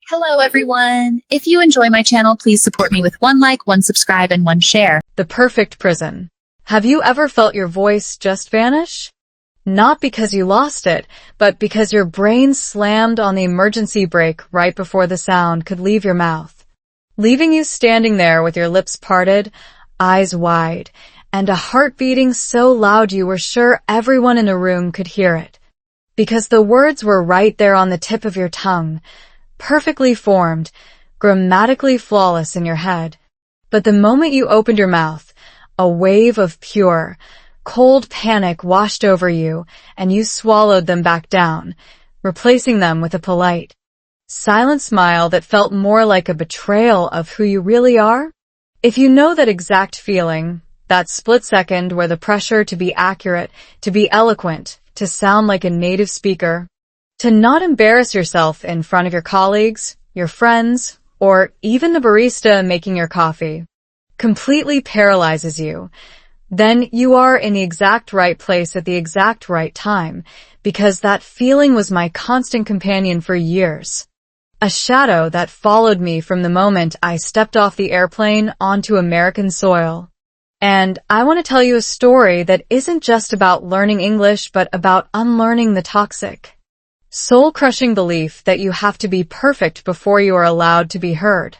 Hello, everyone. If you enjoy my channel, please support me with one like, one subscribe, and one share. The perfect prison. Have you ever felt your voice just vanish? Not because you lost it, but because your brain slammed on the emergency brake right before the sound could leave your mouth, leaving you standing there with your lips parted, eyes wide, and a heart beating so loud you were sure everyone in the room could hear it. Because the words were right there on the tip of your tongue, perfectly formed, grammatically flawless in your head. But the moment you opened your mouth, a wave of pure, cold panic washed over you, and you swallowed them back down, replacing them with a polite, silent smile that felt more like a betrayal of who you really are. If you know that exact feeling, that split second where the pressure to be accurate, to be eloquent, to sound like a native speaker, to not embarrass yourself in front of your colleagues, your friends, or even the barista making your coffee, completely paralyzes you, then you are in the exact right place at the exact right time, because that feeling was my constant companion for years. A shadow that followed me from the moment I stepped off the airplane onto American soil. And I want to tell you a story that isn't just about learning English, but about unlearning the toxic, soul-crushing belief that you have to be perfect before you are allowed to be heard.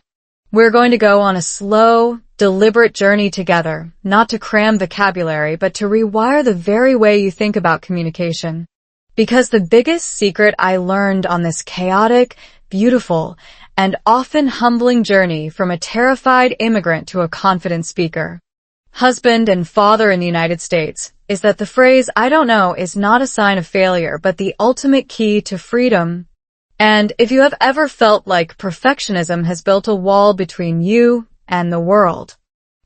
We're going to go on a slow, deliberate journey together, not to cram vocabulary, but to rewire the very way you think about communication. Because the biggest secret I learned on this chaotic, beautiful, and often humbling journey from a terrified immigrant to a confident speaker, husband and father in the United States, is that the phrase, "I don't know," is not a sign of failure, but the ultimate key to freedom. And if you have ever felt like perfectionism has built a wall between you and the world,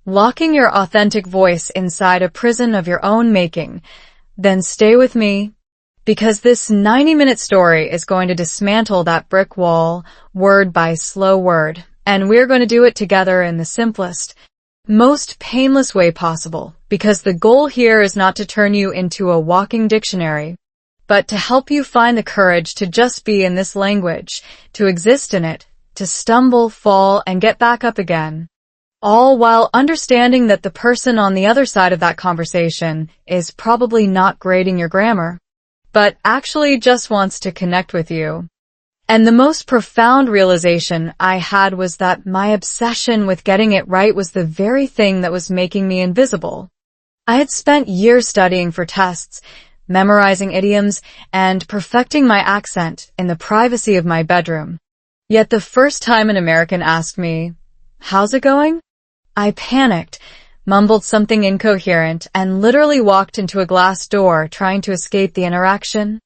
locking your authentic voice inside a prison of your own making, then stay with me, because this 90-minute story is going to dismantle that brick wall, word by slow word, and we're going to do it together in the simplest, most painless way possible, because the goal here is not to turn you into a walking dictionary, but to help you find the courage to just be in this language, to exist in it, to stumble, fall, and get back up again, all while understanding that the person on the other side of that conversation is probably not grading your grammar, but actually just wants to connect with you. And the most profound realization I had was that my obsession with getting it right was the very thing that was making me invisible. I had spent years studying for tests, memorizing idioms, and perfecting my accent in the privacy of my bedroom. Yet the first time an American asked me, "How's it going?" I panicked, mumbled something incoherent, and literally walked into a glass door trying to escape the interaction.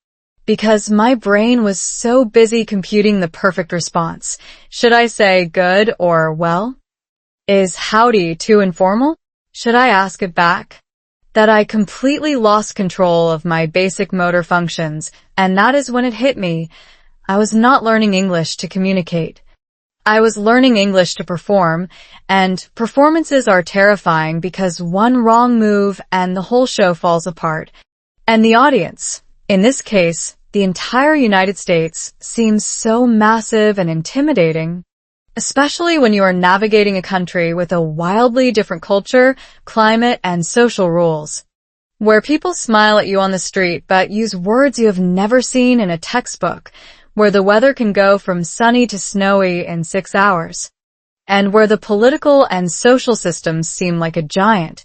Because my brain was so busy computing the perfect response. Should I say good or well? Is howdy too informal? Should I ask it back? That I completely lost control of my basic motor functions, and that is when it hit me. I was not learning English to communicate. I was learning English to perform, and performances are terrifying because one wrong move and the whole show falls apart. And the audience, in this case, the entire United States, seems so massive and intimidating, especially when you are navigating a country with a wildly different culture, climate, and social rules, where people smile at you on the street but use words you have never seen in a textbook, where the weather can go from sunny to snowy in 6 hours, and where the political and social systems seem like a giant,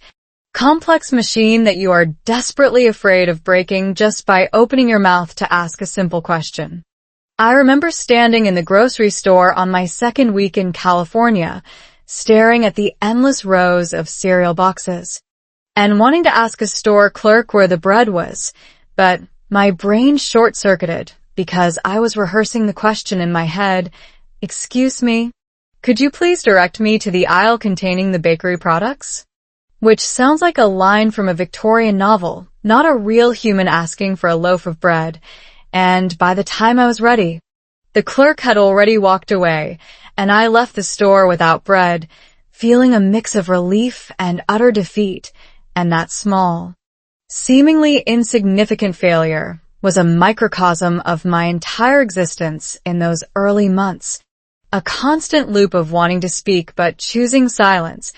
complex machine that you are desperately afraid of breaking just by opening your mouth to ask a simple question. I remember standing in the grocery store on my second week in California, staring at the endless rows of cereal boxes, and wanting to ask a store clerk where the bread was, but my brain short-circuited because I was rehearsing the question in my head, "Excuse me, could you please direct me to the aisle containing the bakery products?" Which sounds like a line from a Victorian novel, not a real human asking for a loaf of bread. And by the time I was ready, the clerk had already walked away, and I left the store without bread, feeling a mix of relief and utter defeat, and that small, seemingly insignificant failure was a microcosm of my entire existence in those early months, A constant loop of wanting to speak but choosing silence,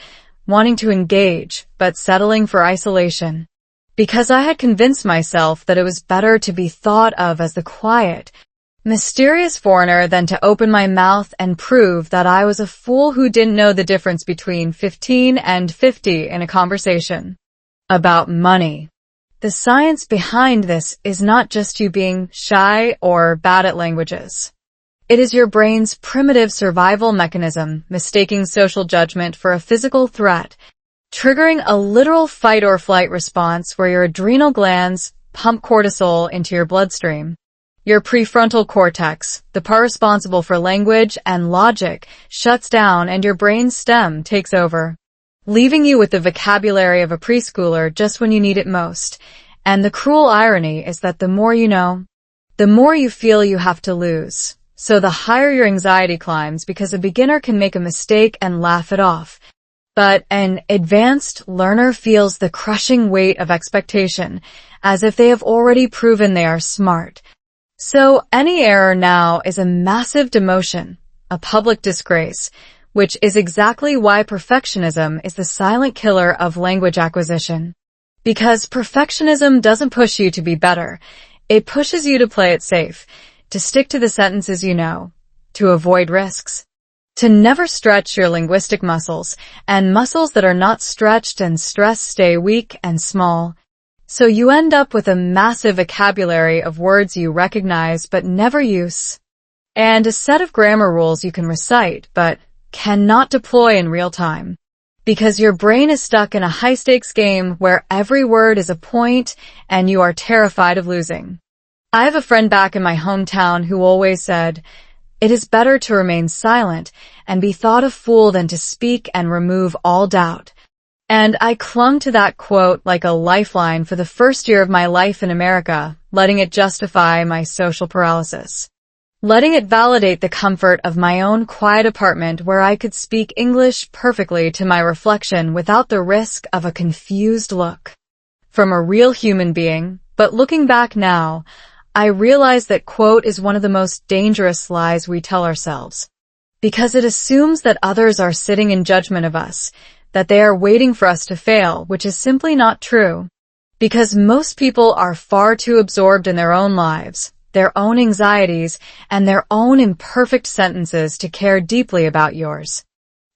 wanting to engage but settling for isolation. Because I had convinced myself that it was better to be thought of as the quiet, mysterious foreigner than to open my mouth and prove that I was a fool who didn't know the difference between 15 and 50 in a conversation about money. The science behind this is not just you being shy or bad at languages. It is your brain's primitive survival mechanism mistaking social judgment for a physical threat, triggering a literal fight or flight response where your adrenal glands pump cortisol into your bloodstream. Your prefrontal cortex, the part responsible for language and logic, shuts down and your brain's stem takes over, leaving you with the vocabulary of a preschooler just when you need it most. And the cruel irony is that the more you know, the more you feel you have to lose. So the higher your anxiety climbs because a beginner can make a mistake and laugh it off. But an advanced learner feels the crushing weight of expectation, as if they have already proven they are smart. So any error now is a massive demotion, a public disgrace, which is exactly why perfectionism is the silent killer of language acquisition. Because perfectionism doesn't push you to be better, it pushes you to play it safe, to stick to the sentences you know, to avoid risks, to never stretch your linguistic muscles, and muscles that are not stretched and stressed stay weak and small. So you end up with a massive vocabulary of words you recognize but never use, and a set of grammar rules you can recite but cannot deploy in real time. Because your brain is stuck in a high-stakes game where every word is a point and you are terrified of losing. I have a friend back in my hometown who always said, "It is better to remain silent and be thought a fool than to speak and remove all doubt." And I clung to that quote like a lifeline for the first year of my life in America, letting it justify my social paralysis. Letting it validate the comfort of my own quiet apartment where I could speak English perfectly to my reflection without the risk of a confused look from a real human being. But looking back now, I realize that quote is one of the most dangerous lies we tell ourselves. Because it assumes that others are sitting in judgment of us, that they are waiting for us to fail, which is simply not true. Because most people are far too absorbed in their own lives, their own anxieties, and their own imperfect sentences to care deeply about yours.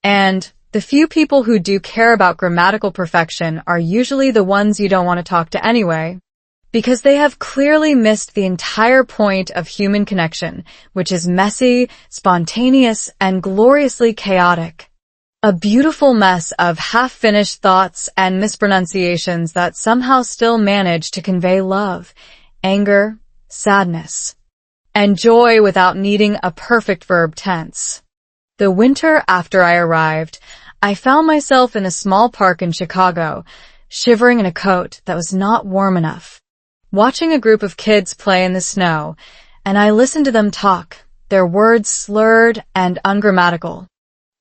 And the few people who do care about grammatical perfection are usually the ones you don't want to talk to anyway, because they have clearly missed the entire point of human connection, which is messy, spontaneous, and gloriously chaotic. A beautiful mess of half-finished thoughts and mispronunciations that somehow still manage to convey love, anger, sadness, and joy without needing a perfect verb tense. The winter after I arrived, I found myself in a small park in Chicago, shivering in a coat that was not warm enough, watching a group of kids play in the snow, and I listened to them talk, their words slurred and ungrammatical,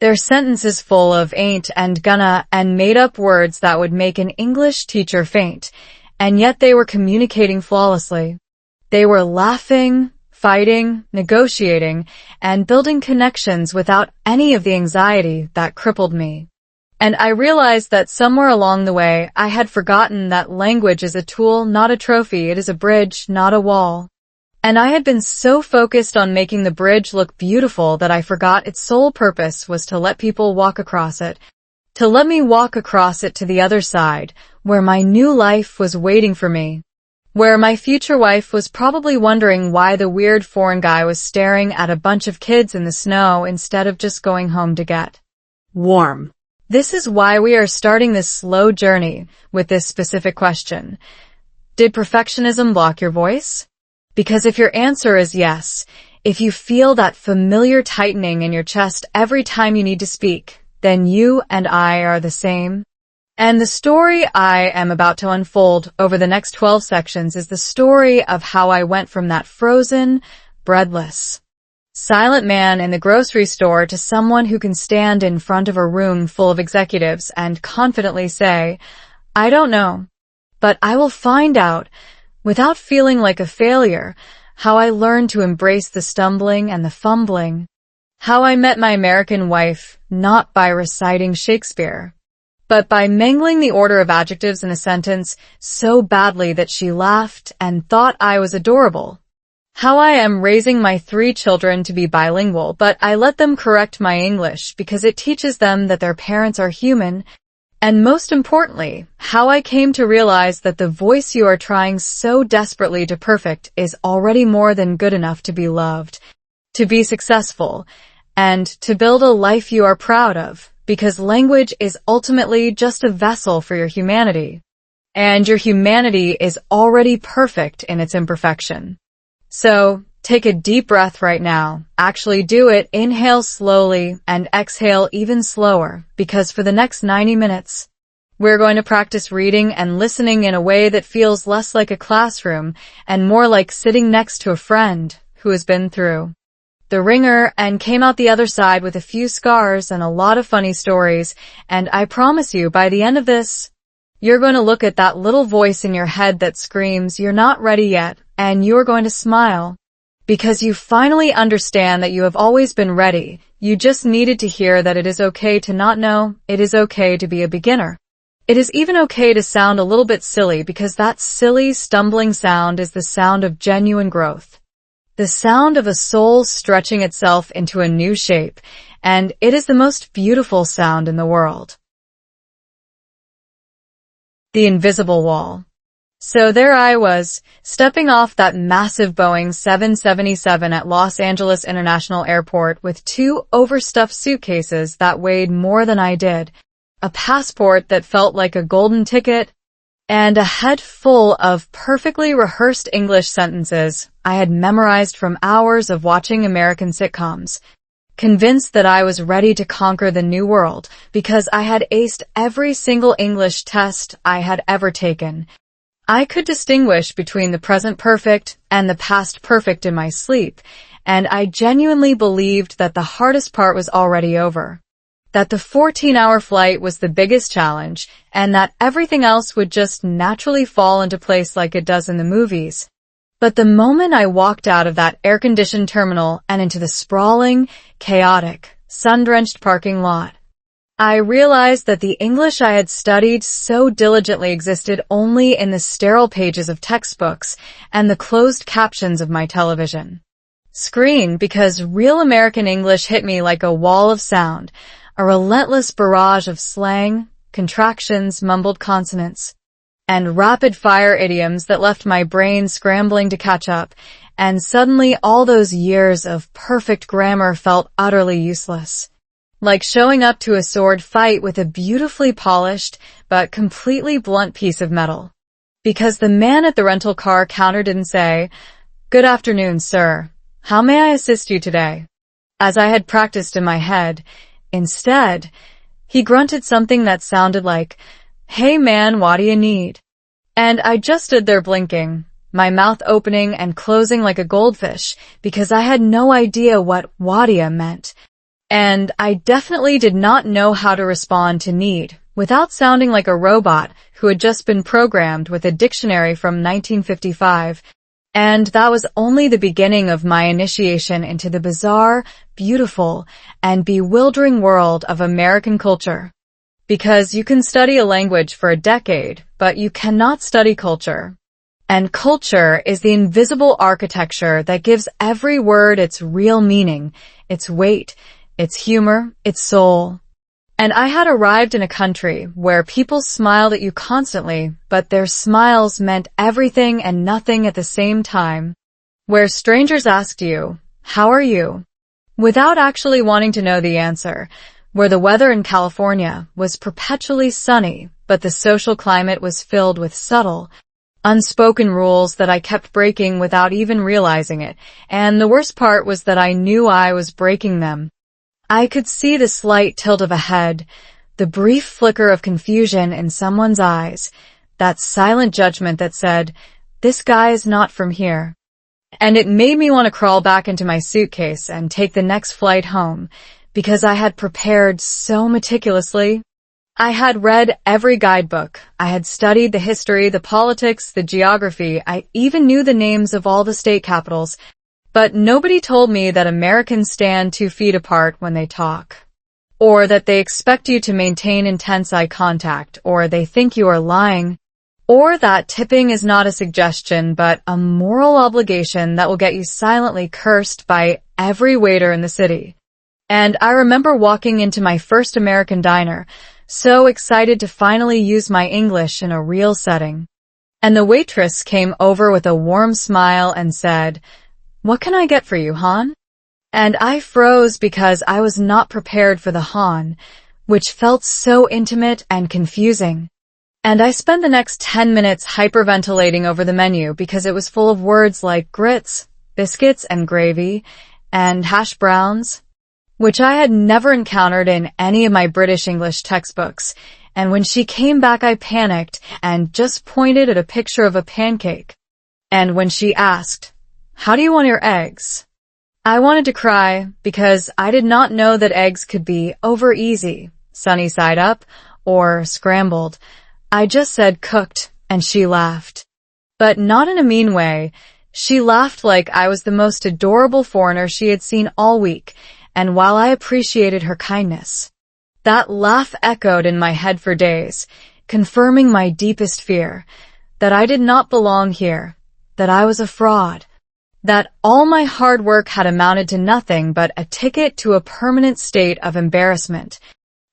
their sentences full of ain't and gonna and made-up words that would make an English teacher faint, and yet they were communicating flawlessly. They were laughing, fighting, negotiating, and building connections without any of the anxiety that crippled me. And I realized that somewhere along the way, I had forgotten that language is a tool, not a trophy. It is a bridge, not a wall. And I had been so focused on making the bridge look beautiful that I forgot its sole purpose was to let people walk across it, to let me walk across it to the other side, where my new life was waiting for me, where my future wife was probably wondering why the weird foreign guy was staring at a bunch of kids in the snow instead of just going home to get warm. This is why we are starting this slow journey with this specific question. Did perfectionism block your voice? Because if your answer is yes, if you feel that familiar tightening in your chest every time you need to speak, then you and I are the same. And the story I am about to unfold over the next 12 sections is the story of how I went from that frozen, breadless, silent man in the grocery store to someone who can stand in front of a room full of executives and confidently say, "I don't know, but I will find out," without feeling like a failure, how I learned to embrace the stumbling and the fumbling, How I Met My American Wife, not by reciting Shakespeare, but by mangling the order of adjectives in a sentence so badly that she laughed and thought I was adorable. How I am raising my 3 children to be bilingual, but I let them correct my English because it teaches them that their parents are human. And most importantly, how I came to realize that the voice you are trying so desperately to perfect is already more than good enough to be loved, to be successful, and to build a life you are proud of, because language is ultimately just a vessel for your humanity. And your humanity is already perfect in its imperfection. So, take a deep breath right now. Actually do it. Inhale slowly and exhale even slower, because for the next 90 minutes, we're going to practice reading and listening in a way that feels less like a classroom and more like sitting next to a friend who has been through the ringer and came out the other side with a few scars and a lot of funny stories. And I promise you, by the end of this, you're going to look at that little voice in your head that screams, "You're not ready yet," and you're going to smile. Because you finally understand that you have always been ready. You just needed to hear that it is okay to not know. It is okay to be a beginner. It is even okay to sound a little bit silly, because that silly, stumbling sound is the sound of genuine growth. The sound of a soul stretching itself into a new shape, and it is the most beautiful sound in the world. The invisible wall. So there I was, stepping off that massive Boeing 777 at Los Angeles International Airport with 2 overstuffed suitcases that weighed more than I did, a passport that felt like a golden ticket, and a head full of perfectly rehearsed English sentences I had memorized from hours of watching American sitcoms, convinced that I was ready to conquer the new world because I had aced every single English test I had ever taken. I could distinguish between the present perfect and the past perfect in my sleep, and I genuinely believed that the hardest part was already over, that the 14-hour flight was the biggest challenge, and that everything else would just naturally fall into place like it does in the movies. But the moment I walked out of that air-conditioned terminal and into the sprawling, chaotic, sun-drenched parking lot, I realized that the English I had studied so diligently existed only in the sterile pages of textbooks and the closed captions of my television screen, because real American English hit me like a wall of sound, a relentless barrage of slang, contractions, mumbled consonants, and rapid-fire idioms that left my brain scrambling to catch up, and suddenly all those years of perfect grammar felt utterly useless. Like showing up to a sword fight with a beautifully polished but completely blunt piece of metal. Because the man at the rental car counter didn't say, "Good afternoon, sir. How may I assist you today?" as I had practiced in my head. Instead, he grunted something that sounded like, "Hey man, what do you need?" And I just stood there blinking, my mouth opening and closing like a goldfish, because I had no idea what wadia meant. And I definitely did not know how to respond to need, without sounding like a robot who had just been programmed with a dictionary from 1955. And that was only the beginning of my initiation into the bizarre, beautiful, and bewildering world of American culture. Because you can study a language for a decade, but you cannot study culture. And culture is the invisible architecture that gives every word its real meaning, its weight, its humor, its soul. And I had arrived in a country where people smiled at you constantly, but their smiles meant everything and nothing at the same time. Where strangers asked you, "How are you?" without actually wanting to know the answer. Where the weather in California was perpetually sunny, but the social climate was filled with subtle, unspoken rules that I kept breaking without even realizing it. And the worst part was that I knew I was breaking them. I could see the slight tilt of a head, the brief flicker of confusion in someone's eyes, that silent judgment that said, "This guy is not from here." And it made me want to crawl back into my suitcase and take the next flight home, because I had prepared so meticulously. I had read every guidebook. I had studied the history, the politics, the geography. I even knew the names of all the state capitals. But nobody told me that Americans stand 2 feet apart when they talk, or that they expect you to maintain intense eye contact, or they think you are lying, or that tipping is not a suggestion but a moral obligation that will get you silently cursed by every waiter in the city. And I remember walking into my first American diner, so excited to finally use my English in a real setting. And the waitress came over with a warm smile and said, "What can I get for you, hon?" And I froze because I was not prepared for the hon, which felt so intimate and confusing. And I spent the next 10 minutes hyperventilating over the menu because it was full of words like grits, biscuits and gravy, and hash browns, which I had never encountered in any of my British English textbooks. And when she came back, I panicked and just pointed at a picture of a pancake. And when she asked, "How do you want your eggs?" I wanted to cry because I did not know that eggs could be over easy, sunny side up, or scrambled. I just said cooked, and she laughed. But not in a mean way. She laughed like I was the most adorable foreigner she had seen all week, and while I appreciated her kindness, that laugh echoed in my head for days, confirming my deepest fear, that I did not belong here, that I was a fraud, that all my hard work had amounted to nothing but a ticket to a permanent state of embarrassment.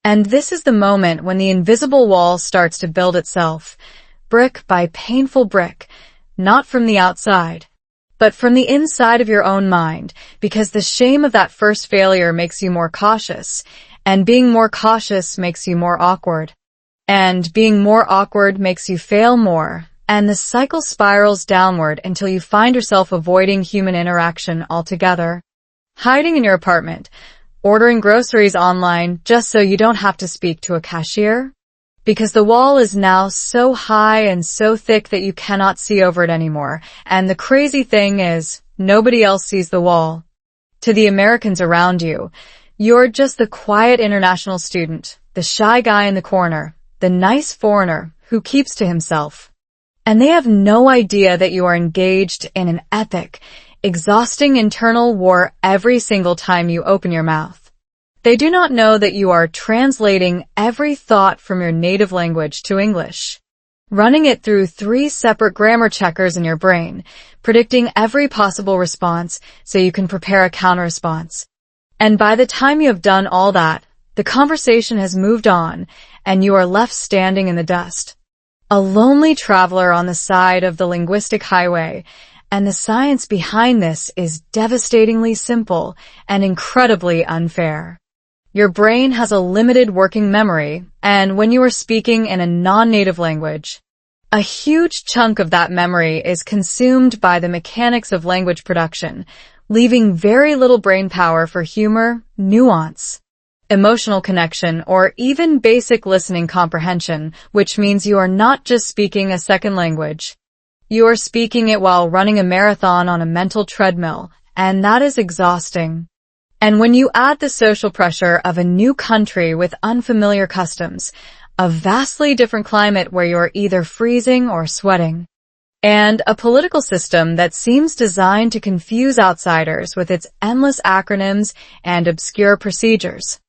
And this is the moment when the invisible wall starts to build itself, brick by painful brick, not from the outside, but from the inside of your own mind, because the shame of that first failure makes you more cautious, and being more cautious makes you more awkward, and being more awkward makes you fail more, and the cycle spirals downward until you find yourself avoiding human interaction altogether, hiding in your apartment, ordering groceries online just so you don't have to speak to a cashier, because the wall is now so high and so thick that you cannot see over it anymore. And the crazy thing is, nobody else sees the wall. To the Americans around you, you're just the quiet international student, the shy guy in the corner, the nice foreigner who keeps to himself. And they have no idea that you are engaged in an epic, exhausting internal war every single time you open your mouth. They do not know that you are translating every thought from your native language to English, running it through 3 separate grammar checkers in your brain, predicting every possible response so you can prepare a counter-response. And by the time you have done all that, the conversation has moved on, and you are left standing in the dust, a lonely traveler on the side of the linguistic highway. And the science behind this is devastatingly simple and incredibly unfair. Your brain has a limited working memory, and when you are speaking in a non-native language, a huge chunk of that memory is consumed by the mechanics of language production, leaving very little brain power for humor, nuance, emotional connection, or even basic listening comprehension, which means you are not just speaking a second language. You are speaking it while running a marathon on a mental treadmill, and that is exhausting. And when you add the social pressure of a new country with unfamiliar customs, a vastly different climate where you're either freezing or sweating, and a political system that seems designed to confuse outsiders with its endless acronyms and obscure procedures,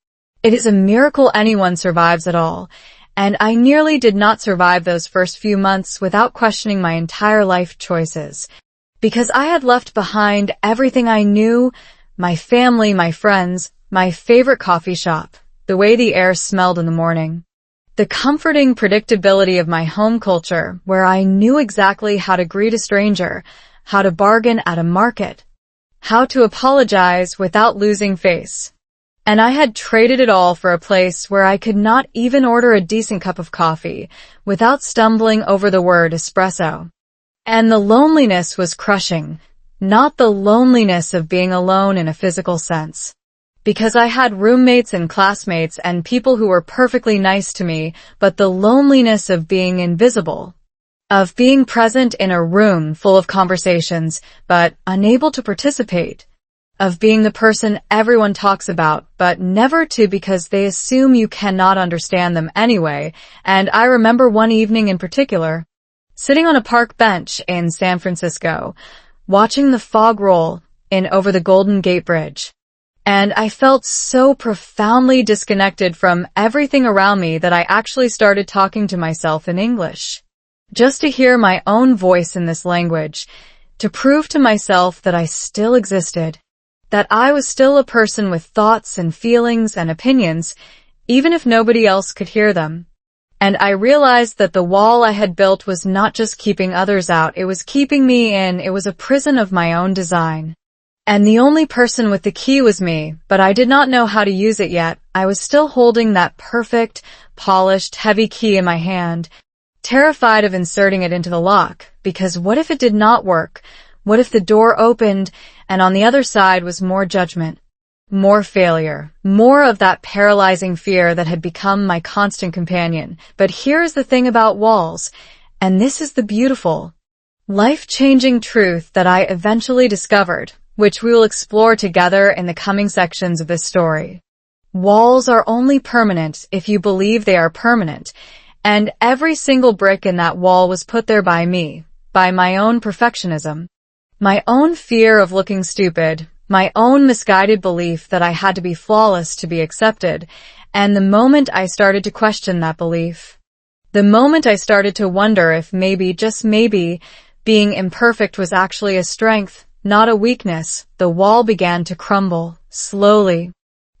it is a miracle anyone survives at all. And I nearly did not survive those first few months without questioning my entire life choices, because I had left behind everything I knew, my family, my friends, my favorite coffee shop, the way the air smelled in the morning, the comforting predictability of my home culture where I knew exactly how to greet a stranger, how to bargain at a market, how to apologize without losing face. And I had traded it all for a place where I could not even order a decent cup of coffee without stumbling over the word espresso. And the loneliness was crushing, not the loneliness of being alone in a physical sense, because I had roommates and classmates and people who were perfectly nice to me, but the loneliness of being invisible, of being present in a room full of conversations, but unable to participate, of being the person everyone talks about, but never to because they assume you cannot understand them anyway. And I remember one evening in particular, sitting on a park bench in San Francisco, watching the fog roll in over the Golden Gate Bridge. And I felt so profoundly disconnected from everything around me that I actually started talking to myself in English. Just to hear my own voice in this language, to prove to myself that I still existed, that I was still a person with thoughts and feelings and opinions, even if nobody else could hear them. And I realized that the wall I had built was not just keeping others out, it was keeping me in. It was a prison of my own design. And the only person with the key was me, but I did not know how to use it yet. I was still holding that perfect, polished, heavy key in my hand, terrified of inserting it into the lock, because what if it did not work? What if the door opened, and on the other side was more judgment, more failure, more of that paralyzing fear that had become my constant companion? But here is the thing about walls, and this is the beautiful, life-changing truth that I eventually discovered, which we will explore together in the coming sections of this story. Walls are only permanent if you believe they are permanent, and every single brick in that wall was put there by me, by my own perfectionism, my own fear of looking stupid, my own misguided belief that I had to be flawless to be accepted, and the moment I started to question that belief, the moment I started to wonder if maybe, just maybe, being imperfect was actually a strength, not a weakness, the wall began to crumble, slowly,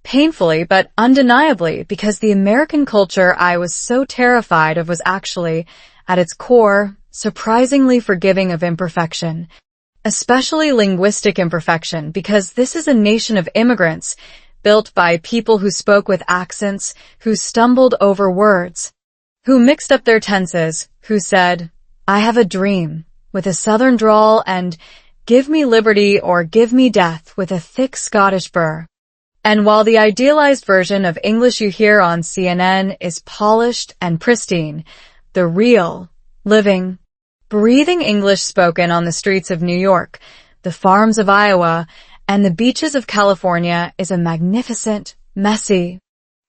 painfully, but undeniably, because the American culture I was so terrified of was actually, at its core, surprisingly forgiving of imperfection, especially linguistic imperfection, because this is a nation of immigrants, built by people who spoke with accents, who stumbled over words, who mixed up their tenses, who said, "I have a dream," with a southern drawl, and "give me liberty or give me death," with a thick Scottish burr. And while the idealized version of English you hear on CNN is polished and pristine, the real, living, breathing English spoken on the streets of New York, the farms of Iowa, and the beaches of California is a magnificent, messy,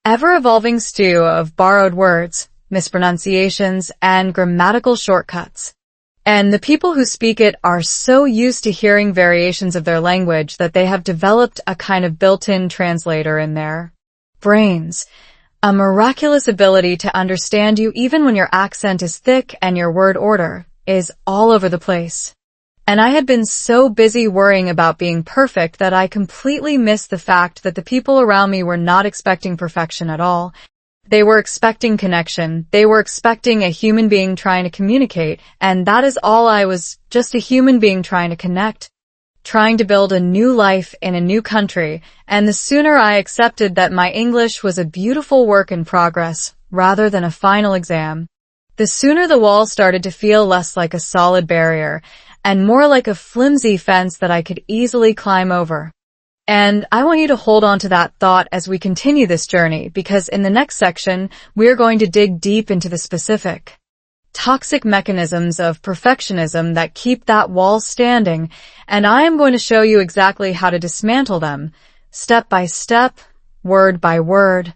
ever-evolving stew of borrowed words, mispronunciations, and grammatical shortcuts. And the people who speak it are so used to hearing variations of their language that they have developed a kind of built-in translator in their brains, a miraculous ability to understand you even when your accent is thick and your word order is all over the place. And I had been so busy worrying about being perfect that I completely missed the fact that the people around me were not expecting perfection at all. They were expecting connection. They were expecting a human being trying to communicate, and that is all I was, just a human being trying to connect, trying to build a new life in a new country. And the sooner I accepted that my English was a beautiful work in progress, rather than a final exam, the sooner the wall started to feel less like a solid barrier, and more like a flimsy fence that I could easily climb over. And I want you to hold on to that thought as we continue this journey, because in the next section, we're going to dig deep into the specific, toxic mechanisms of perfectionism that keep that wall standing, and I am going to show you exactly how to dismantle them, step by step, word by word,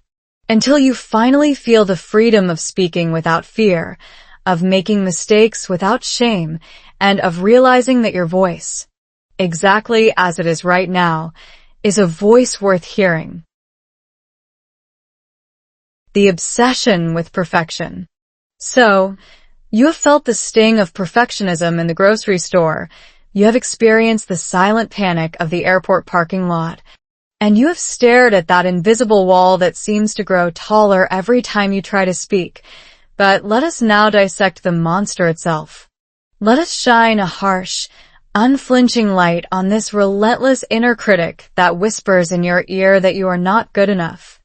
until you finally feel the freedom of speaking without fear, of making mistakes without shame, and of realizing that your voice, exactly as it is right now, is a voice worth hearing. The obsession with perfection. So, you have felt the sting of perfectionism in the grocery store. You have experienced the silent panic of the airport parking lot. And you have stared at that invisible wall that seems to grow taller every time you try to speak. But let us now dissect the monster itself. Let us shine a harsh, unflinching light on this relentless inner critic that whispers in your ear that you are not good enough,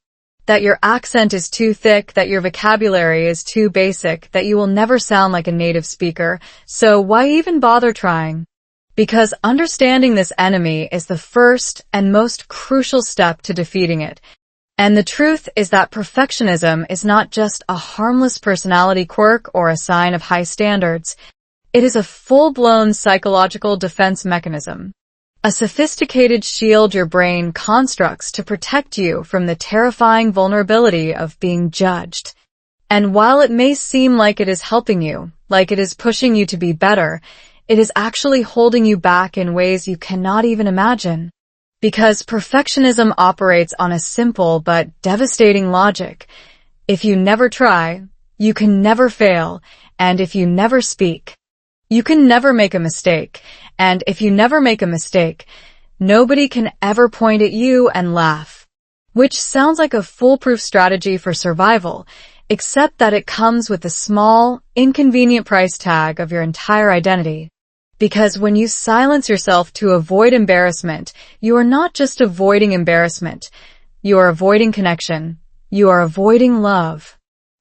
that your accent is too thick, that your vocabulary is too basic, that you will never sound like a native speaker, so why even bother trying? Because understanding this enemy is the first and most crucial step to defeating it. And the truth is that perfectionism is not just a harmless personality quirk or a sign of high standards. It is a full-blown psychological defense mechanism, a sophisticated shield your brain constructs to protect you from the terrifying vulnerability of being judged. And while it may seem like it is helping you, like it is pushing you to be better, it is actually holding you back in ways you cannot even imagine. Because perfectionism operates on a simple but devastating logic. If you never try, you can never fail, and if you never speak, you can never make a mistake, and if you never make a mistake, nobody can ever point at you and laugh. Which sounds like a foolproof strategy for survival, except that it comes with the small, inconvenient price tag of your entire identity. Because when you silence yourself to avoid embarrassment, you are not just avoiding embarrassment. You are avoiding connection. You are avoiding love.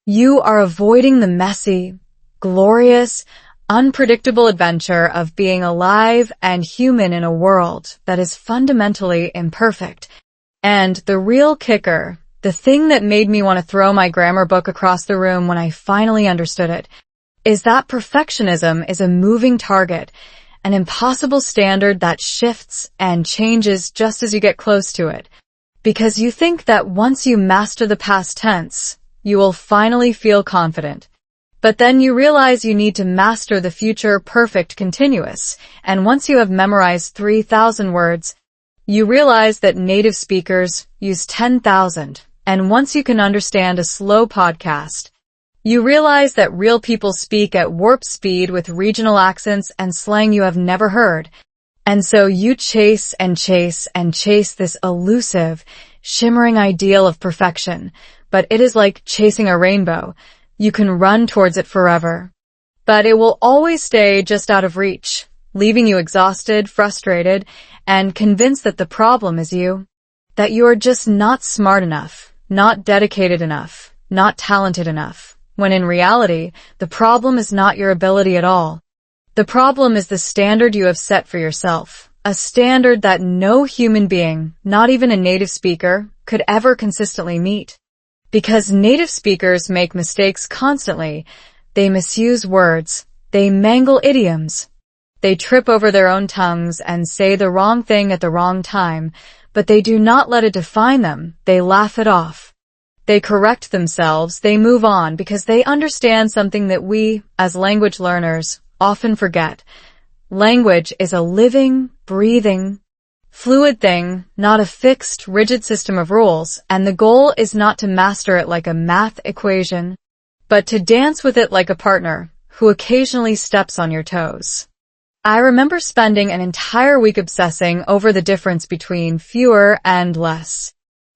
You are avoiding the messy, glorious, unpredictable adventure of being alive and human in a world that is fundamentally imperfect. And the real kicker, the thing that made me want to throw my grammar book across the room when I finally understood it, is that perfectionism is a moving target, an impossible standard that shifts and changes just as you get close to it. Because you think that once you master the past tense, you will finally feel confident. But then you realize you need to master the future perfect continuous, and once you have memorized 3,000 words, you realize that native speakers use 10,000, and once you can understand a slow podcast, you realize that real people speak at warp speed with regional accents and slang you have never heard. And so you chase and chase and chase this elusive, shimmering ideal of perfection, but it is like chasing a rainbow. You can run towards it forever, but it will always stay just out of reach, leaving you exhausted, frustrated, and convinced that the problem is you. That you are just not smart enough, not dedicated enough, not talented enough. When in reality, the problem is not your ability at all. The problem is the standard you have set for yourself, a standard that no human being, not even a native speaker, could ever consistently meet. Because native speakers make mistakes constantly, they misuse words, they mangle idioms, they trip over their own tongues and say the wrong thing at the wrong time, but they do not let it define them, they laugh it off. They correct themselves, they move on because they understand something that we, as language learners, often forget. Language is a living, breathing, fluid thing, not a fixed, rigid system of rules, and the goal is not to master it like a math equation, but to dance with it like a partner who occasionally steps on your toes. I remember spending an entire week obsessing over the difference between fewer and less.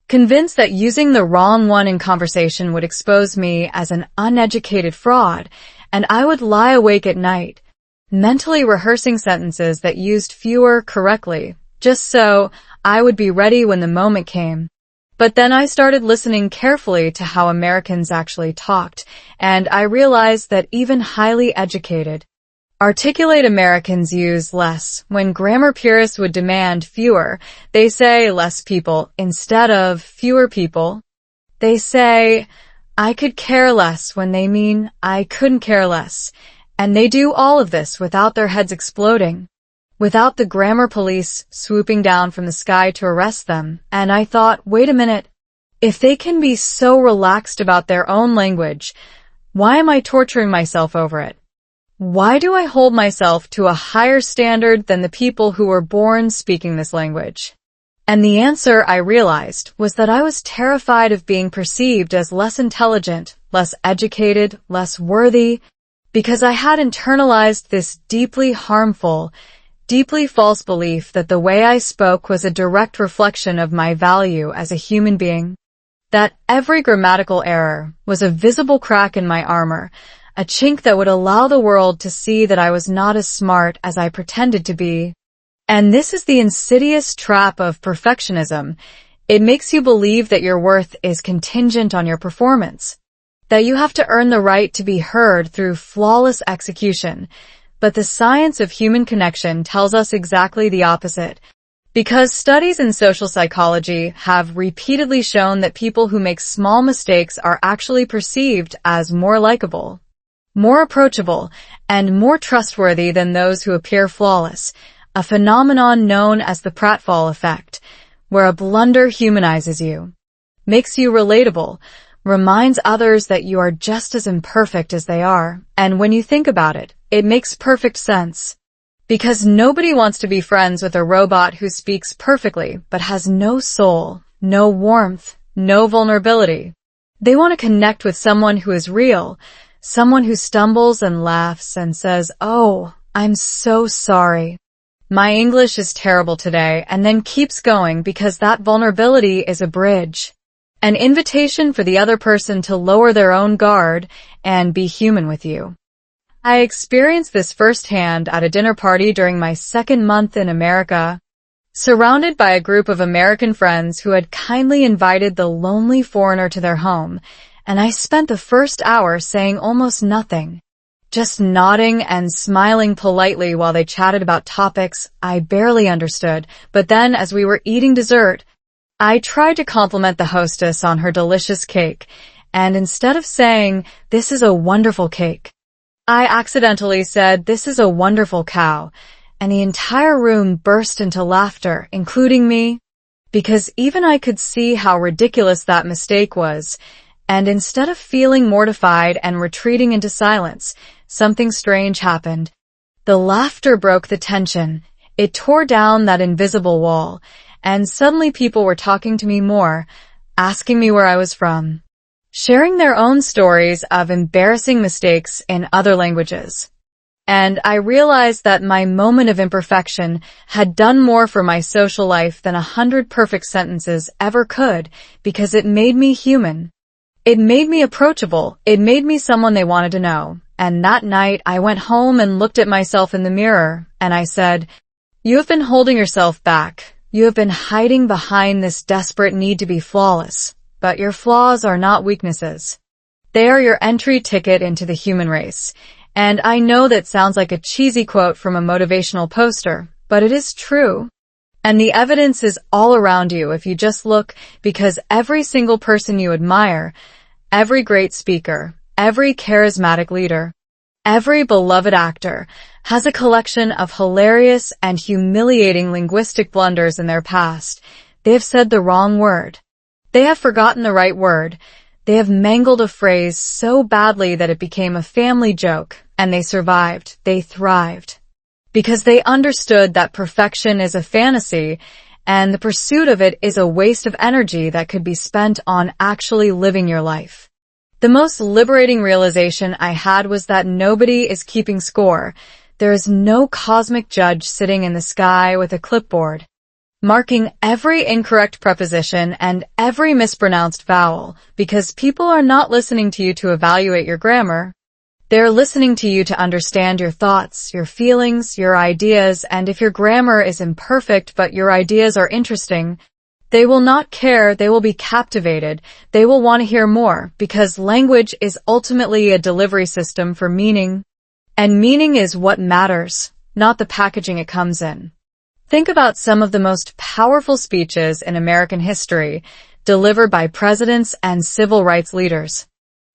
Convinced that using the wrong one in conversation would expose me as an uneducated fraud, and I would lie awake at night, mentally rehearsing sentences that used fewer correctly, just so I would be ready when the moment came. But then I started listening carefully to how Americans actually talked, and I realized that even highly educated, articulate Americans use less. When grammar purists would demand fewer, they say less people instead of fewer people. They say, I could care less when they mean I couldn't care less. And they do all of this without their heads exploding, without the grammar police swooping down from the sky to arrest them. And I thought, wait a minute, if they can be so relaxed about their own language, why am I torturing myself over it? Why do I hold myself to a higher standard than the people who were born speaking this language? And the answer, I realized, was that I was terrified of being perceived as less intelligent, less educated, less worthy, because I had internalized this deeply harmful, deeply false belief that the way I spoke was a direct reflection of my value as a human being. That every grammatical error was a visible crack in my armor, a chink that would allow the world to see that I was not as smart as I pretended to be. And this is the insidious trap of perfectionism. It makes you believe that your worth is contingent on your performance, that you have to earn the right to be heard through flawless execution. But the science of human connection tells us exactly the opposite. Because studies in social psychology have repeatedly shown that people who make small mistakes are actually perceived as more likable, more approachable, and more trustworthy than those who appear flawless, a phenomenon known as the pratfall effect, where a blunder humanizes you, makes you relatable, reminds others that you are just as imperfect as they are, and when you think about it, it makes perfect sense. Because nobody wants to be friends with a robot who speaks perfectly but has no soul, no warmth, no vulnerability. They want to connect with someone who is real, someone who stumbles and laughs and says, "Oh, I'm so sorry. My English is terrible today," and then keeps going because that vulnerability is a bridge. An invitation for the other person to lower their own guard and be human with you. I experienced this firsthand at a dinner party during my second month in America, surrounded by a group of American friends who had kindly invited the lonely foreigner to their home, and I spent the first hour saying almost nothing, just nodding and smiling politely while they chatted about topics I barely understood. But then, as we were eating dessert, I tried to compliment the hostess on her delicious cake, and instead of saying, "This is a wonderful cake," I accidentally said, "This is a wonderful cow," and the entire room burst into laughter, including me, because even I could see how ridiculous that mistake was. And instead of feeling mortified and retreating into silence, something strange happened. The laughter broke the tension. It tore down that invisible wall, and suddenly people were talking to me more, asking me where I was from, sharing their own stories of embarrassing mistakes in other languages. And I realized that my moment of imperfection had done more for my social life than 100 perfect sentences ever could, because it made me human. It made me approachable. It made me someone they wanted to know. And that night, I went home and looked at myself in the mirror, and I said, "You have been holding yourself back. You have been hiding behind this desperate need to be flawless. But your flaws are not weaknesses. They are your entry ticket into the human race." And I know that sounds like a cheesy quote from a motivational poster, but it is true. And the evidence is all around you if you just look, because every single person you admire, every great speaker, every charismatic leader, every beloved actor has a collection of hilarious and humiliating linguistic blunders in their past. They have said the wrong word. They have forgotten the right word. They have mangled a phrase so badly that it became a family joke, and they survived. They thrived. Because they understood that perfection is a fantasy, and the pursuit of it is a waste of energy that could be spent on actually living your life. The most liberating realization I had was that nobody is keeping score. There is no cosmic judge sitting in the sky with a clipboard, marking every incorrect preposition and every mispronounced vowel, because people are not listening to you to evaluate your grammar. They're listening to you to understand your thoughts, your feelings, your ideas, and if your grammar is imperfect but your ideas are interesting, they will not care. They will be captivated. They will want to hear more, because language is ultimately a delivery system for meaning. And meaning is what matters, not the packaging it comes in. Think about some of the most powerful speeches in American history, delivered by presidents and civil rights leaders.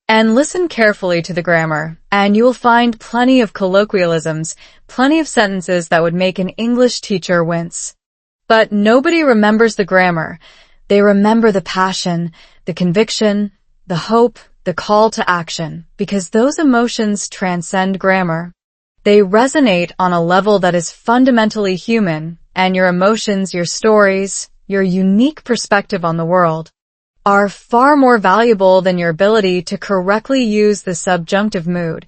And listen carefully to the grammar, and you will find plenty of colloquialisms, plenty of sentences that would make an English teacher wince. But nobody remembers the grammar. They remember the passion, the conviction, the hope, the call to action, because those emotions transcend grammar. They resonate on a level that is fundamentally human, and your emotions, your stories, your unique perspective on the world are far more valuable than your ability to correctly use the subjunctive mood.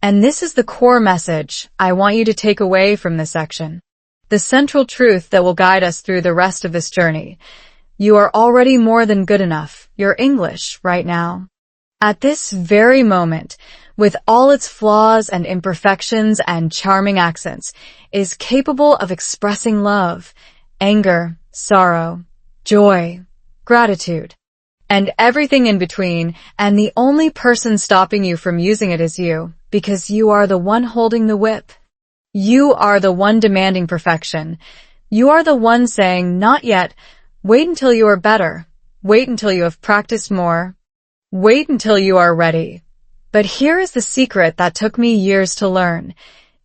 And this is the core message I want you to take away from this section. The central truth that will guide us through the rest of this journey. You are already more than good enough. Your English, right now, at this very moment, with all its flaws and imperfections and charming accents, is capable of expressing love, anger, sorrow, joy, gratitude, and everything in between, and the only person stopping you from using it is you, because you are the one holding the whip. You are the one demanding perfection. You are the one saying, "Not yet. Wait until you are better. Wait until you have practiced more. Wait until you are ready." But here is the secret that took me years to learn.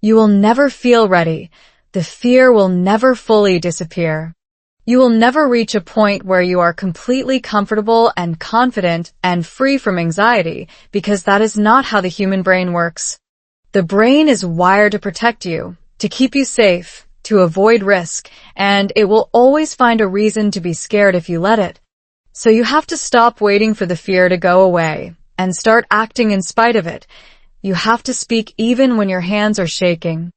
You will never feel ready. The fear will never fully disappear. You will never reach a point where you are completely comfortable and confident and free from anxiety, because that is not how the human brain works. The brain is wired to protect you, to keep you safe, to avoid risk, and it will always find a reason to be scared if you let it. So you have to stop waiting for the fear to go away and start acting in spite of it. You have to speak even when your hands are shaking,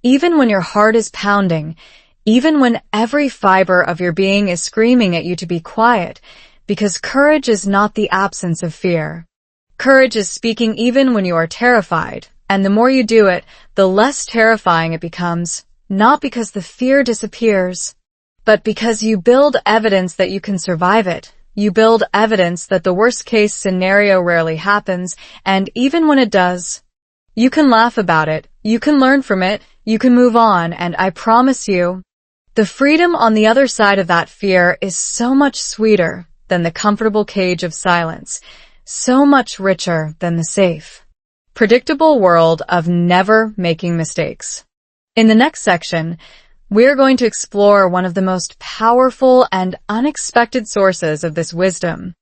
even when your heart is pounding, even when every fiber of your being is screaming at you to be quiet, because courage is not the absence of fear. Courage is speaking even when you are terrified, and the more you do it, the less terrifying it becomes, not because the fear disappears, but because you build evidence that you can survive it. You build evidence that the worst-case scenario rarely happens, and even when it does, you can laugh about it, you can learn from it, you can move on, and I promise you, the freedom on the other side of that fear is so much sweeter than the comfortable cage of silence, so much richer than the safe, predictable world of never making mistakes. In the next section, we're going to explore one of the most powerful and unexpected sources of this wisdom.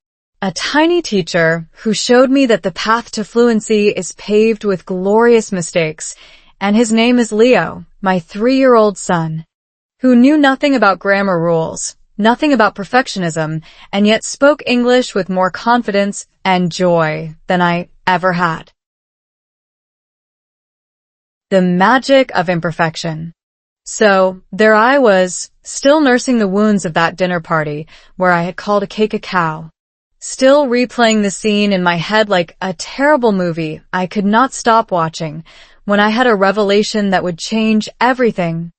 A tiny teacher who showed me that the path to fluency is paved with glorious mistakes, and his name is Leo, my 3-year-old son, who knew nothing about grammar rules, nothing about perfectionism, and yet spoke English with more confidence and joy than I ever had. The Magic of Imperfection. So, there I was, still nursing the wounds of that dinner party where I had called a cake a cow. Still replaying the scene in my head like a terrible movie I could not stop watching, when I had a revelation that would change everything.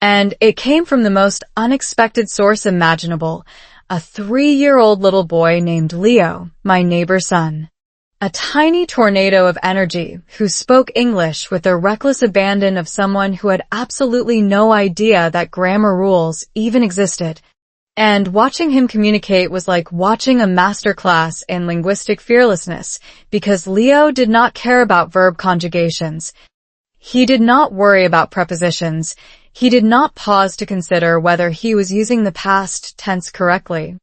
And it came from the most unexpected source imaginable, a 3-year-old little boy named Leo, my neighbor's son. A tiny tornado of energy who spoke English with the reckless abandon of someone who had absolutely no idea that grammar rules even existed. And watching him communicate was like watching a masterclass in linguistic fearlessness, because Leo did not care about verb conjugations. He did not worry about prepositions. He did not pause to consider whether he was using the past tense correctly.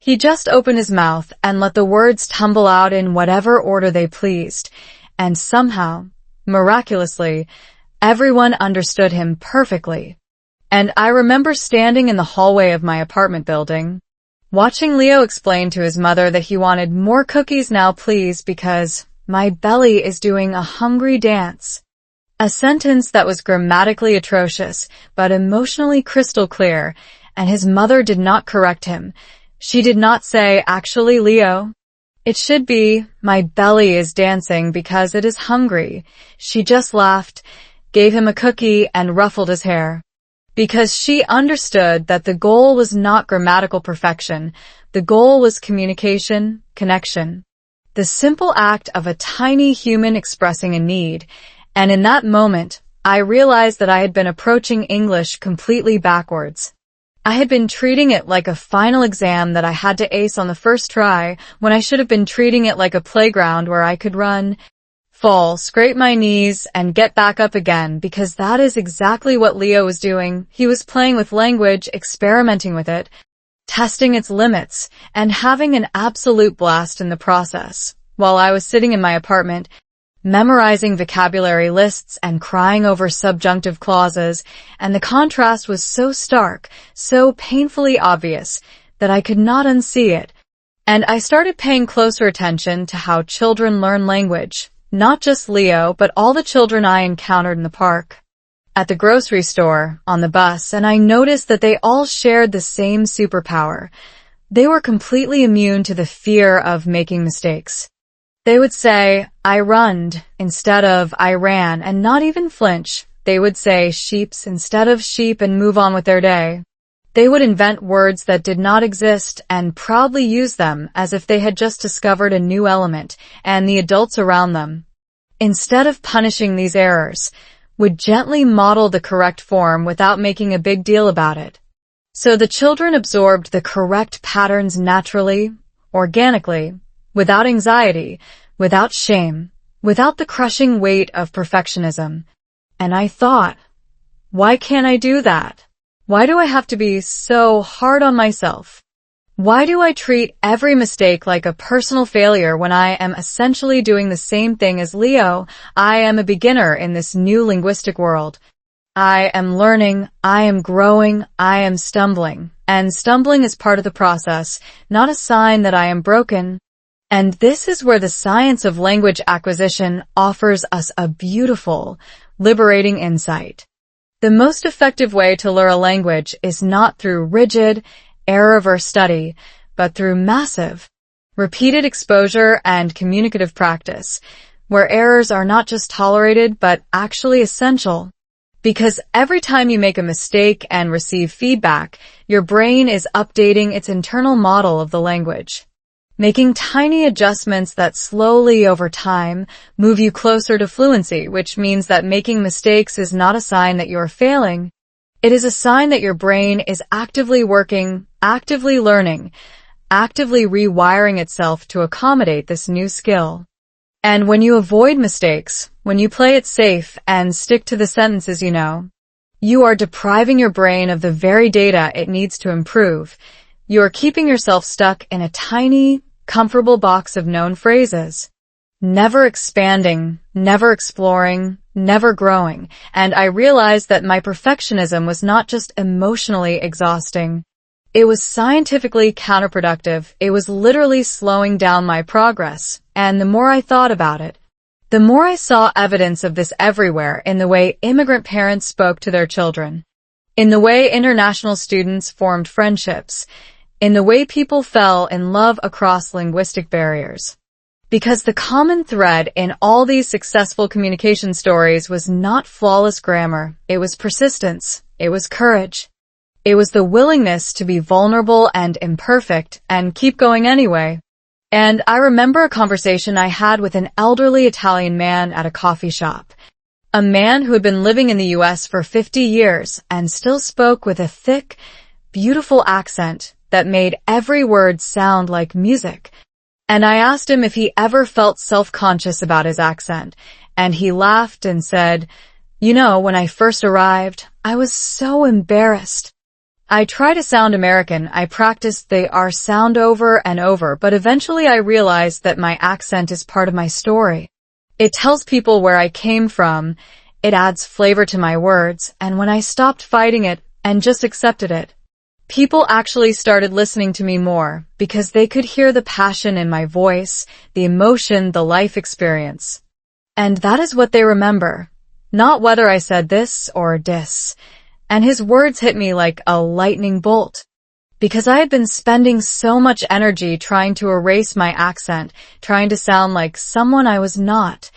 He just opened his mouth and let the words tumble out in whatever order they pleased, and somehow, miraculously, everyone understood him perfectly. And I remember standing in the hallway of my apartment building, watching Leo explain to his mother that he wanted more cookies now please because my belly is doing a hungry dance. A sentence that was grammatically atrocious, but emotionally crystal clear, and his mother did not correct him. She did not say, actually, Leo, it should be, my belly is dancing because it is hungry. She just laughed, gave him a cookie, and ruffled his hair. Because she understood that the goal was not grammatical perfection. The goal was communication, connection. The simple act of a tiny human expressing a need. And in that moment, I realized that I had been approaching English completely backwards. I had been treating it like a final exam that I had to ace on the first try, when I should have been treating it like a playground where I could run, fall, scrape my knees, and get back up again, because that is exactly what Leo was doing. He was playing with language, experimenting with it, testing its limits, and having an absolute blast in the process, while I was sitting in my apartment, memorizing vocabulary lists and crying over subjunctive clauses, and the contrast was so stark, so painfully obvious, that I could not unsee it. And I started paying closer attention to how children learn language, not just Leo, but all the children I encountered in the park, at the grocery store, on the bus, and I noticed that they all shared the same superpower. They were completely immune to the fear of making mistakes. They would say, I runned, instead of I ran, and not even flinch. They would say sheeps instead of sheep and move on with their day. They would invent words that did not exist and proudly use them as if they had just discovered a new element, and the adults around them, instead of punishing these errors, would gently model the correct form without making a big deal about it. So the children absorbed the correct patterns naturally, organically, without anxiety, without shame, without the crushing weight of perfectionism. And I thought, why can't I do that? Why do I have to be so hard on myself? Why do I treat every mistake like a personal failure when I am essentially doing the same thing as Leo? I am a beginner in this new linguistic world. I am learning, I am growing, I am stumbling. And stumbling is part of the process, not a sign that I am broken. And this is where the science of language acquisition offers us a beautiful, liberating insight. The most effective way to learn a language is not through rigid, error-averse study, but through massive, repeated exposure and communicative practice, where errors are not just tolerated but actually essential. Because every time you make a mistake and receive feedback, your brain is updating its internal model of the language, making tiny adjustments that slowly over time move you closer to fluency, which means that making mistakes is not a sign that you're failing. It is a sign that your brain is actively working, actively learning, actively rewiring itself to accommodate this new skill. And when you avoid mistakes, when you play it safe and stick to the sentences you know, you are depriving your brain of the very data it needs to improve. You are keeping yourself stuck in a tiny, comfortable box of known phrases, never expanding, never exploring, never growing. And I realized that my perfectionism was not just emotionally exhausting. It was scientifically counterproductive. It was literally slowing down my progress. And the more I thought about it, the more I saw evidence of this everywhere in the way immigrant parents spoke to their children, in the way international students formed friendships, in the way people fell in love across linguistic barriers. Because the common thread in all these successful communication stories was not flawless grammar, it was persistence, it was courage. It was the willingness to be vulnerable and imperfect and keep going anyway. And I remember a conversation I had with an elderly Italian man at a coffee shop. A man who had been living in the US for 50 years and still spoke with a thick, beautiful accent that made every word sound like music. And I asked him if he ever felt self-conscious about his accent, and he laughed and said, "You know, when I first arrived, I was so embarrassed. I try to sound American. I practiced the R sound over and over, but eventually I realized that my accent is part of my story. It tells people where I came from, it adds flavor to my words, and when I stopped fighting it and just accepted it, people actually started listening to me more because they could hear the passion in my voice, the emotion, the life experience. And that is what they remember, not whether I said this or dis." And his words hit me like a lightning bolt. Because I had been spending so much energy trying to erase my accent, trying to sound like someone I was not,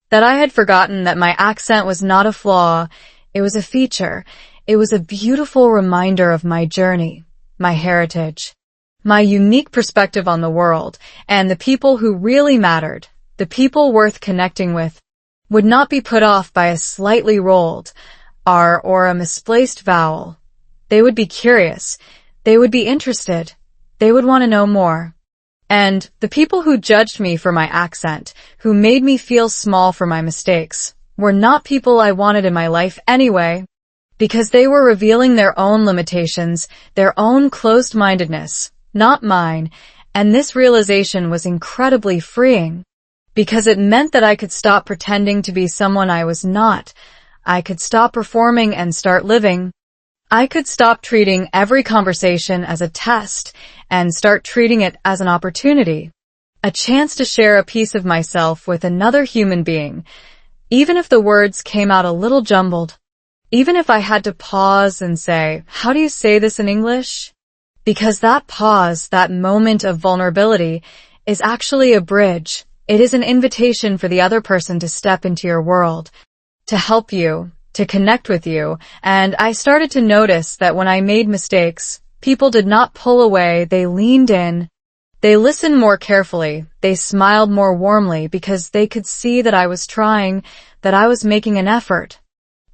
that I had forgotten that my accent was not a flaw, it was a feature. It was a beautiful reminder of my journey, my heritage, my unique perspective on the world, and the people who really mattered, the people worth connecting with, would not be put off by a slightly rolled R or a misplaced vowel. They would be curious. They would be interested. They would want to know more. And the people who judged me for my accent, who made me feel small for my mistakes, were not people I wanted in my life anyway, because they were revealing their own limitations, their own closed-mindedness, not mine, and this realization was incredibly freeing, because it meant that I could stop pretending to be someone I was not. I could stop performing and start living. I could stop treating every conversation as a test and start treating it as an opportunity, a chance to share a piece of myself with another human being, even if the words came out a little jumbled, even if I had to pause and say, "How do you say this in English?" Because that pause, that moment of vulnerability, is actually a bridge. It is an invitation for the other person to step into your world, to help you, to connect with you. And I started to notice that when I made mistakes, people did not pull away, they leaned in. They listened more carefully, they smiled more warmly because they could see that I was trying, that I was making an effort,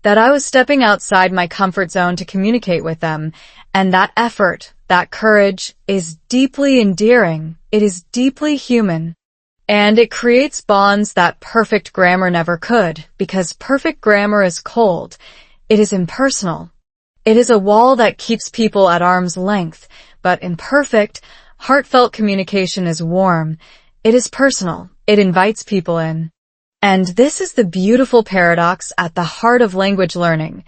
that I was stepping outside my comfort zone to communicate with them. And that effort, that courage, is deeply endearing. It is deeply human. And it creates bonds that perfect grammar never could, because perfect grammar is cold. It is impersonal. It is a wall that keeps people at arm's length, but imperfect, heartfelt communication is warm. It is personal. It invites people in. And this is the beautiful paradox at the heart of language learning.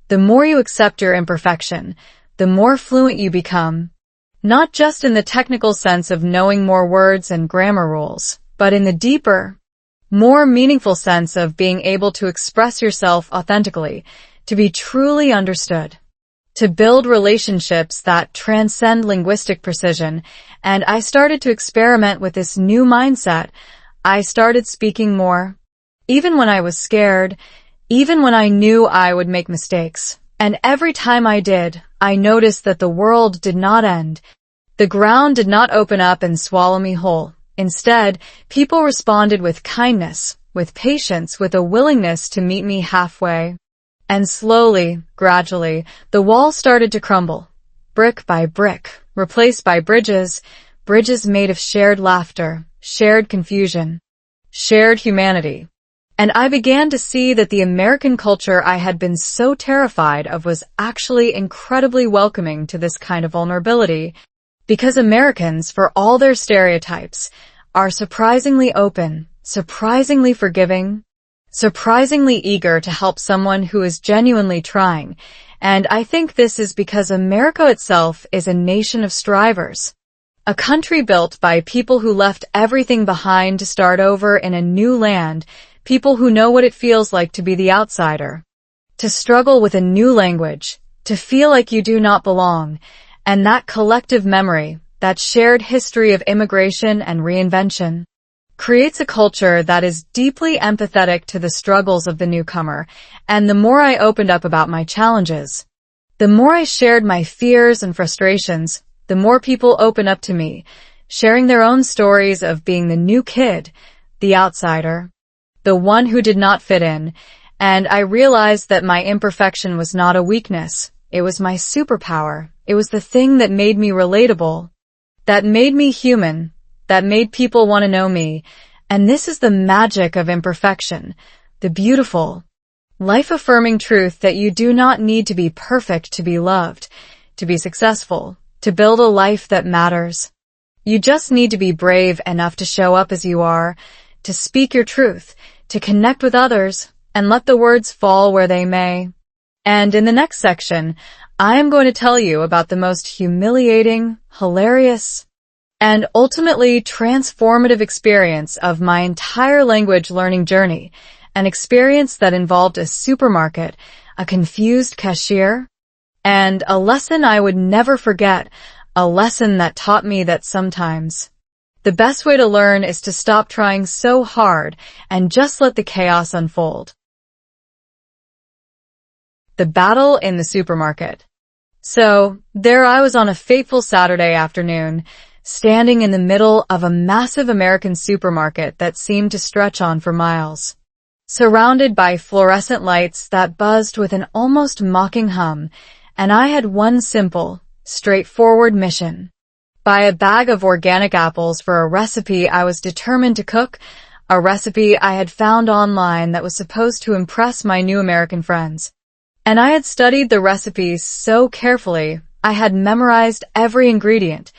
The more you accept your imperfection, the more fluent you become. Not just in the technical sense of knowing more words and grammar rules, but in the deeper, more meaningful sense of being able to express yourself authentically, to be truly understood, to build relationships that transcend linguistic precision. And I started to experiment with this new mindset. I started speaking more, even when I was scared, even when I knew I would make mistakes. And every time I did, I noticed that the world did not end. The ground did not open up and swallow me whole. Instead, people responded with kindness, with patience, with a willingness to meet me halfway. And slowly, gradually, the wall started to crumble, brick by brick, replaced by bridges, bridges made of shared laughter, shared confusion, shared humanity. And I began to see that the American culture I had been so terrified of was actually incredibly welcoming to this kind of vulnerability, because Americans, for all their stereotypes, are surprisingly open, surprisingly forgiving, surprisingly eager to help someone who is genuinely trying. And I think this is because America itself is a nation of strivers. A country built by people who left everything behind to start over in a new land, people who know what it feels like to be the outsider, to struggle with a new language, to feel like you do not belong. And that collective memory, that shared history of immigration and reinvention, creates a culture that is deeply empathetic to the struggles of the newcomer. And the more I opened up about my challenges, the more I shared my fears and frustrations, the more people open up to me, sharing their own stories of being the new kid, the outsider, the one who did not fit in. And I realized that my imperfection was not a weakness. It was my superpower. It was the thing that made me relatable, that made me human, that made people want to know me. And this is the magic of imperfection, the beautiful, life-affirming truth that you do not need to be perfect to be loved, to be successful, to build a life that matters. You just need to be brave enough to show up as you are, to speak your truth, to connect with others, and let the words fall where they may. And in the next section, I am going to tell you about the most humiliating, hilarious, and ultimately transformative experience of my entire language learning journey, an experience that involved a supermarket, a confused cashier, and a lesson I would never forget, a lesson that taught me that sometimes the best way to learn is to stop trying so hard and just let the chaos unfold. The battle in the supermarket. So, there I was on a fateful Saturday afternoon, standing in the middle of a massive American supermarket that seemed to stretch on for miles. Surrounded by fluorescent lights that buzzed with an almost mocking hum, and I had one simple, straightforward mission. Buy a bag of organic apples for a recipe I was determined to cook, a recipe I had found online that was supposed to impress my new American friends. And I had studied the recipe so carefully, I had memorized every ingredient.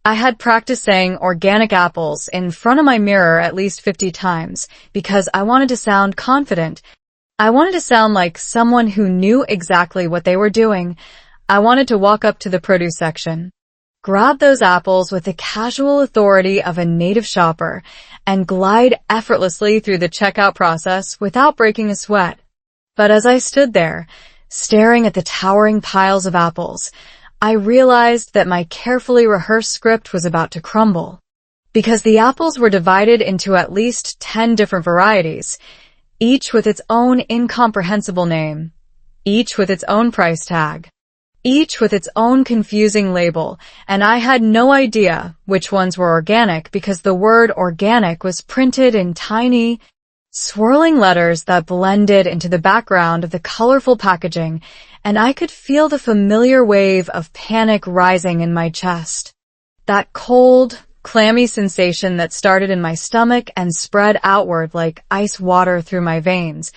I had practiced saying organic apples in front of my mirror at least 50 times because I wanted to sound confident. I wanted to sound like someone who knew exactly what they were doing. I wanted to walk up to the produce section, grab those apples with the casual authority of a native shopper, and glide effortlessly through the checkout process without breaking a sweat. But as I stood there, staring at the towering piles of apples, I realized that my carefully rehearsed script was about to crumble. Because the apples were divided into at least 10 different varieties, each with its own incomprehensible name, each with its own price tag, each with its own confusing label, and I had no idea which ones were organic because the word organic was printed in tiny, swirling letters that blended into the background of the colorful packaging, and I could feel the familiar wave of panic rising in my chest. That cold, clammy sensation that started in my stomach and spread outward like ice water through my veins.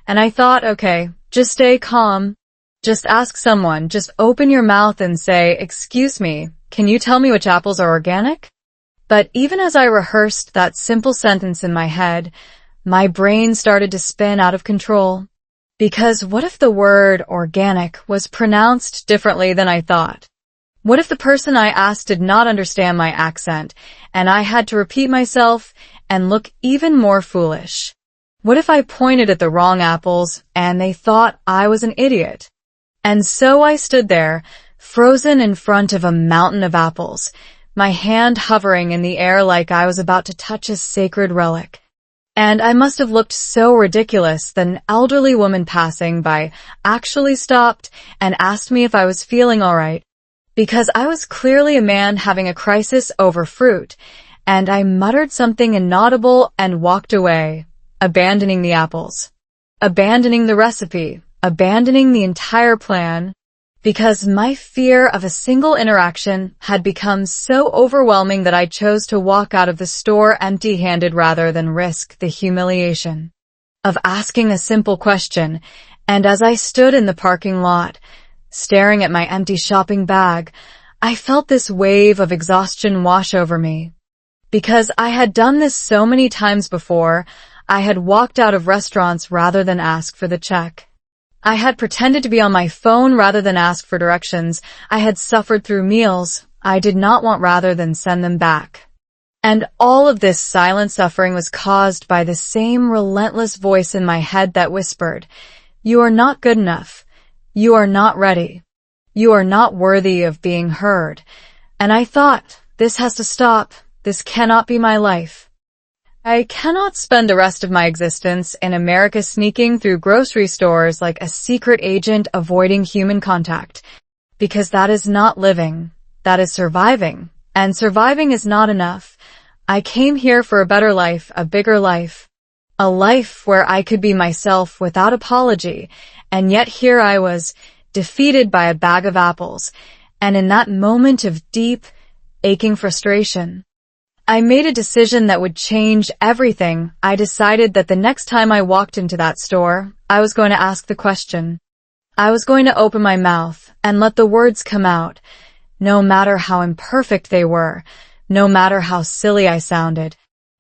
And I thought, okay, just stay calm. Just ask someone, just open your mouth and say, "Excuse me, can you tell me which apples are organic?" But even as I rehearsed that simple sentence in my head, my brain started to spin out of control. Because what if the word organic was pronounced differently than I thought? What if the person I asked did not understand my accent, and I had to repeat myself and look even more foolish? What if I pointed at the wrong apples and they thought I was an idiot? And so I stood there, frozen in front of a mountain of apples, my hand hovering in the air like I was about to touch a sacred relic. And I must have looked so ridiculous that an elderly woman passing by actually stopped and asked me if I was feeling all right, because I was clearly a man having a crisis over fruit, and I muttered something inaudible and walked away, abandoning the apples, abandoning the recipe, abandoning the entire plan, because my fear of a single interaction had become so overwhelming that I chose to walk out of the store empty-handed rather than risk the humiliation of asking a simple question. And as I stood in the parking lot, staring at my empty shopping bag, I felt this wave of exhaustion wash over me. Because I had done this so many times before, I had walked out of restaurants rather than ask for the check. I had pretended to be on my phone rather than ask for directions. I had suffered through meals I did not want rather than send them back. And all of this silent suffering was caused by the same relentless voice in my head that whispered, "You are not good enough. You are not ready. You are not worthy of being heard." And I thought, this has to stop. This cannot be my life. I cannot spend the rest of my existence in America sneaking through grocery stores like a secret agent avoiding human contact, because that is not living. That is surviving, and surviving is not enough. I came here for a better life, a bigger life, a life where I could be myself without apology, and yet here I was, defeated by a bag of apples, and in that moment of deep, aching frustration, I made a decision that would change everything. I decided that the next time I walked into that store, I was going to ask the question. I was going to open my mouth and let the words come out, no matter how imperfect they were, no matter how silly I sounded,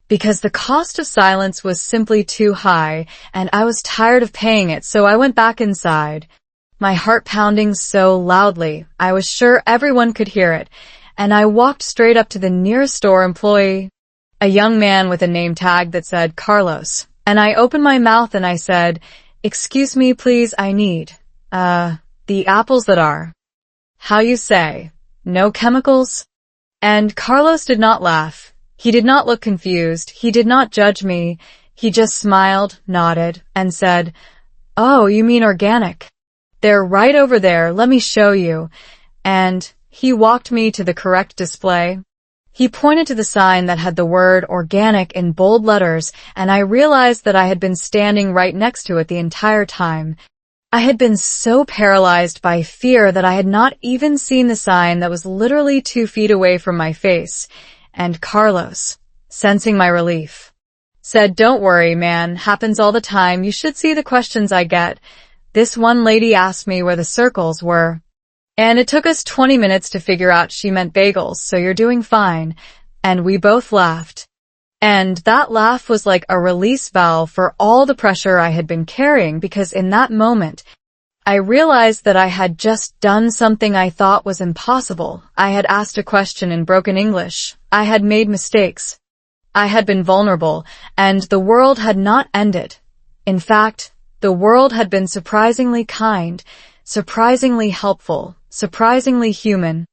because the cost of silence was simply too high, and I was tired of paying it, so I went back inside, my heart pounding so loudly, I was sure everyone could hear it. And I walked straight up to the nearest store employee, a young man with a name tag that said Carlos, and I opened my mouth and I said, "Excuse me, please, I need, the apples that are, how you say, no chemicals?" And Carlos did not laugh. He did not look confused. He did not judge me. He just smiled, nodded, and said, "Oh, you mean organic? They're right over there, let me show you." And he walked me to the correct display. He pointed to the sign that had the word organic in bold letters, and I realized that I had been standing right next to it the entire time. I had been so paralyzed by fear that I had not even seen the sign that was literally 2 feet away from my face. And Carlos, sensing my relief, said, "Don't worry, man, happens all the time. You should see the questions I get. This one lady asked me where the circles were. And it took us 20 minutes to figure out she meant bagels, so you're doing fine." And we both laughed. And that laugh was like a release valve for all the pressure I had been carrying, because in that moment, I realized that I had just done something I thought was impossible. I had asked a question in broken English. I had made mistakes. I had been vulnerable, and the world had not ended. In fact, the world had been surprisingly kind, surprisingly helpful, surprisingly human.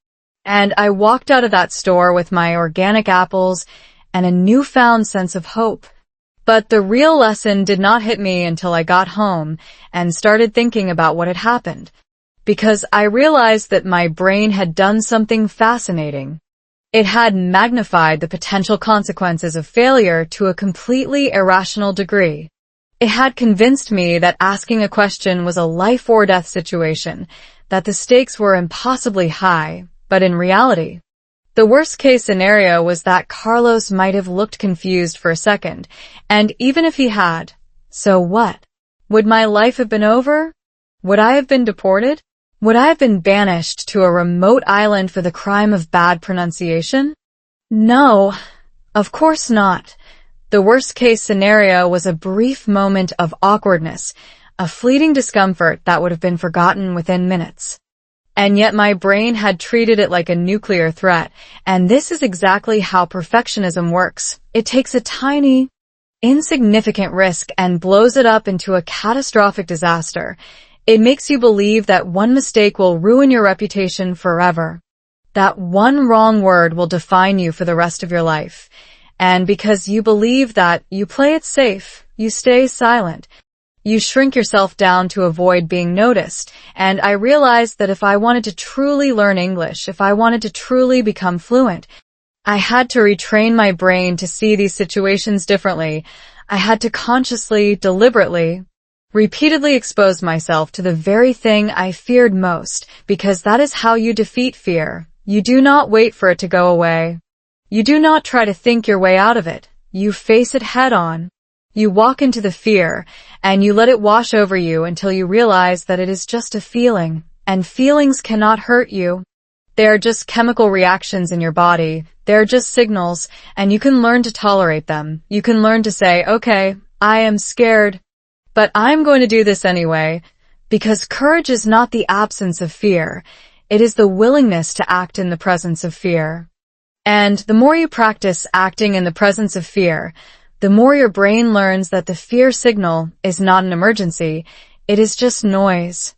And I walked out of that store with my organic apples and a newfound sense of hope. But the real lesson did not hit me until I got home and started thinking about what had happened, because I realized that my brain had done something fascinating. It had magnified the potential consequences of failure to a completely irrational degree. It had convinced me that asking a question was a life-or-death situation, that the stakes were impossibly high, but in reality, the worst-case scenario was that Carlos might have looked confused for a second, and even if he had, so what? Would my life have been over? Would I have been deported? Would I have been banished to a remote island for the crime of bad pronunciation? No, of course not. The worst-case scenario was a brief moment of awkwardness, a fleeting discomfort that would have been forgotten within minutes. And yet my brain had treated it like a nuclear threat, and this is exactly how perfectionism works. It takes a tiny, insignificant risk and blows it up into a catastrophic disaster. It makes you believe that one mistake will ruin your reputation forever. That one wrong word will define you for the rest of your life. And because you believe that, you play it safe, you stay silent. You shrink yourself down to avoid being noticed. And I realized that if I wanted to truly learn English, if I wanted to truly become fluent, I had to retrain my brain to see these situations differently. I had to consciously, deliberately, repeatedly expose myself to the very thing I feared most, because that is how you defeat fear. You do not wait for it to go away. You do not try to think your way out of it. You face it head on. You walk into the fear, and you let it wash over you until you realize that it is just a feeling, and feelings cannot hurt you. They are just chemical reactions in your body. They're just signals, and you can learn to tolerate them. You can learn to say, okay, I am scared, but I'm going to do this anyway, because courage is not the absence of fear. It is the willingness to act in the presence of fear. And the more you practice acting in the presence of fear, the more your brain learns that the fear signal is not an emergency. It is just noise.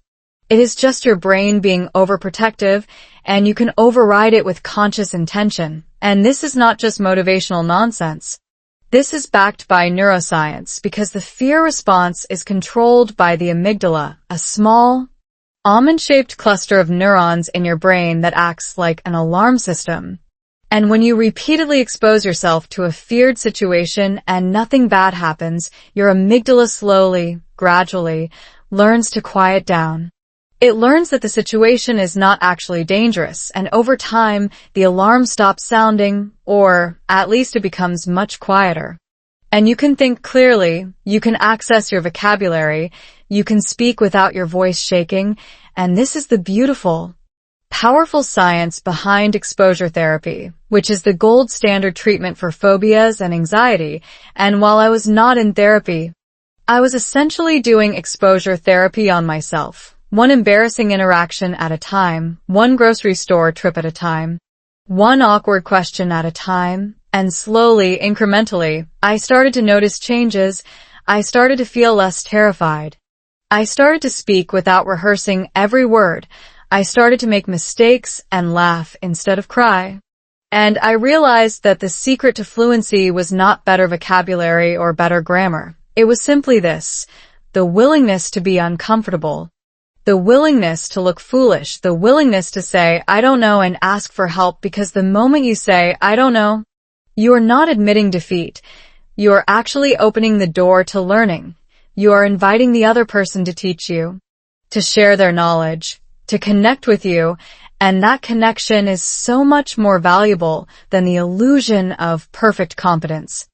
It is just your brain being overprotective, and you can override it with conscious intention. And this is not just motivational nonsense. This is backed by neuroscience because the fear response is controlled by the amygdala, a small, almond-shaped cluster of neurons in your brain that acts like an alarm system. And when you repeatedly expose yourself to a feared situation and nothing bad happens, your amygdala slowly, gradually, learns to quiet down. It learns that the situation is not actually dangerous, and over time, the alarm stops sounding, or at least it becomes much quieter. And you can think clearly, you can access your vocabulary, you can speak without your voice shaking, and this is the beautiful, powerful science behind exposure therapy, which is the gold standard treatment for phobias and anxiety. And while I was not in therapy, I was essentially doing exposure therapy on myself, one embarrassing interaction at a time, one grocery store trip at a time, one awkward question at a time, and slowly, incrementally, I started to notice changes. I started to feel less terrified. I started to speak without rehearsing every word. I started to make mistakes and laugh instead of cry. And I realized that the secret to fluency was not better vocabulary or better grammar. It was simply this: the willingness to be uncomfortable, the willingness to look foolish, the willingness to say, I don't know, and ask for help, because the moment you say, I don't know, you are not admitting defeat. You are actually opening the door to learning. You are inviting the other person to teach you, to share their knowledge, to connect with you, and that connection is so much more valuable than the illusion of perfect competence.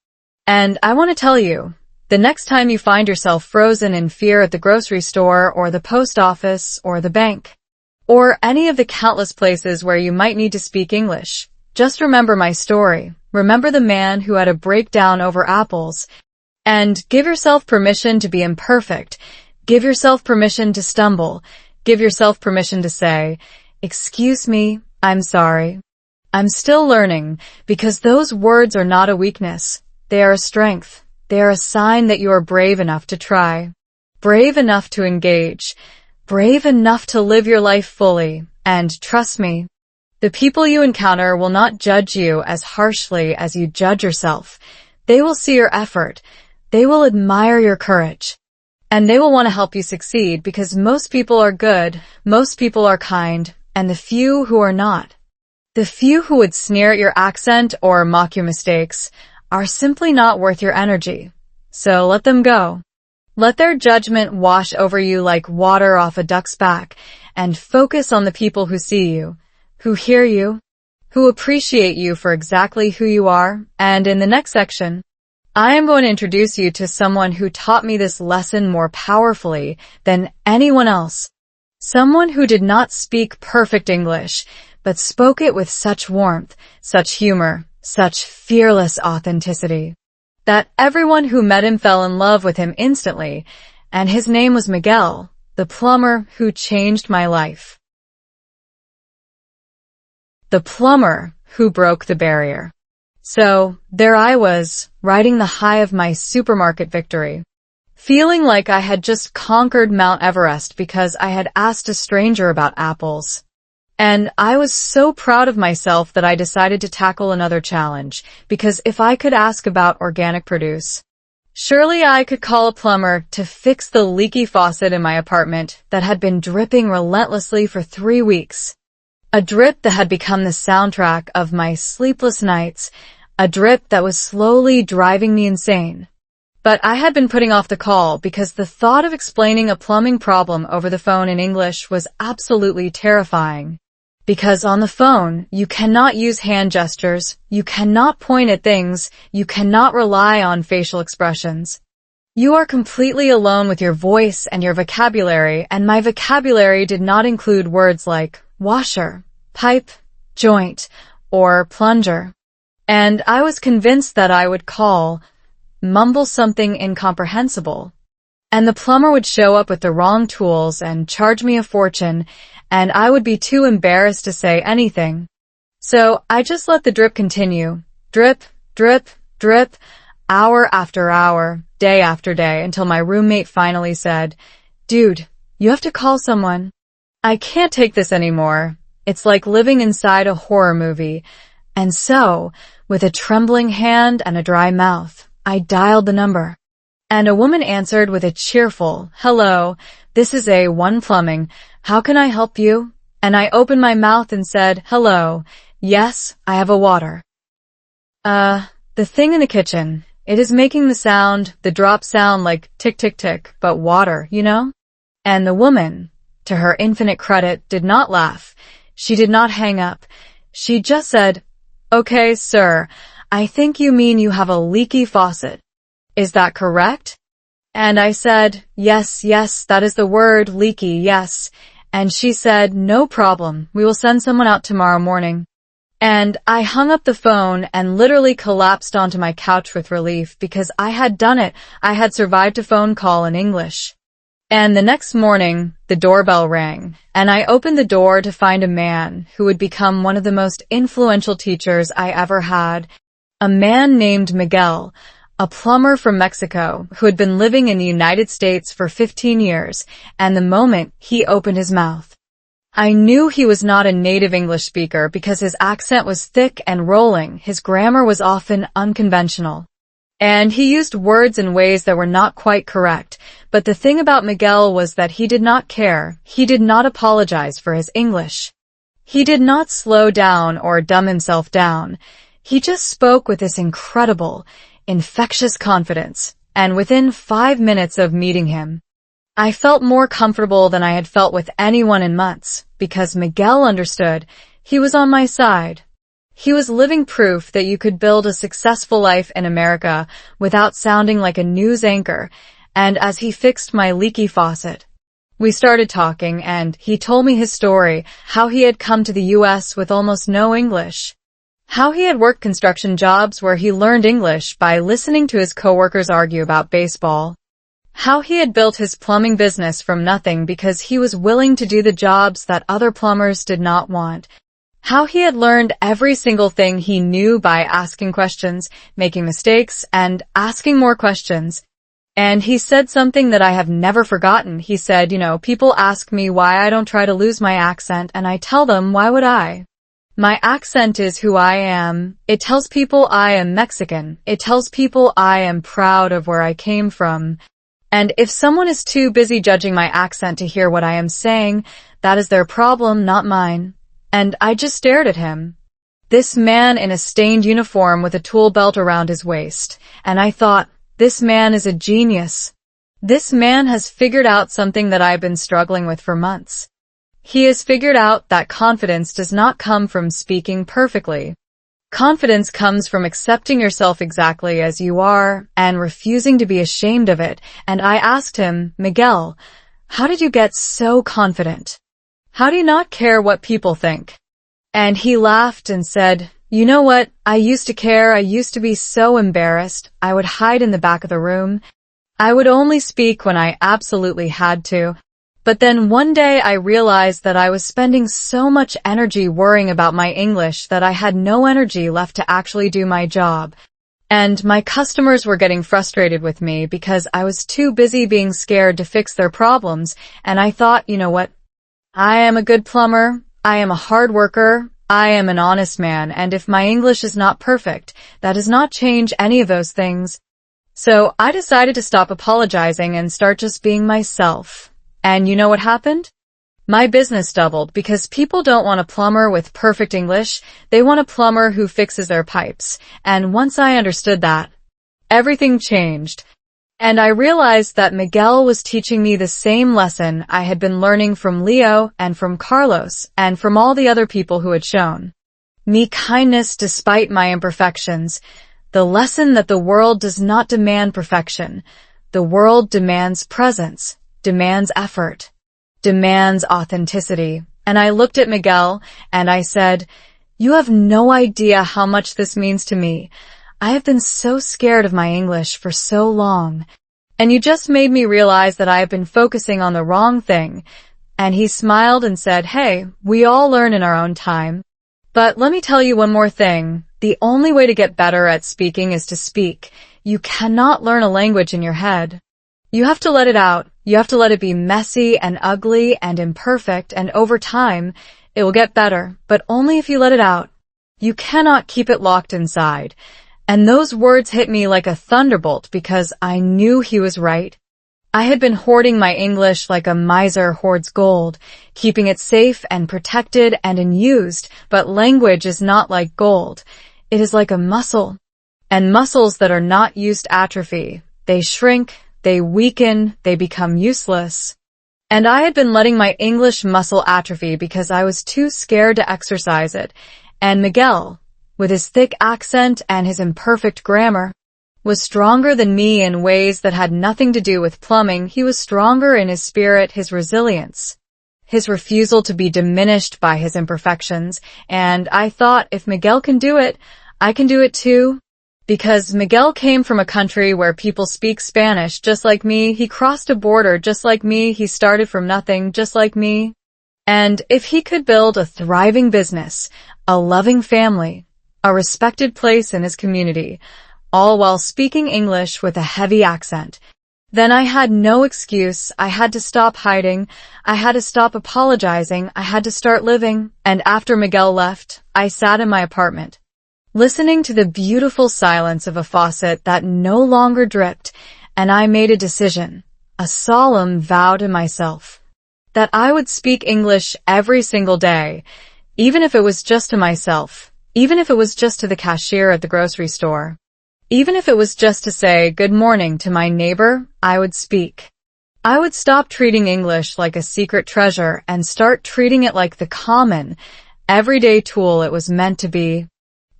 And I want to tell you, the next time you find yourself frozen in fear at the grocery store or the post office or the bank, or any of the countless places where you might need to speak English, just remember my story. Remember the man who had a breakdown over apples, and give yourself permission to be imperfect. Give yourself permission to stumble. Give yourself permission to say, excuse me, I'm sorry. I'm still learning, because those words are not a weakness. They are a strength. They are a sign that you are brave enough to try, brave enough to engage, brave enough to live your life fully. And trust me, the people you encounter will not judge you as harshly as you judge yourself. They will see your effort. They will admire your courage. And they will want to help you succeed, because most people are good, most people are kind, and the few who are not, the few who would sneer at your accent or mock your mistakes, are simply not worth your energy. So let them go. Let their judgment wash over you like water off a duck's back, and focus on the people who see you, who hear you, who appreciate you for exactly who you are. And in the next section, I am going to introduce you to someone who taught me this lesson more powerfully than anyone else. Someone who did not speak perfect English, but spoke it with such warmth, such humor, such fearless authenticity, that everyone who met him fell in love with him instantly. and his name was Miguel, the plumber who changed my life. The plumber who broke the barrier. So, there I was, riding the high of my supermarket victory, feeling like I had just conquered Mount Everest because I had asked a stranger about apples. And I was so proud of myself that I decided to tackle another challenge, because if I could ask about organic produce, surely I could call a plumber to fix the leaky faucet in my apartment that had been dripping relentlessly for 3 weeks. A drip that had become the soundtrack of my sleepless nights, a drip that was slowly driving me insane. But I had been putting off the call because the thought of explaining a plumbing problem over the phone in English was absolutely terrifying. Because on the phone, you cannot use hand gestures, you cannot point at things, you cannot rely on facial expressions. You are completely alone with your voice and your vocabulary, and my vocabulary did not include words like washer, pipe, joint, or plunger. And I was convinced that I would call, mumble something incomprehensible, and the plumber would show up with the wrong tools and charge me a fortune, and I would be too embarrassed to say anything. So I just let the drip continue. Drip, drip, drip, hour after hour, day after day, until my roommate finally said, "Dude, you have to call someone. I can't take this anymore. It's like living inside a horror movie." And so, with a trembling hand and a dry mouth, I dialed the number. And a woman answered with a cheerful, "Hello, this is A1 Plumbing. How can I help you?" And I opened my mouth and said, "Hello, yes, I have a water." The thing in the kitchen. It is making the drop sound like tick tick tick, but water, you know? And the woman, to her infinite credit, did not laugh. She did not hang up. She just said, "Okay, sir, I think you mean you have a leaky faucet. Is that correct?" And I said, yes, that is the word, leaky, yes. And she said, "No problem, we will send someone out tomorrow morning." And I hung up the phone and literally collapsed onto my couch with relief because I had done it. I had survived a phone call in English. And the next morning, the doorbell rang, and I opened the door to find a man who would become one of the most influential teachers I ever had. A man named Miguel, a plumber from Mexico who had been living in the United States for 15 years, and the moment he opened his mouth, I knew he was not a native English speaker because his accent was thick and rolling, his grammar was often unconventional, and he used words in ways that were not quite correct. But the thing about Miguel was that he did not care. He did not apologize for his English. He did not slow down or dumb himself down. He just spoke with this incredible, infectious confidence, and within 5 minutes of meeting him, I felt more comfortable than I had felt with anyone in months, because Miguel understood. He was on my side. He was living proof that you could build a successful life in America without sounding like a news anchor. And as he fixed my leaky faucet, we started talking, and he told me his story, how he had come to the US with almost no English, how he had worked construction jobs where he learned English by listening to his coworkers argue about baseball, how he had built his plumbing business from nothing because he was willing to do the jobs that other plumbers did not want, how he had learned every single thing he knew by asking questions, making mistakes, and asking more questions. And he said something that I have never forgotten. He said, people ask me why I don't try to lose my accent, and I tell them, why would I? My accent is who I am. It tells people I am Mexican. It tells people I am proud of where I came from. And if someone is too busy judging my accent to hear what I am saying, that is their problem, not mine. And I just stared at him. This man in a stained uniform with a tool belt around his waist. And I thought, this man is a genius. This man has figured out something that I've been struggling with for months. He has figured out that confidence does not come from speaking perfectly. Confidence comes from accepting yourself exactly as you are and refusing to be ashamed of it. And I asked him, Miguel, how did you get so confident? How do you not care what people think? And he laughed and said, you know what? I used to care. I used to be so embarrassed. I would hide in the back of the room. I would only speak when I absolutely had to. But then one day I realized that I was spending so much energy worrying about my English that I had no energy left to actually do my job. And my customers were getting frustrated with me because I was too busy being scared to fix their problems, and I thought, you know what? I am a good plumber, I am a hard worker, I am an honest man, and if my English is not perfect, that does not change any of those things. So I decided to stop apologizing and start just being myself. And you know what happened? My business doubled because people don't want a plumber with perfect English, they want a plumber who fixes their pipes. And once I understood that, everything changed. And I realized that Miguel was teaching me the same lesson I had been learning from Leo and from Carlos and from all the other people who had shown me kindness despite my imperfections. The lesson that the world does not demand perfection. The world demands presence, demands effort, demands authenticity. And I looked at Miguel and I said, "You have no idea how much this means to me. I have been so scared of my English for so long. And you just made me realize that I have been focusing on the wrong thing." And he smiled and said, "Hey, we all learn in our own time. But let me tell you one more thing. The only way to get better at speaking is to speak. You cannot learn a language in your head. You have to let it out. You have to let it be messy and ugly and imperfect, and over time, it will get better, but only if you let it out. You cannot keep it locked inside." And those words hit me like a thunderbolt because I knew he was right. I had been hoarding my English like a miser hoards gold, keeping it safe and protected and unused, but language is not like gold. It is like a muscle. And muscles that are not used atrophy. They shrink, they weaken, they become useless. And I had been letting my English muscle atrophy because I was too scared to exercise it. And Miguel, with his thick accent and his imperfect grammar, was stronger than me in ways that had nothing to do with plumbing. He was stronger in his spirit, his resilience, his refusal to be diminished by his imperfections. And I thought, if Miguel can do it, I can do it too. Because Miguel came from a country where people speak Spanish just like me. He crossed a border just like me. He started from nothing just like me. And if he could build a thriving business, a loving family, a respected place in his community, all while speaking English with a heavy accent, then I had no excuse. I had to stop hiding. I had to stop apologizing. I had to start living. And after Miguel left, I sat in my apartment, listening to the beautiful silence of a faucet that no longer dripped, and I made a decision, a solemn vow to myself, that I would speak English every single day, even if it was just to myself, even if it was just to the cashier at the grocery store, even if it was just to say good morning to my neighbor. I would speak. I would stop treating English like a secret treasure and start treating it like the common, everyday tool it was meant to be.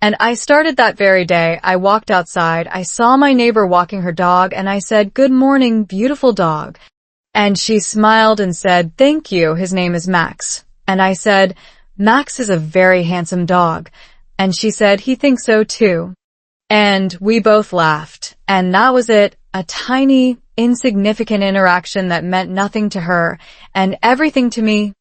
And I started that very day. I walked outside, I saw my neighbor walking her dog, and I said, "Good morning, beautiful dog." And she smiled and said, "Thank you, his name is Max." And I said, "Max is a very handsome dog." And she said, "He thinks so too." And we both laughed. And that was it, a tiny, insignificant interaction that meant nothing to her, and everything to me.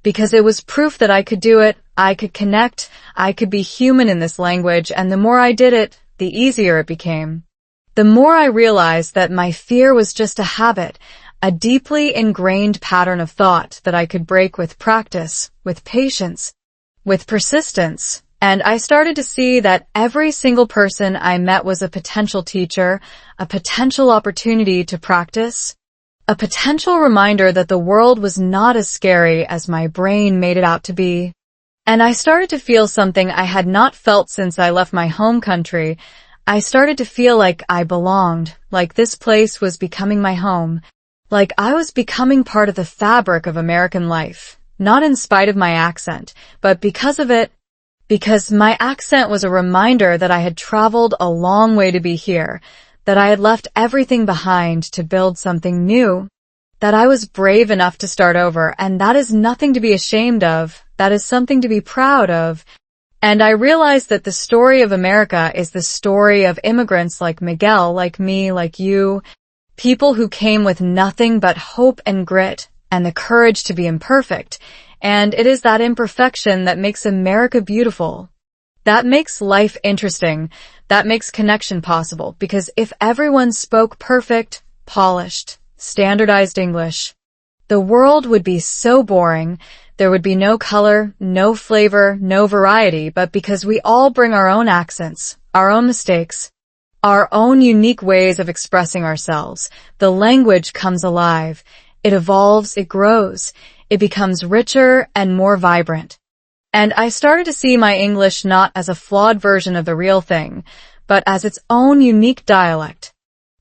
Because it was proof that I could do it, I could connect, I could be human in this language, and the more I did it, the easier it became. The more I realized that my fear was just a habit, a deeply ingrained pattern of thought that I could break with practice, with patience, with persistence. And I started to see that every single person I met was a potential teacher, a potential opportunity to practice, a potential reminder that the world was not as scary as my brain made it out to be. And I started to feel something I had not felt since I left my home country. I started to feel like I belonged, like this place was becoming my home, like I was becoming part of the fabric of American life, not in spite of my accent, but because of it, because my accent was a reminder that I had traveled a long way to be here, that I had left everything behind to build something new, that I was brave enough to start over, and that is nothing to be ashamed of, that is something to be proud of. And I realized that the story of America is the story of immigrants like Miguel, like me, like you, People who came with nothing but hope and grit and the courage to be imperfect. And it is that imperfection that makes America beautiful. That makes life interesting. That makes connection possible. Because if everyone spoke perfect, polished, standardized English, the world would be so boring. There would be no color, no flavor, no variety, but because we all bring our own accents, our own mistakes, our own unique ways of expressing ourselves, the language comes alive. It evolves, it grows, it becomes richer and more vibrant. And I started to see my English not as a flawed version of the real thing, but as its own unique dialect.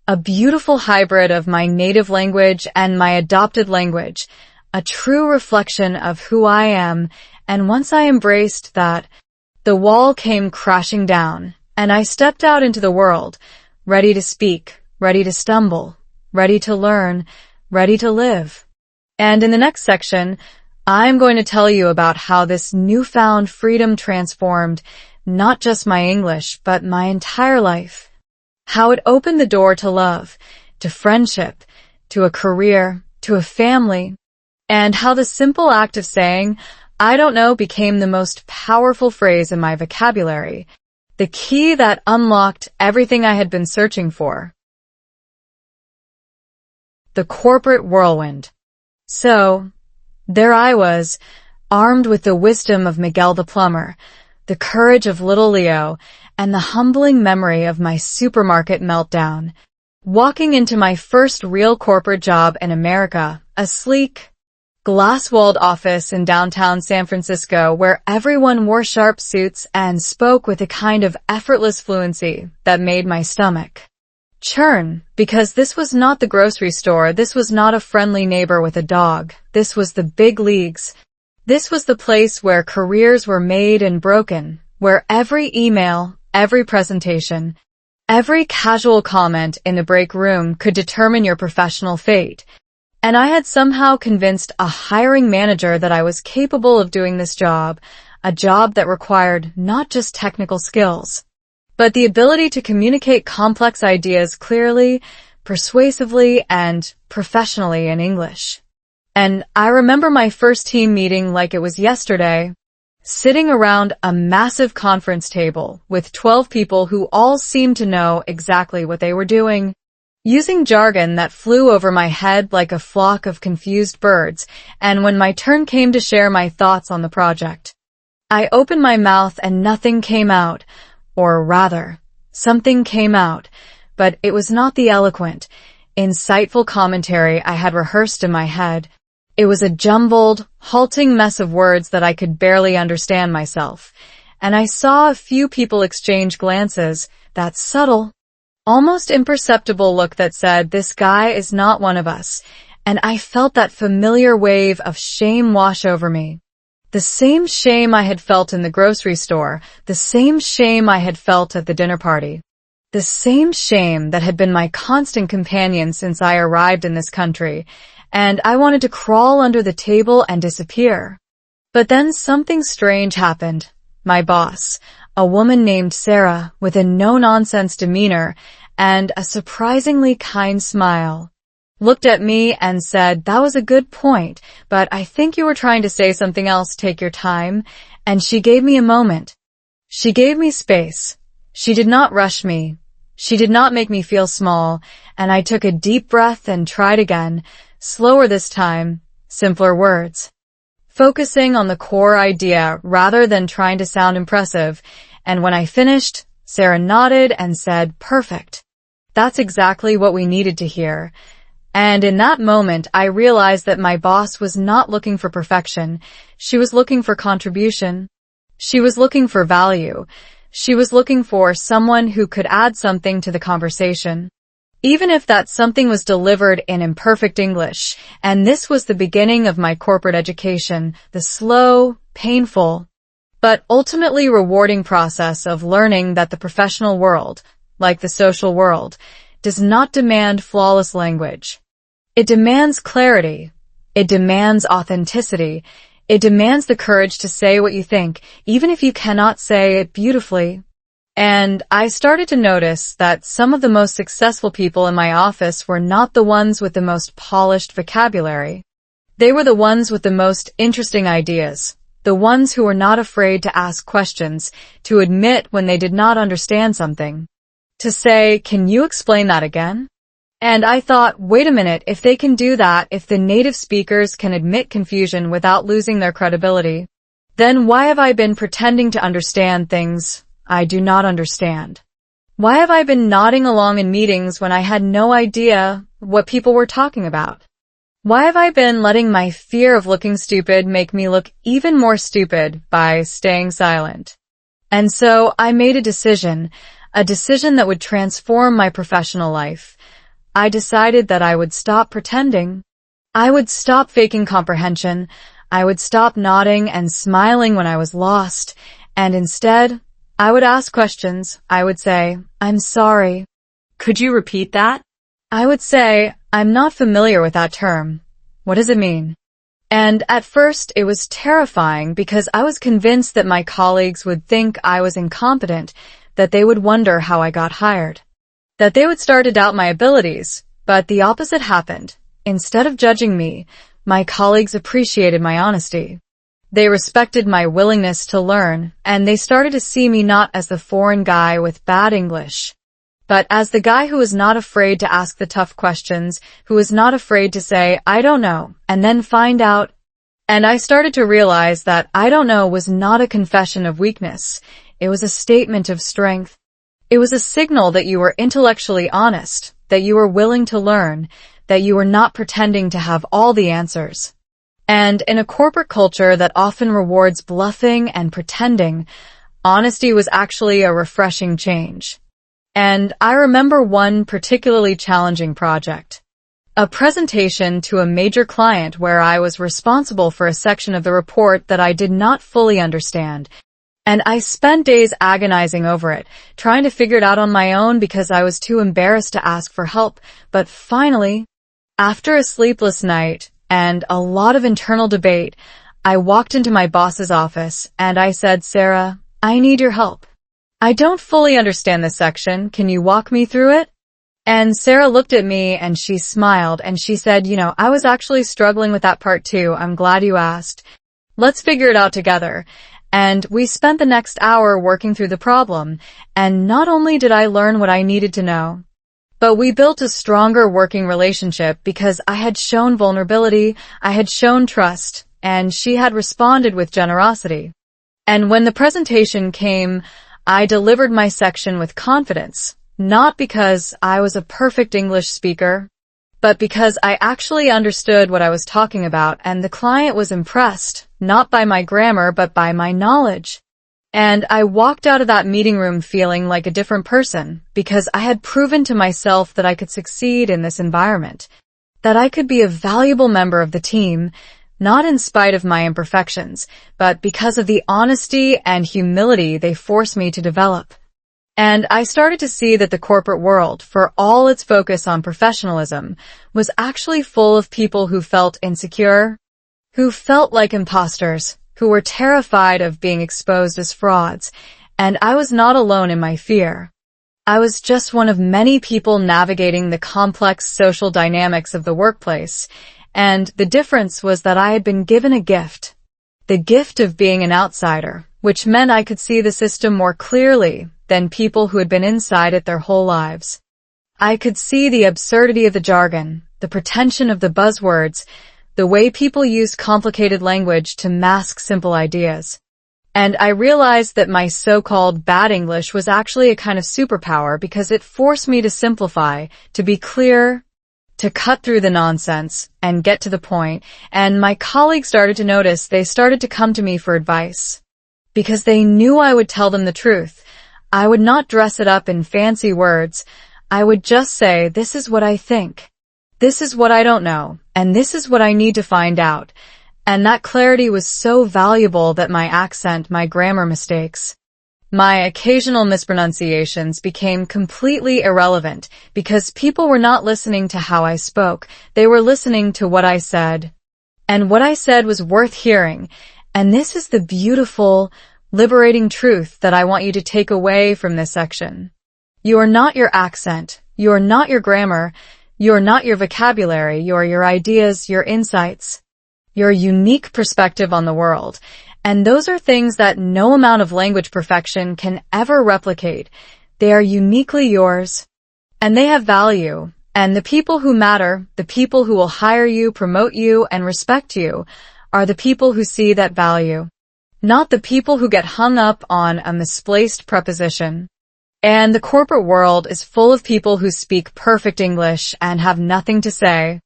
A beautiful hybrid of my native language and my adopted language, a true reflection of who I am, and once I embraced that, the wall came crashing down, and I stepped out into the world, ready to speak, ready to stumble, ready to learn, ready to live. And in the next section, I'm going to tell you about how this newfound freedom transformed not just my English, but my entire life. How it opened the door to love, to friendship, to a career, to a family, and how the simple act of saying, "I don't know," became the most powerful phrase in my vocabulary, the key that unlocked everything I had been searching for. The Corporate Whirlwind. So, there I was, armed with the wisdom of Miguel the Plumber, the courage of little Leo, and the humbling memory of my supermarket meltdown, walking into my first real corporate job in America, a sleek, glass-walled office in downtown San Francisco where everyone wore sharp suits and spoke with a kind of effortless fluency that made my stomach churn, because this was not the grocery store, this was not a friendly neighbor with a dog, this was the big leagues. This was the place where careers were made and broken, where every email, every presentation, every casual comment in the break room could determine your professional fate. And I had somehow convinced a hiring manager that I was capable of doing this job, a job that required not just technical skills, but the ability to communicate complex ideas clearly, persuasively, and professionally in English. And I remember my first team meeting like it was yesterday, sitting around a massive conference table with 12 people who all seemed to know exactly what they were doing, using jargon that flew over my head like a flock of confused birds, and when my turn came to share my thoughts on the project, I opened my mouth and nothing came out, or rather, something came out, but it was not the eloquent, insightful commentary I had rehearsed in my head. It was a jumbled, halting mess of words that I could barely understand myself, and I saw a few people exchange glances, that subtle, almost imperceptible look that said, "This guy is not one of us," and I felt that familiar wave of shame wash over me. The same shame I had felt in the grocery store, the same shame I had felt at the dinner party, the same shame that had been my constant companion since I arrived in this country, and I wanted to crawl under the table and disappear. But then something strange happened. My boss, a woman named Sarah, with a no-nonsense demeanor and a surprisingly kind smile, looked at me and said, "That was a good point, but I think you were trying to say something else. Take your time." And she gave me a moment. She gave me space. She did not rush me. She did not make me feel small, and I took a deep breath and tried again, slower this time, simpler words, focusing on the core idea rather than trying to sound impressive. And when I finished, Sarah nodded and said, "Perfect. That's exactly what we needed to hear." And in that moment, I realized that my boss was not looking for perfection. She was looking for contribution. She was looking for value. She was looking for someone who could add something to the conversation, even if that something was delivered in imperfect English. And this was the beginning of my corporate education, the slow, painful, but ultimately rewarding process of learning that the professional world, like the social world, does not demand flawless language. It demands clarity. It demands authenticity. It demands the courage to say what you think, even if you cannot say it beautifully. And I started to notice that some of the most successful people in my office were not the ones with the most polished vocabulary. They were the ones with the most interesting ideas, the ones who were not afraid to ask questions, to admit when they did not understand something, to say, "Can you explain that again?" And I thought, wait a minute, if they can do that, if the native speakers can admit confusion without losing their credibility, then why have I been pretending to understand things I do not understand? Why have I been nodding along in meetings when I had no idea what people were talking about? Why have I been letting my fear of looking stupid make me look even more stupid by staying silent? And so I made a decision that would transform my professional life. I decided that I would stop pretending. I would stop faking comprehension. I would stop nodding and smiling when I was lost. And instead, I would ask questions. I would say, "I'm sorry. Could you repeat that?" I would say, "I'm not familiar with that term. What does it mean?" And at first, it was terrifying because I was convinced that my colleagues would think I was incompetent, that they would wonder how I got hired, that they would start to doubt my abilities. But the opposite happened. Instead of judging me, my colleagues appreciated my honesty. They respected my willingness to learn, and they started to see me not as the foreign guy with bad English, but as the guy who was not afraid to ask the tough questions, who was not afraid to say, "I don't know," and then find out. And I started to realize that "I don't know" was not a confession of weakness. It was a statement of strength. It was a signal that you were intellectually honest, that you were willing to learn, that you were not pretending to have all the answers. And in a corporate culture that often rewards bluffing and pretending, honesty was actually a refreshing change. And I remember one particularly challenging project, a presentation to a major client where I was responsible for a section of the report that I did not fully understand. And I spent days agonizing over it, trying to figure it out on my own because I was too embarrassed to ask for help. But finally, after a sleepless night and a lot of internal debate, I walked into my boss's office and I said, "Sarah, I need your help. I don't fully understand this section. Can you walk me through it?" And Sarah looked at me and she smiled and she said, "I was actually struggling with that part too. I'm glad you asked. Let's figure it out together." And we spent the next hour working through the problem. And not only did I learn what I needed to know, but we built a stronger working relationship because I had shown vulnerability, I had shown trust, and she had responded with generosity. And when the presentation came, I delivered my section with confidence, not because I was a perfect English speaker, but because I actually understood what I was talking about, and the client was impressed, not by my grammar, but by my knowledge. And I walked out of that meeting room feeling like a different person, because I had proven to myself that I could succeed in this environment, that I could be a valuable member of the team, not in spite of my imperfections, but because of the honesty and humility they forced me to develop. And I started to see that the corporate world, for all its focus on professionalism, was actually full of people who felt insecure, who felt like imposters, who were terrified of being exposed as frauds. And I was not alone in my fear. I was just one of many people navigating the complex social dynamics of the workplace. And the difference was that I had been given a gift, the gift of being an outsider, which meant I could see the system more clearly than people who had been inside it their whole lives. I could see the absurdity of the jargon, the pretension of the buzzwords, the way people used complicated language to mask simple ideas. And I realized that my so-called bad English was actually a kind of superpower because it forced me to simplify, to be clear, to cut through the nonsense and get to the point. And my colleagues started to notice. They started to come to me for advice because they knew I would tell them the truth. I would not dress it up in fancy words. I would just say, "This is what I think. This is what I don't know. And this is what I need to find out." And that clarity was so valuable that my accent, my grammar mistakes, my occasional mispronunciations became completely irrelevant because people were not listening to how I spoke. They were listening to what I said. And what I said was worth hearing. And this is the beautiful, liberating truth that I want you to take away from this section. You are not your accent. You are not your grammar. You are not your vocabulary. You are your ideas, your insights, your unique perspective on the world. And those are things that no amount of language perfection can ever replicate. They are uniquely yours, and they have value. And the people who matter, the people who will hire you, promote you, and respect you, are the people who see that value, not the people who get hung up on a misplaced preposition. And the corporate world is full of people who speak perfect English and have nothing to say.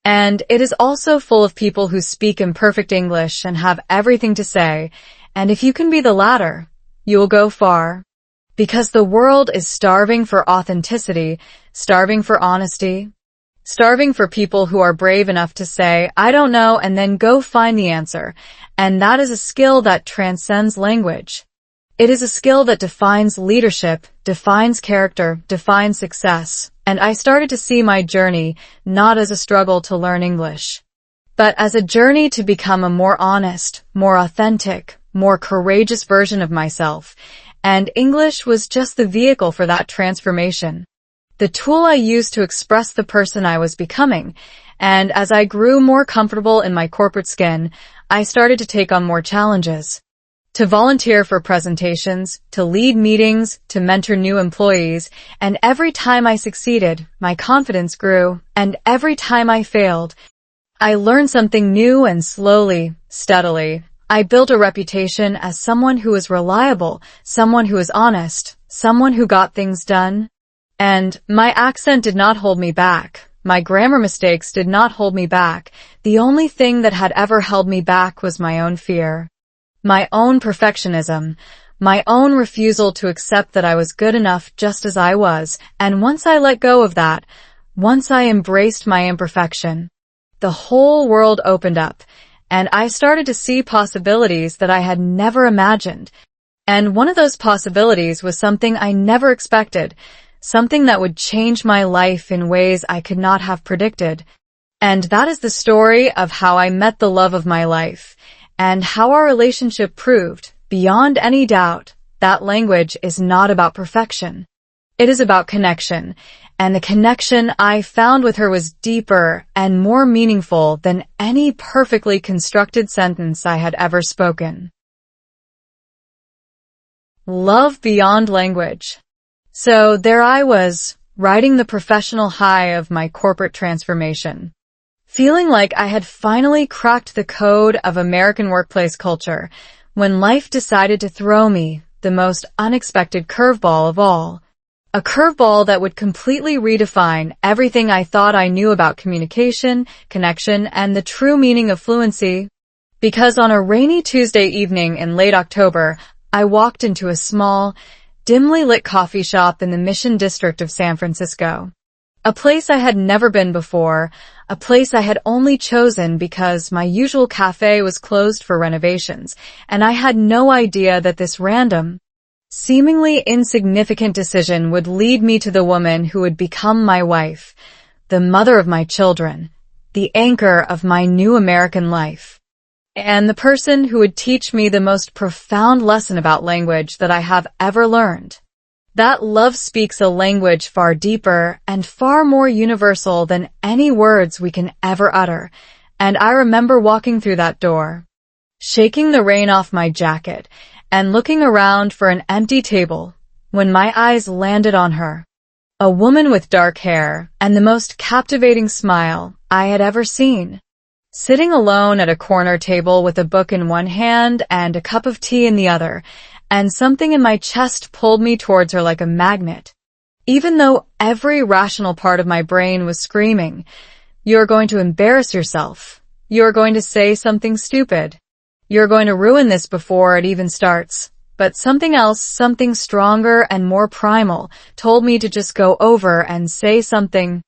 And it is also full of people who speak imperfect English and have everything to say. And if you can be the latter, you will go far. Because the world is starving for authenticity, starving for honesty, starving for people who are brave enough to say, I don't know, and then go find the answer. And that is a skill that transcends language. It is a skill that defines leadership, defines character, defines success. And I started to see my journey not as a struggle to learn English, but as a journey to become a more honest, more authentic, more courageous version of myself. And English was just the vehicle for that transformation, the tool I used to express the person I was becoming. And as I grew more comfortable in my corporate skin, I started to take on more challenges. To volunteer for presentations, to lead meetings, to mentor new employees, and every time I succeeded, my confidence grew, and every time I failed, I learned something new, and slowly, steadily, I built a reputation as someone who was reliable, someone who was honest, someone who got things done. And my accent did not hold me back. My grammar mistakes did not hold me back. The only thing that had ever held me back was my own fear. My own perfectionism, my own refusal to accept that I was good enough just as I was. And once I let go of that, once I embraced my imperfection, the whole world opened up, and I started to see possibilities that I had never imagined. And one of those possibilities was something I never expected, something that would change my life in ways I could not have predicted. And that is the story of how I met the love of my life, and how our relationship proved, beyond any doubt, that language is not about perfection. It is about connection, and the connection I found with her was deeper and more meaningful than any perfectly constructed sentence I had ever spoken. Love beyond language. So there I was, riding the professional high of my corporate transformation, feeling like I had finally cracked the code of American workplace culture, when life decided to throw me the most unexpected curveball of all. A curveball that would completely redefine everything I thought I knew about communication, connection, and the true meaning of fluency. Because on a rainy Tuesday evening in late October, I walked into a small, dimly lit coffee shop in the Mission District of San Francisco. A place I had never been before, a place I had only chosen because my usual cafe was closed for renovations, and I had no idea that this random, seemingly insignificant decision would lead me to the woman who would become my wife, the mother of my children, the anchor of my new American life, and the person who would teach me the most profound lesson about language that I have ever learned. That love speaks a language far deeper and far more universal than any words we can ever utter, and I remember walking through that door, shaking the rain off my jacket, and looking around for an empty table, when my eyes landed on her. A woman with dark hair and the most captivating smile I had ever seen. Sitting alone at a corner table with a book in one hand and a cup of tea in the other, and something in my chest pulled me towards her like a magnet. Even though every rational part of my brain was screaming, "You're going to embarrass yourself. You're going to say something stupid. You're going to ruin this before it even starts." But something else, something stronger and more primal, told me to just go over and say something,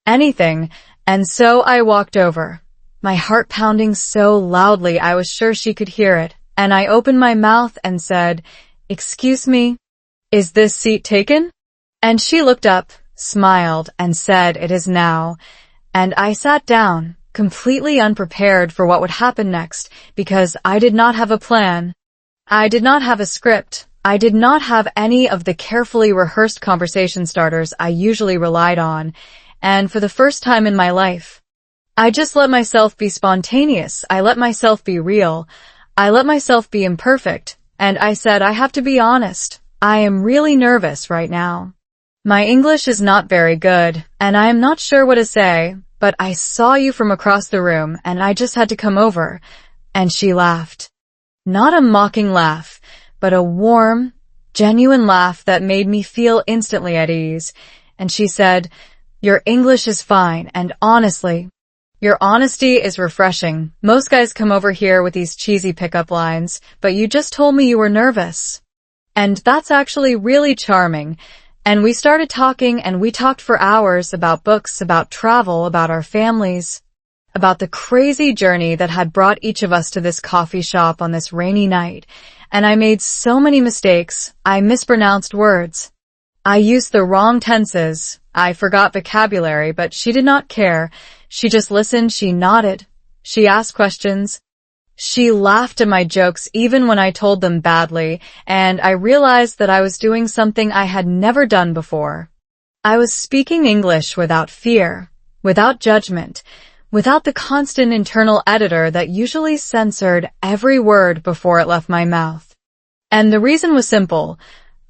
anything, and so I walked over, my heart pounding so loudly I was sure she could hear it, and I opened my mouth and said, "Excuse me, is this seat taken?" And she looked up, smiled, and said, "It is now." And I sat down, completely unprepared for what would happen next, because I did not have a plan. I did not have a script. I did not have any of the carefully rehearsed conversation starters I usually relied on, and for the first time in my life, I just let myself be spontaneous. I let myself be real. I let myself be imperfect, and I said, I have to be honest. I am really nervous right now. My English is not very good, and I am not sure what to say, but I saw you from across the room, and I just had to come over. And she laughed. Not a mocking laugh, but a warm, genuine laugh that made me feel instantly at ease. And she said, your English is fine, and honestly, your honesty is refreshing. Most guys come over here with these cheesy pickup lines, but you just told me you were nervous. And that's actually really charming. And we started talking, and we talked for hours about books, about travel, about our families, about the crazy journey that had brought each of us to this coffee shop on this rainy night. And I made so many mistakes. I mispronounced words. I used the wrong tenses. I forgot vocabulary, but she did not care. She just listened, she nodded. She asked questions. She laughed at my jokes even when I told them badly, and I realized that I was doing something I had never done before. I was speaking English without fear, without judgment, without the constant internal editor that usually censored every word before it left my mouth. And the reason was simple.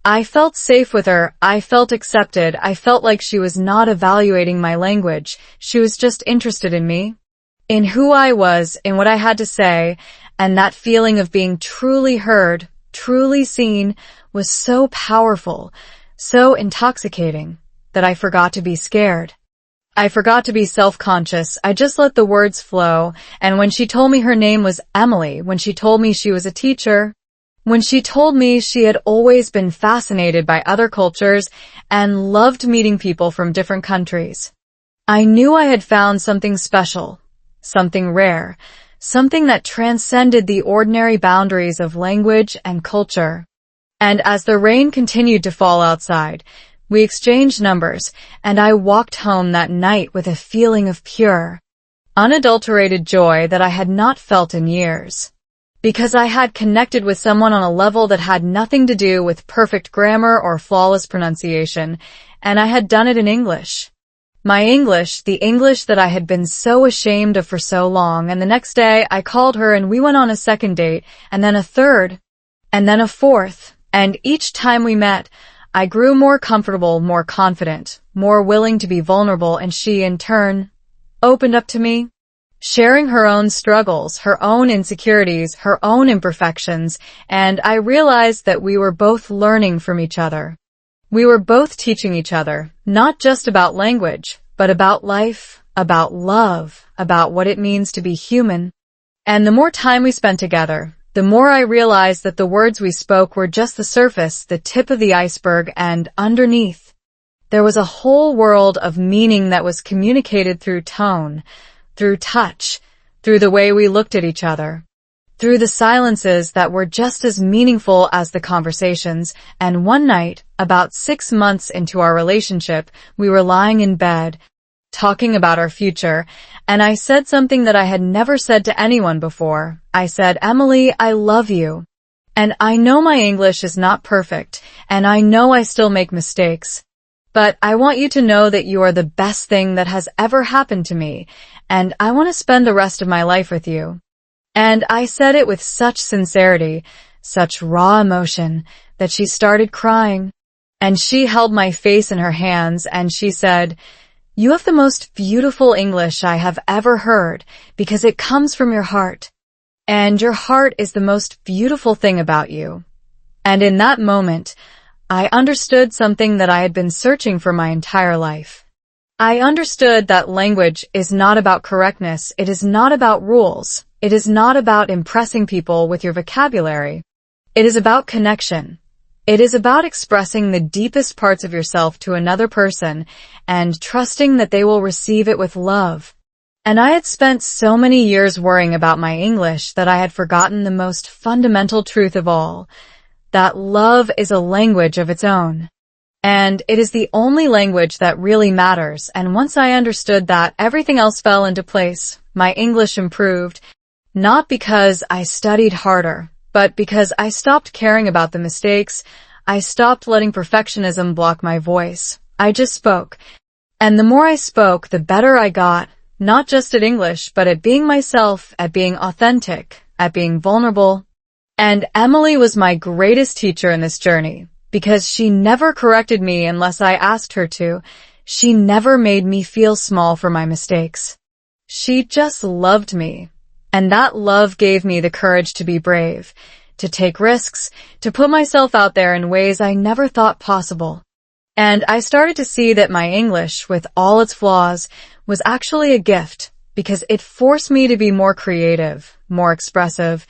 I felt safe with her. I felt accepted. I felt like she was not evaluating my language. She was just interested in me, in who I was, in what I had to say, and that feeling of being truly heard, truly seen, was so powerful, so intoxicating, that I forgot to be scared. I forgot to be self-conscious. I just let the words flow, and when she told me her name was Emily, when she told me she was a teacher, when she told me she had always been fascinated by other cultures and loved meeting people from different countries, I knew I had found something special, something rare, something that transcended the ordinary boundaries of language and culture. And as the rain continued to fall outside, we exchanged numbers, and I walked home that night with a feeling of pure, unadulterated joy that I had not felt in years. Because I had connected with someone on a level that had nothing to do with perfect grammar or flawless pronunciation, and I had done it in English. My English, the English that I had been so ashamed of for so long, and the next day I called her and we went on a second date, and then a third, and then a fourth, and each time we met, I grew more comfortable, more confident, more willing to be vulnerable, and she, in turn, opened up to me, sharing her own struggles, her own insecurities, her own imperfections, and I realized that we were both learning from each other. We were both teaching each other, not just about language, but about life, about love, about what it means to be human. And the more time we spent together, the more I realized that the words we spoke were just the surface, the tip of the iceberg, and underneath, there was a whole world of meaning that was communicated through tone, through touch, through the way we looked at each other, through the silences that were just as meaningful as the conversations. And one night, about 6 months into our relationship, we were lying in bed, talking about our future, and I said something that I had never said to anyone before. I said, Emily, I love you. And I know my English is not perfect, and I know I still make mistakes. But I want you to know that you are the best thing that has ever happened to me, and I want to spend the rest of my life with you. And I said it with such sincerity, such raw emotion, that she started crying. And she held my face in her hands, and she said, you have the most beautiful English I have ever heard, because it comes from your heart. And your heart is the most beautiful thing about you. And in that moment, I understood something that I had been searching for my entire life. I understood that language is not about correctness. It is not about rules. It is not about impressing people with your vocabulary. It is about connection. It is about expressing the deepest parts of yourself to another person and trusting that they will receive it with love. And I had spent so many years worrying about my English that I had forgotten the most fundamental truth of all, that love is a language of its own. And it is the only language that really matters. And once I understood that, everything else fell into place. My English improved, not because I studied harder, but because I stopped caring about the mistakes. I stopped letting perfectionism block my voice. I just spoke. And the more I spoke, the better I got, not just at English, but at being myself, at being authentic, at being vulnerable. And Emily was my greatest teacher in this journey, because she never corrected me unless I asked her to. She never made me feel small for my mistakes. She just loved me. And that love gave me the courage to be brave, to take risks, to put myself out there in ways I never thought possible. And I started to see that my English, with all its flaws, was actually a gift, because it forced me to be more creative, more expressive,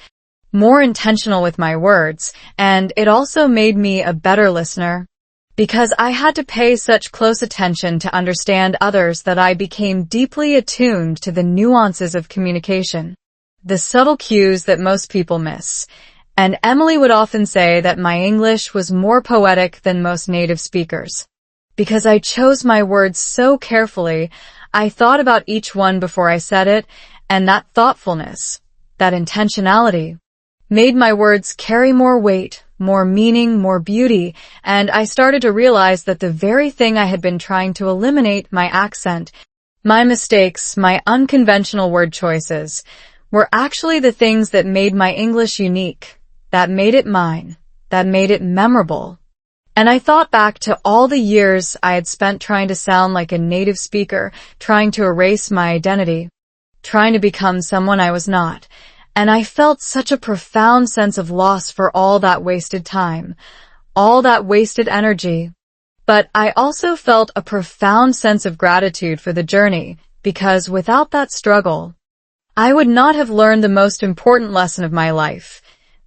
more intentional with my words, and it also made me a better listener, because I had to pay such close attention to understand others that I became deeply attuned to the nuances of communication, the subtle cues that most people miss. And Emily would often say that my English was more poetic than most native speakers. Because I chose my words so carefully, I thought about each one before I said it, and that thoughtfulness, that intentionality, made my words carry more weight, more meaning, more beauty, and I started to realize that the very thing I had been trying to eliminate, my accent, my mistakes, my unconventional word choices, were actually the things that made my English unique, that made it mine, that made it memorable. And I thought back to all the years I had spent trying to sound like a native speaker, trying to erase my identity, trying to become someone I was not. And I felt such a profound sense of loss for all that wasted time, all that wasted energy. But I also felt a profound sense of gratitude for the journey, because without that struggle, I would not have learned the most important lesson of my life,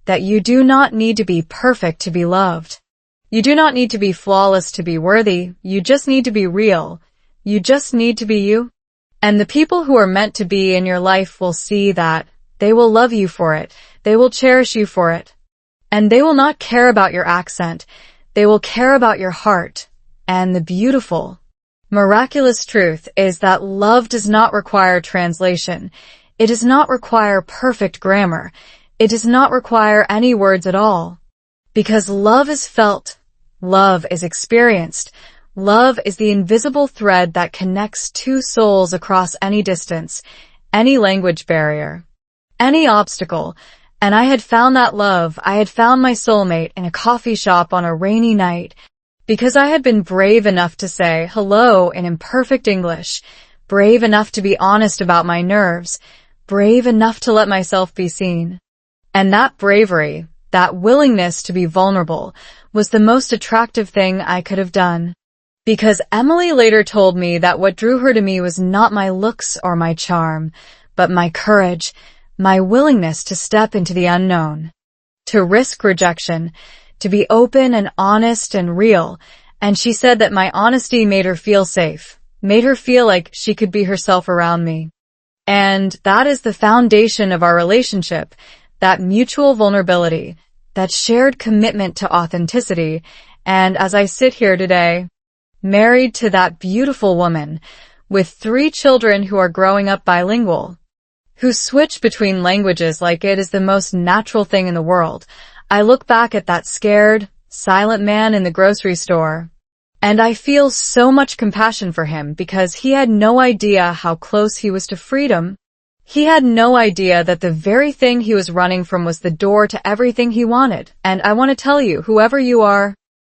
that you do not need to be perfect to be loved. You do not need to be flawless to be worthy. You just need to be real. You just need to be you. And the people who are meant to be in your life will see that. They will love you for it. They will cherish you for it. And they will not care about your accent. They will care about your heart. And the beautiful, miraculous truth is that love does not require translation. It does not require perfect grammar. It does not require any words at all. Because love is felt. Love is experienced. Love is the invisible thread that connects two souls across any distance, any language barrier, any obstacle. And I had found that love. I had found my soulmate in a coffee shop on a rainy night, because I had been brave enough to say hello in imperfect English, brave enough to be honest about my nerves, brave enough to let myself be seen. And that bravery, that willingness to be vulnerable, was the most attractive thing I could have done. Because Emily later told me that what drew her to me was not my looks or my charm, but my courage, my willingness to step into the unknown, to risk rejection, to be open and honest and real. And she said that my honesty made her feel safe, made her feel like she could be herself around me. And that is the foundation of our relationship, that mutual vulnerability, that shared commitment to authenticity. And as I sit here today, married to that beautiful woman, with 3 children who are growing up bilingual, who switch between languages like it is the most natural thing in the world, I look back at that scared, silent man in the grocery store, and I feel so much compassion for him because he had no idea how close he was to freedom. He had no idea that the very thing he was running from was the door to everything he wanted. And I want to tell you, whoever you are,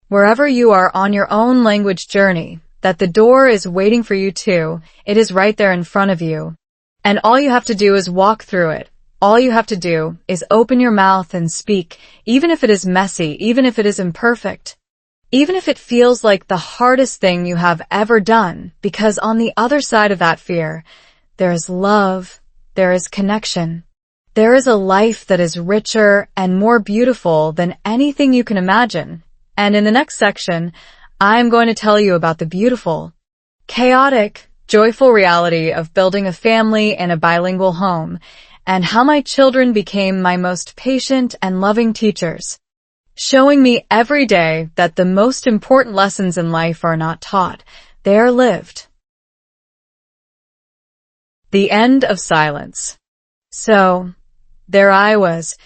wherever you are on your own language journey, that the door is waiting for you too. It is right there in front of you. And all you have to do is walk through it. All you have to do is open your mouth and speak, even if it is messy, even if it is imperfect, even if it feels like the hardest thing you have ever done, because on the other side of that fear, there is love. There is connection. There is a life that is richer and more beautiful than anything you can imagine. And in the next section, I'm going to tell you about the beautiful, chaotic, joyful reality of building a family in a bilingual home, and how my children became my most patient and loving teachers, showing me every day that the most important lessons in life are not taught, they are lived. The end of silence. So, there I was,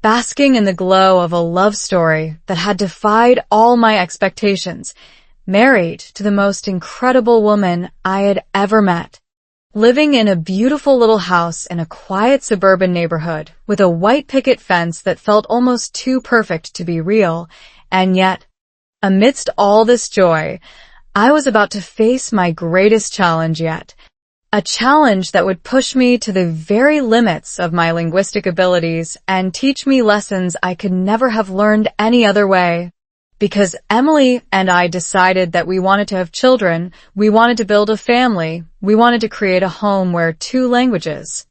basking in the glow of a love story that had defied all my expectations, married to the most incredible woman I had ever met, living in a beautiful little house in a quiet suburban neighborhood with a white picket fence that felt almost too perfect to be real, and yet, amidst all this joy, I was about to face my greatest challenge yet. A challenge that would push me to the very limits of my linguistic abilities and teach me lessons I could never have learned any other way. Because Emily and I decided that we wanted to have children, we wanted to build a family, we wanted to create a home where two languages,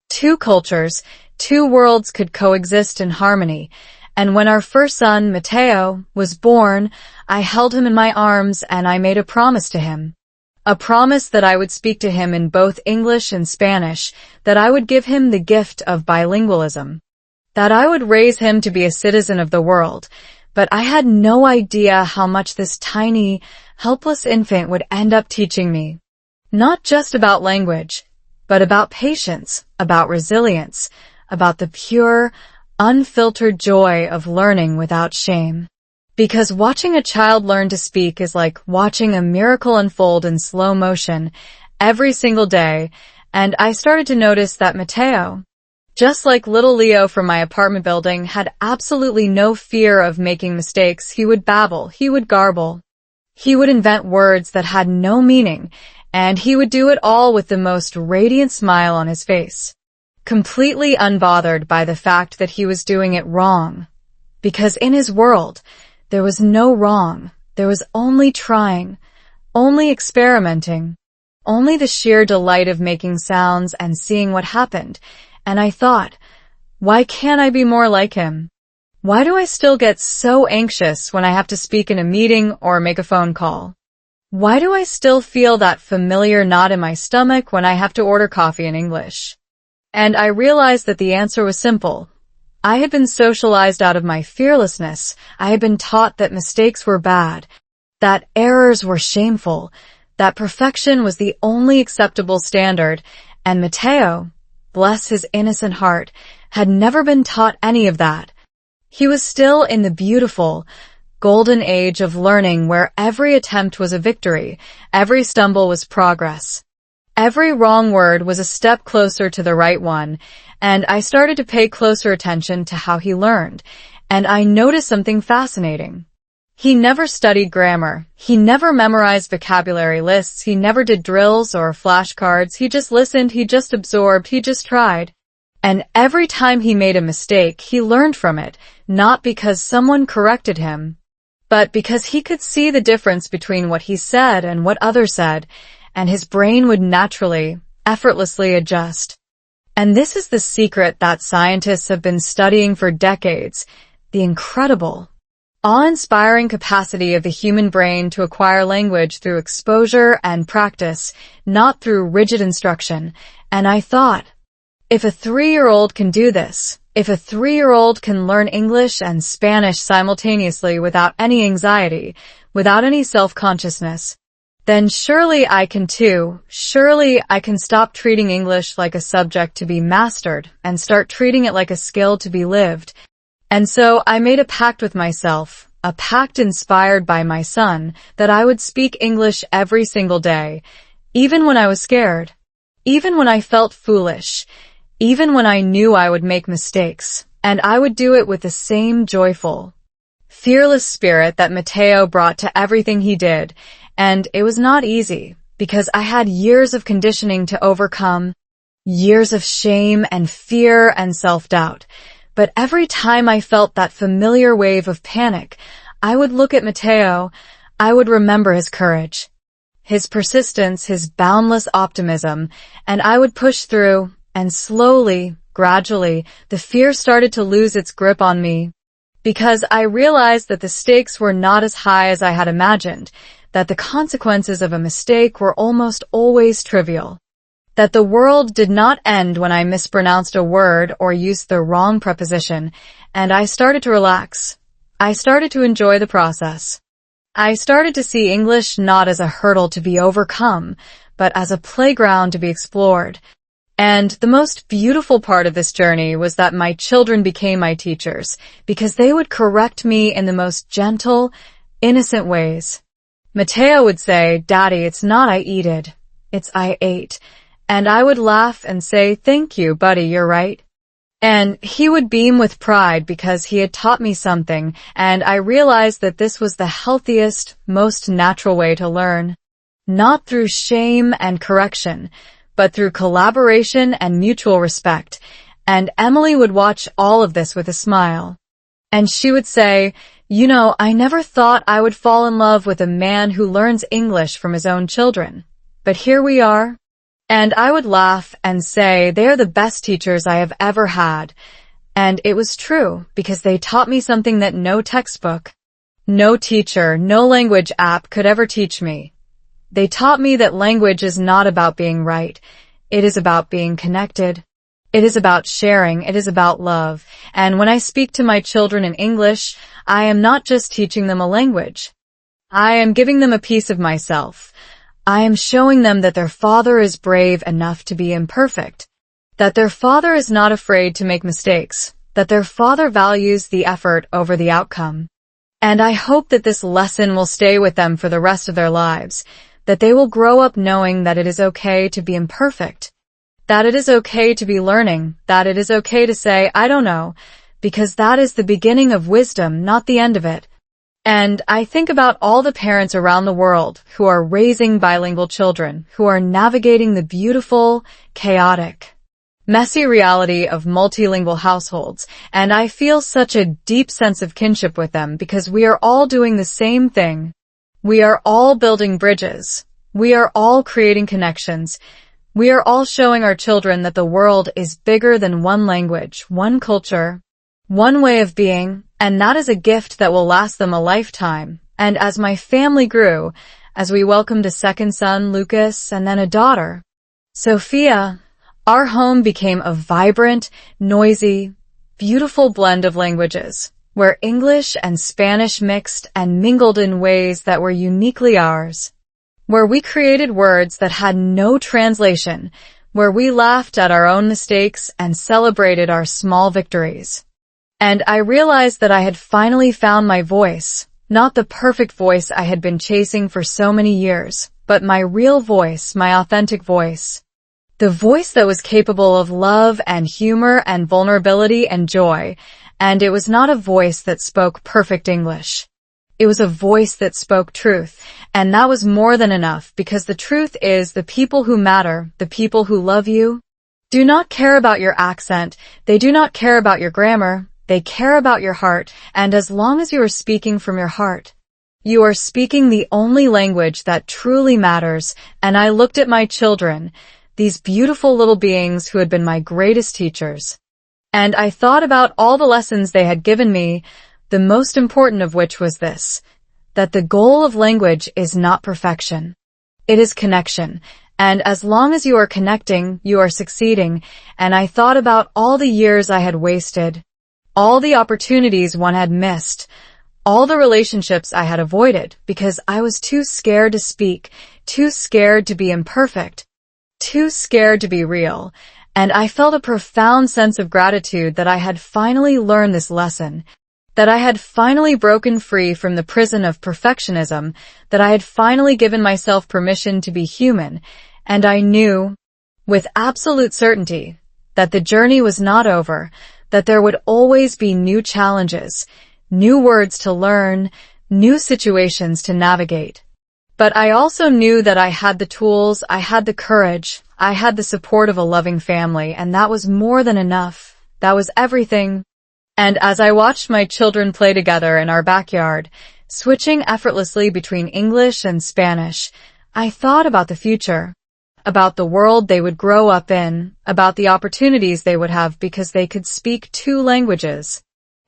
two cultures, two worlds could coexist in harmony. And when our first son, Matteo, was born, I held him in my arms and I made a promise to him. A promise that I would speak to him in both English and Spanish, that I would give him the gift of bilingualism, that I would raise him to be a citizen of the world. But I had no idea how much this tiny, helpless infant would end up teaching me. Not just about language, but about patience, about resilience, about the pure, unfiltered joy of learning without shame. Because watching a child learn to speak is like watching a miracle unfold in slow motion every single day, and I started to notice that Matteo, just like little Leo from my apartment building, had absolutely no fear of making mistakes. He would babble, he would garble, he would invent words that had no meaning, and he would do it all with the most radiant smile on his face, completely unbothered by the fact that he was doing it wrong. Because in his world, there was no wrong, there was only trying, only experimenting, only the sheer delight of making sounds and seeing what happened. And I thought, why can't I be more like him? Why do I still get so anxious when I have to speak in a meeting or make a phone call? Why do I still feel that familiar knot in my stomach when I have to order coffee in English? And I realized that the answer was simple. I had been socialized out of my fearlessness. I had been taught that mistakes were bad, that errors were shameful, that perfection was the only acceptable standard, and Matteo, bless his innocent heart, had never been taught any of that. He was still in the beautiful, golden age of learning where every attempt was a victory, every stumble was progress. Every wrong word was a step closer to the right one, and I started to pay closer attention to how he learned, and I noticed something fascinating. He never studied grammar, he never memorized vocabulary lists, he never did drills or flashcards, he just listened, he just absorbed, he just tried. And every time he made a mistake, he learned from it, not because someone corrected him, but because he could see the difference between what he said and what others said, and his brain would naturally, effortlessly adjust. And this is the secret that scientists have been studying for decades, the incredible, awe-inspiring capacity of the human brain to acquire language through exposure and practice, not through rigid instruction. And I thought, if a 3-year-old can do this, if a 3-year-old can learn English and Spanish simultaneously without any anxiety, without any self-consciousness, then surely I can too. Surely I can stop treating English like a subject to be mastered and start treating it like a skill to be lived. And so I made a pact with myself, a pact inspired by my son, that I would speak English every single day, even when I was scared, even when I felt foolish, even when I knew I would make mistakes, and I would do it with the same joyful, fearless spirit that Matteo brought to everything he did. And it was not easy, because I had years of conditioning to overcome, years of shame and fear and self-doubt. But every time I felt that familiar wave of panic, I would look at Matteo, I would remember his courage, his persistence, his boundless optimism, and I would push through, and slowly, gradually, the fear started to lose its grip on me. Because I realized that the stakes were not as high as I had imagined, that the consequences of a mistake were almost always trivial, that the world did not end when I mispronounced a word or used the wrong preposition, and I started to relax. I started to enjoy the process. I started to see English not as a hurdle to be overcome, but as a playground to be explored. And the most beautiful part of this journey was that my children became my teachers because they would correct me in the most gentle, innocent ways. Mateo would say, "Daddy, it's not I eated, it's I ate." And I would laugh and say, "Thank you, buddy, you're right." And he would beam with pride because he had taught me something, and I realized that this was the healthiest, most natural way to learn. Not through shame and correction, but through collaboration and mutual respect. And Emily would watch all of this with a smile. And she would say, "You know, I never thought I would fall in love with a man who learns English from his own children. But here we are." And I would laugh and say, "They are the best teachers I have ever had." And it was true, because they taught me something that no textbook, no teacher, no language app could ever teach me. They taught me that language is not about being right. It is about being connected. It is about sharing. It is about love. And when I speak to my children in English, I am not just teaching them a language. I am giving them a piece of myself. I am showing them that their father is brave enough to be imperfect, that their father is not afraid to make mistakes, that their father values the effort over the outcome. And I hope that this lesson will stay with them for the rest of their lives, that they will grow up knowing that it is okay to be imperfect, that it is okay to be learning, that it is okay to say, "I don't know," because that is the beginning of wisdom, not the end of it. And I think about all the parents around the world who are raising bilingual children, who are navigating the beautiful, chaotic, messy reality of multilingual households, and I feel such a deep sense of kinship with them because we are all doing the same thing. We are all building bridges. We are all creating connections. We are all showing our children that the world is bigger than one language, one culture, one way of being, and that is a gift that will last them a lifetime. And as my family grew, as we welcomed a second son, Lucas, and then a daughter, Sophia, our home became a vibrant, noisy, beautiful blend of languages, where English and Spanish mixed and mingled in ways that were uniquely ours, where we created words that had no translation, where we laughed at our own mistakes and celebrated our small victories. And I realized that I had finally found my voice, not the perfect voice I had been chasing for so many years, but my real voice, my authentic voice. The voice that was capable of love and humor and vulnerability and joy. And it was not a voice that spoke perfect English. It was a voice that spoke truth, and that was more than enough because the truth is the people who matter, the people who love you, do not care about your accent, they do not care about your grammar, they care about your heart, and as long as you are speaking from your heart, you are speaking the only language that truly matters. And I looked at my children, these beautiful little beings who had been my greatest teachers. And I thought about all the lessons they had given me, the most important of which was this, that the goal of language is not perfection. It is connection. And as long as you are connecting, you are succeeding. And I thought about all the years I had wasted, all the opportunities one had missed, all the relationships I had avoided because I was too scared to speak, too scared to be imperfect, too scared to be real. And I felt a profound sense of gratitude that I had finally learned this lesson, that I had finally broken free from the prison of perfectionism, that I had finally given myself permission to be human, and I knew, with absolute certainty, that the journey was not over, that there would always be new challenges, new words to learn, new situations to navigate. But I also knew that I had the tools, I had the courage, I had the support of a loving family, and that was more than enough. That was everything. And as I watched my children play together in our backyard, switching effortlessly between English and Spanish, I thought about the future, about the world they would grow up in, about the opportunities they would have because they could speak two languages,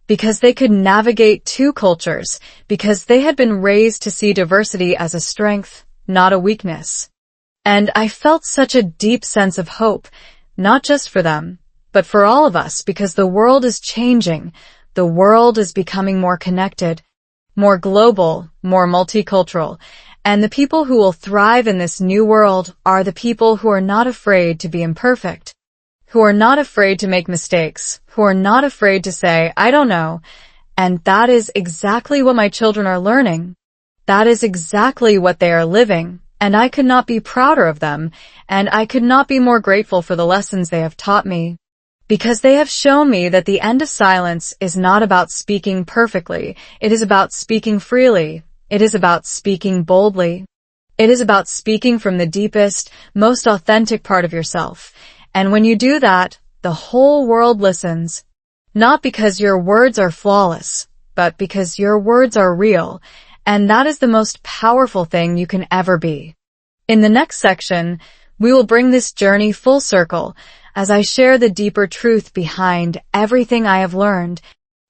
because they could navigate two cultures, because they had been raised to see diversity as a strength, not a weakness. And I felt such a deep sense of hope, not just for them, but for all of us, because the world is changing. The world is becoming more connected, more global, more multicultural, and the people who will thrive in this new world are the people who are not afraid to be imperfect. who are not afraid to make mistakes, who are not afraid to say, I don't know. And that is exactly what my children are learning. That is exactly what they are living, and I could not be prouder of them, and I could not be more grateful for the lessons they have taught me. Because they have shown me that the end of silence is not about speaking perfectly, it is about speaking freely, it is about speaking boldly. It is about speaking from the deepest, most authentic part of yourself. And when you do that, the whole world listens. Not because your words are flawless, but because your words are real, and that is the most powerful thing you can ever be. In the next section, we will bring this journey full circle as I share the deeper truth behind everything I have learned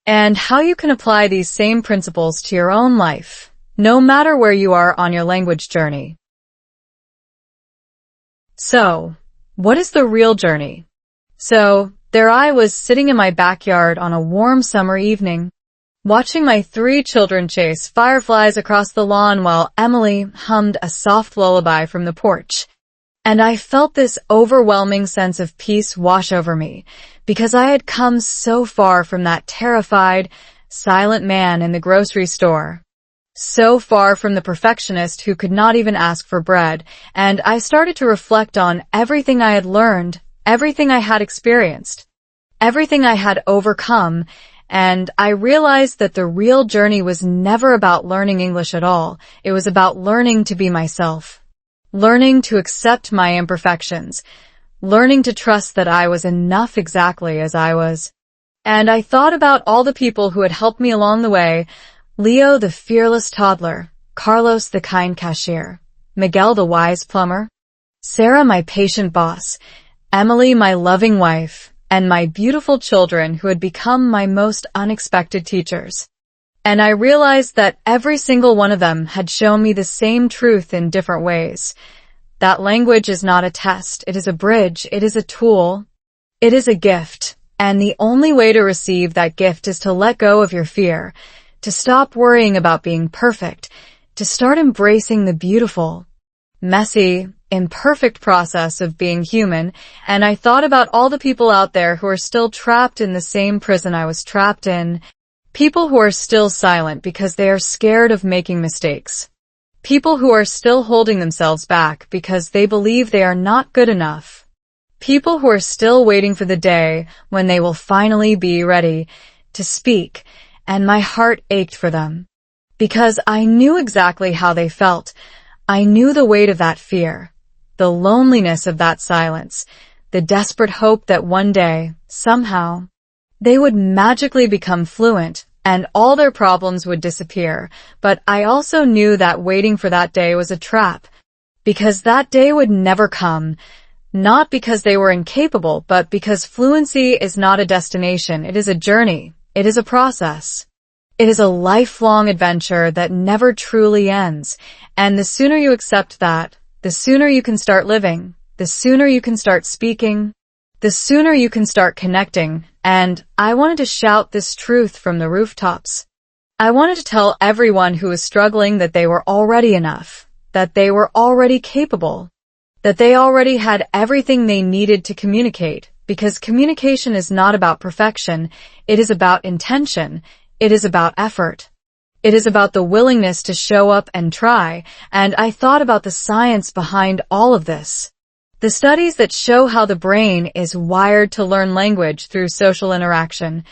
and how you can apply these same principles to your own life, no matter where you are on your language journey. So, what is the real journey? So, there I was sitting in my backyard on a warm summer evening, watching my 3 children chase fireflies across the lawn while Emily hummed a soft lullaby from the porch. And I felt this overwhelming sense of peace wash over me, because I had come so far from that terrified, silent man in the grocery store. So far from the perfectionist who could not even ask for bread, and I started to reflect on everything I had learned, everything I had experienced, everything I had overcome, and I realized that the real journey was never about learning English at all. It was about learning to be myself, learning to accept my imperfections, learning to trust that I was enough exactly as I was. And I thought about all the people who had helped me along the way: Leo the fearless toddler, Carlos the kind cashier, Miguel the wise plumber, Sarah my patient boss, Emily my loving wife, and my beautiful children who had become my most unexpected teachers. And I realized that every single one of them had shown me the same truth in different ways. That language is not a test, it is a bridge, it is a tool, it is a gift. And the only way to receive that gift is to let go of your fear, to stop worrying about being perfect, to start embracing the beautiful, messy, imperfect process of being human. And I thought about all the people out there who are still trapped in the same prison I was trapped in. People who are still silent because they are scared of making mistakes. People who are still holding themselves back because they believe they are not good enough. People who are still waiting for the day when they will finally be ready to speak. And my heart ached for them, because I knew exactly how they felt. I knew the weight of that fear, the loneliness of that silence, the desperate hope that one day, somehow, they would magically become fluent and all their problems would disappear. But I also knew that waiting for that day was a trap, because that day would never come, not because they were incapable, but because fluency is not a destination, it is a journey. It is a process. It is a lifelong adventure that never truly ends. And the sooner you accept that, the sooner you can start living, the sooner you can start speaking, the sooner you can start connecting. And I wanted to shout this truth from the rooftops. I wanted to tell everyone who was struggling that they were already enough, that they were already capable, that they already had everything they needed to communicate. Because communication is not about perfection, it is about intention, it is about effort. It is about the willingness to show up and try, and I thought about the science behind all of this. The studies that show how the brain is wired to learn language through social interaction.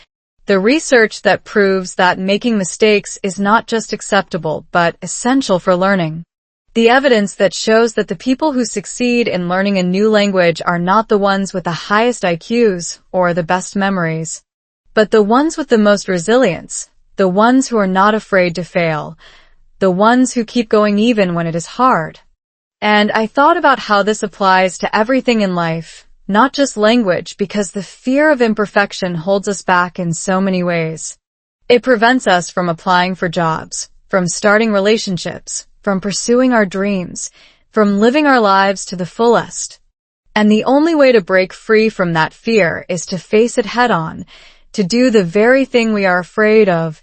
The research that proves that making mistakes is not just acceptable, but essential for learning. The evidence that shows that the people who succeed in learning a new language are not the ones with the highest IQs or the best memories, but the ones with the most resilience, the ones who are not afraid to fail, the ones who keep going even when it is hard. And I thought about how this applies to everything in life, not just language, because the fear of imperfection holds us back in so many ways. It prevents us from applying for jobs, from starting relationships, from pursuing our dreams, from living our lives to the fullest. And the only way to break free from that fear is to face it head on, to do the very thing we are afraid of,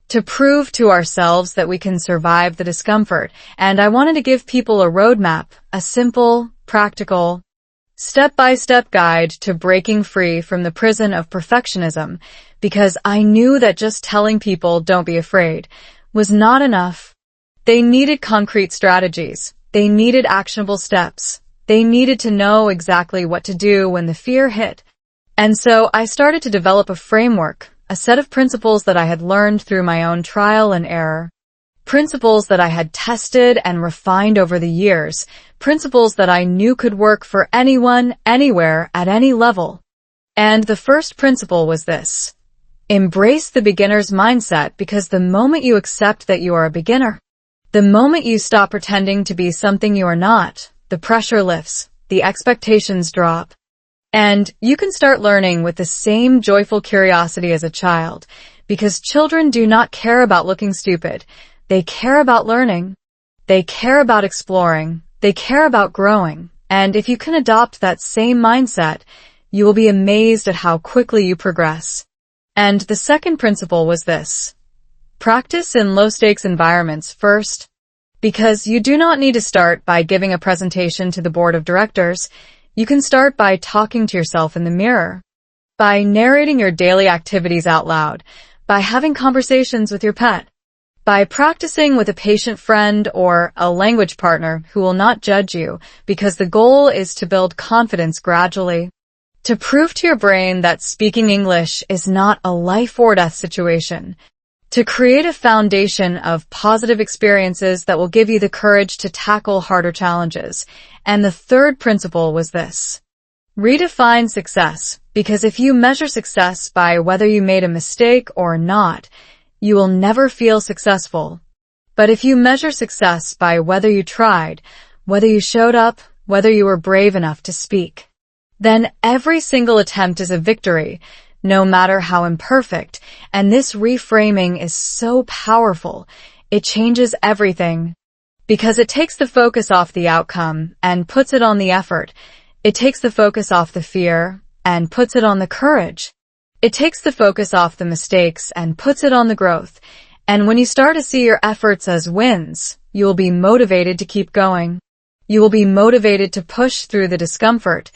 to prove to ourselves that we can survive the discomfort. And I wanted to give people a roadmap, a simple, practical, step-by-step guide to breaking free from the prison of perfectionism, because I knew that just telling people don't be afraid was not enough. They needed concrete strategies. They needed actionable steps. They needed to know exactly what to do when the fear hit. And so I started to develop a framework, a set of principles that I had learned through my own trial and error. Principles that I had tested and refined over the years. Principles that I knew could work for anyone, anywhere, at any level. And the first principle was this: embrace the beginner's mindset, because the moment you accept that you are a beginner, the moment you stop pretending to be something you are not, the pressure lifts, the expectations drop. And you can start learning with the same joyful curiosity as a child, because children do not care about looking stupid. They care about learning. They care about exploring. They care about growing. And if you can adopt that same mindset, you will be amazed at how quickly you progress. And the second principle was this: practice in low-stakes environments first, because you do not need to start by giving a presentation to the board of directors. You can start by talking to yourself in the mirror, by narrating your daily activities out loud, by having conversations with your pet, by practicing with a patient friend or a language partner who will not judge you, because the goal is to build confidence gradually, to prove to your brain that speaking English is not a life or death situation, to create a foundation of positive experiences that will give you the courage to tackle harder challenges. And the third principle was this: redefine success, because if you measure success by whether you made a mistake or not, you will never feel successful. But if you measure success by whether you tried, whether you showed up, whether you were brave enough to speak, then every single attempt is a victory, no matter how imperfect. And this reframing is so powerful. It changes everything, because it takes the focus off the outcome and puts it on the effort. It takes the focus off the fear and puts it on the courage. It takes the focus off the mistakes and puts it on the growth. And when you start to see your efforts as wins, you will be motivated to keep going. You will be motivated to push through the discomfort.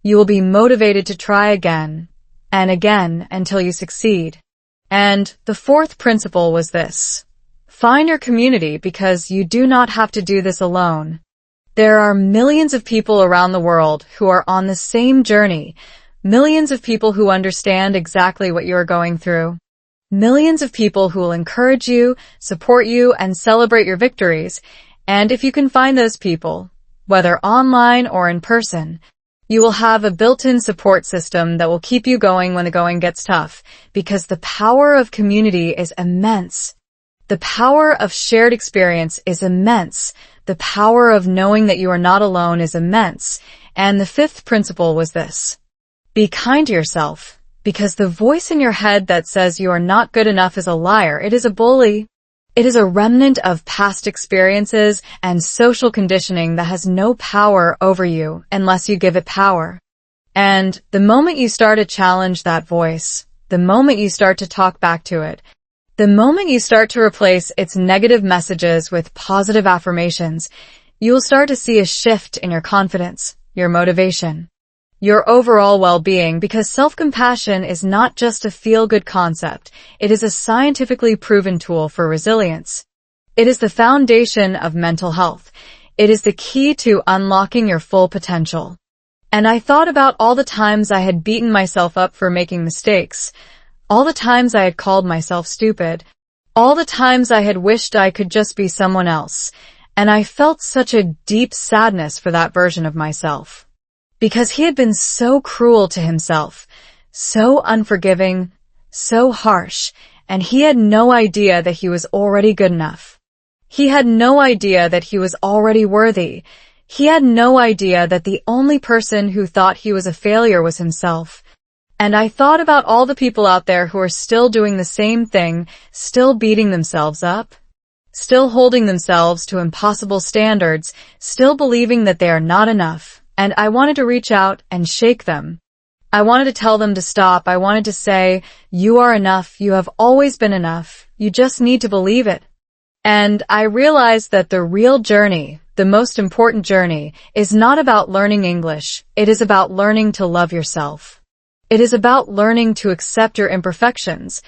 You will be motivated to try again and again until you succeed. And the fourth principle was this: find your community, because you do not have to do this alone. There are millions of people around the world who are on the same journey, millions of people who understand exactly what you are going through, millions of people who will encourage you, support you, and celebrate your victories. And if you can find those people, whether online or in person, you will have a built-in support system that will keep you going when the going gets tough, because the power of community is immense. The power of shared experience is immense. The power of knowing that you are not alone is immense. And the fifth principle was this: be kind to yourself, because the voice in your head that says you are not good enough is a liar. It is a bully. It is a remnant of past experiences and social conditioning that has no power over you unless you give it power. And the moment you start to challenge that voice, the moment you start to talk back to it, the moment you start to replace its negative messages with positive affirmations, you will start to see a shift in your confidence, your motivation, your overall well-being, because self-compassion is not just a feel-good concept. It is a scientifically proven tool for resilience. It is the foundation of mental health. It is the key to unlocking your full potential. And I thought about all the times I had beaten myself up for making mistakes, all the times I had called myself stupid, all the times I had wished I could just be someone else, and I felt such a deep sadness for that version of myself. Because he had been so cruel to himself, so unforgiving, so harsh, and he had no idea that he was already good enough. He had no idea that he was already worthy. He had no idea that the only person who thought he was a failure was himself. And I thought about all the people out there who are still doing the same thing, still beating themselves up, still holding themselves to impossible standards, still believing that they are not enough. And I wanted to reach out and shake them. I wanted to tell them to stop. I wanted to say, you are enough. You have always been enough. You just need to believe it. And I realized that the real journey, the most important journey, is not about learning English. It is about learning to love yourself. It is about learning to accept your imperfections.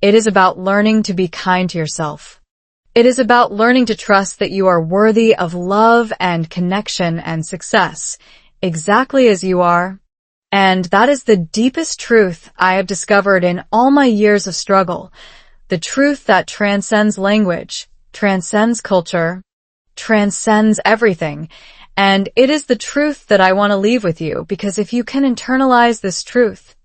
It is about learning to be kind to yourself. It is about learning to trust that you are worthy of love and connection and success, exactly as you are. And that is the deepest truth I have discovered in all my years of struggle. The truth that transcends language, transcends culture, transcends everything. And it is the truth that I want to leave with you, because if you can internalize this truth,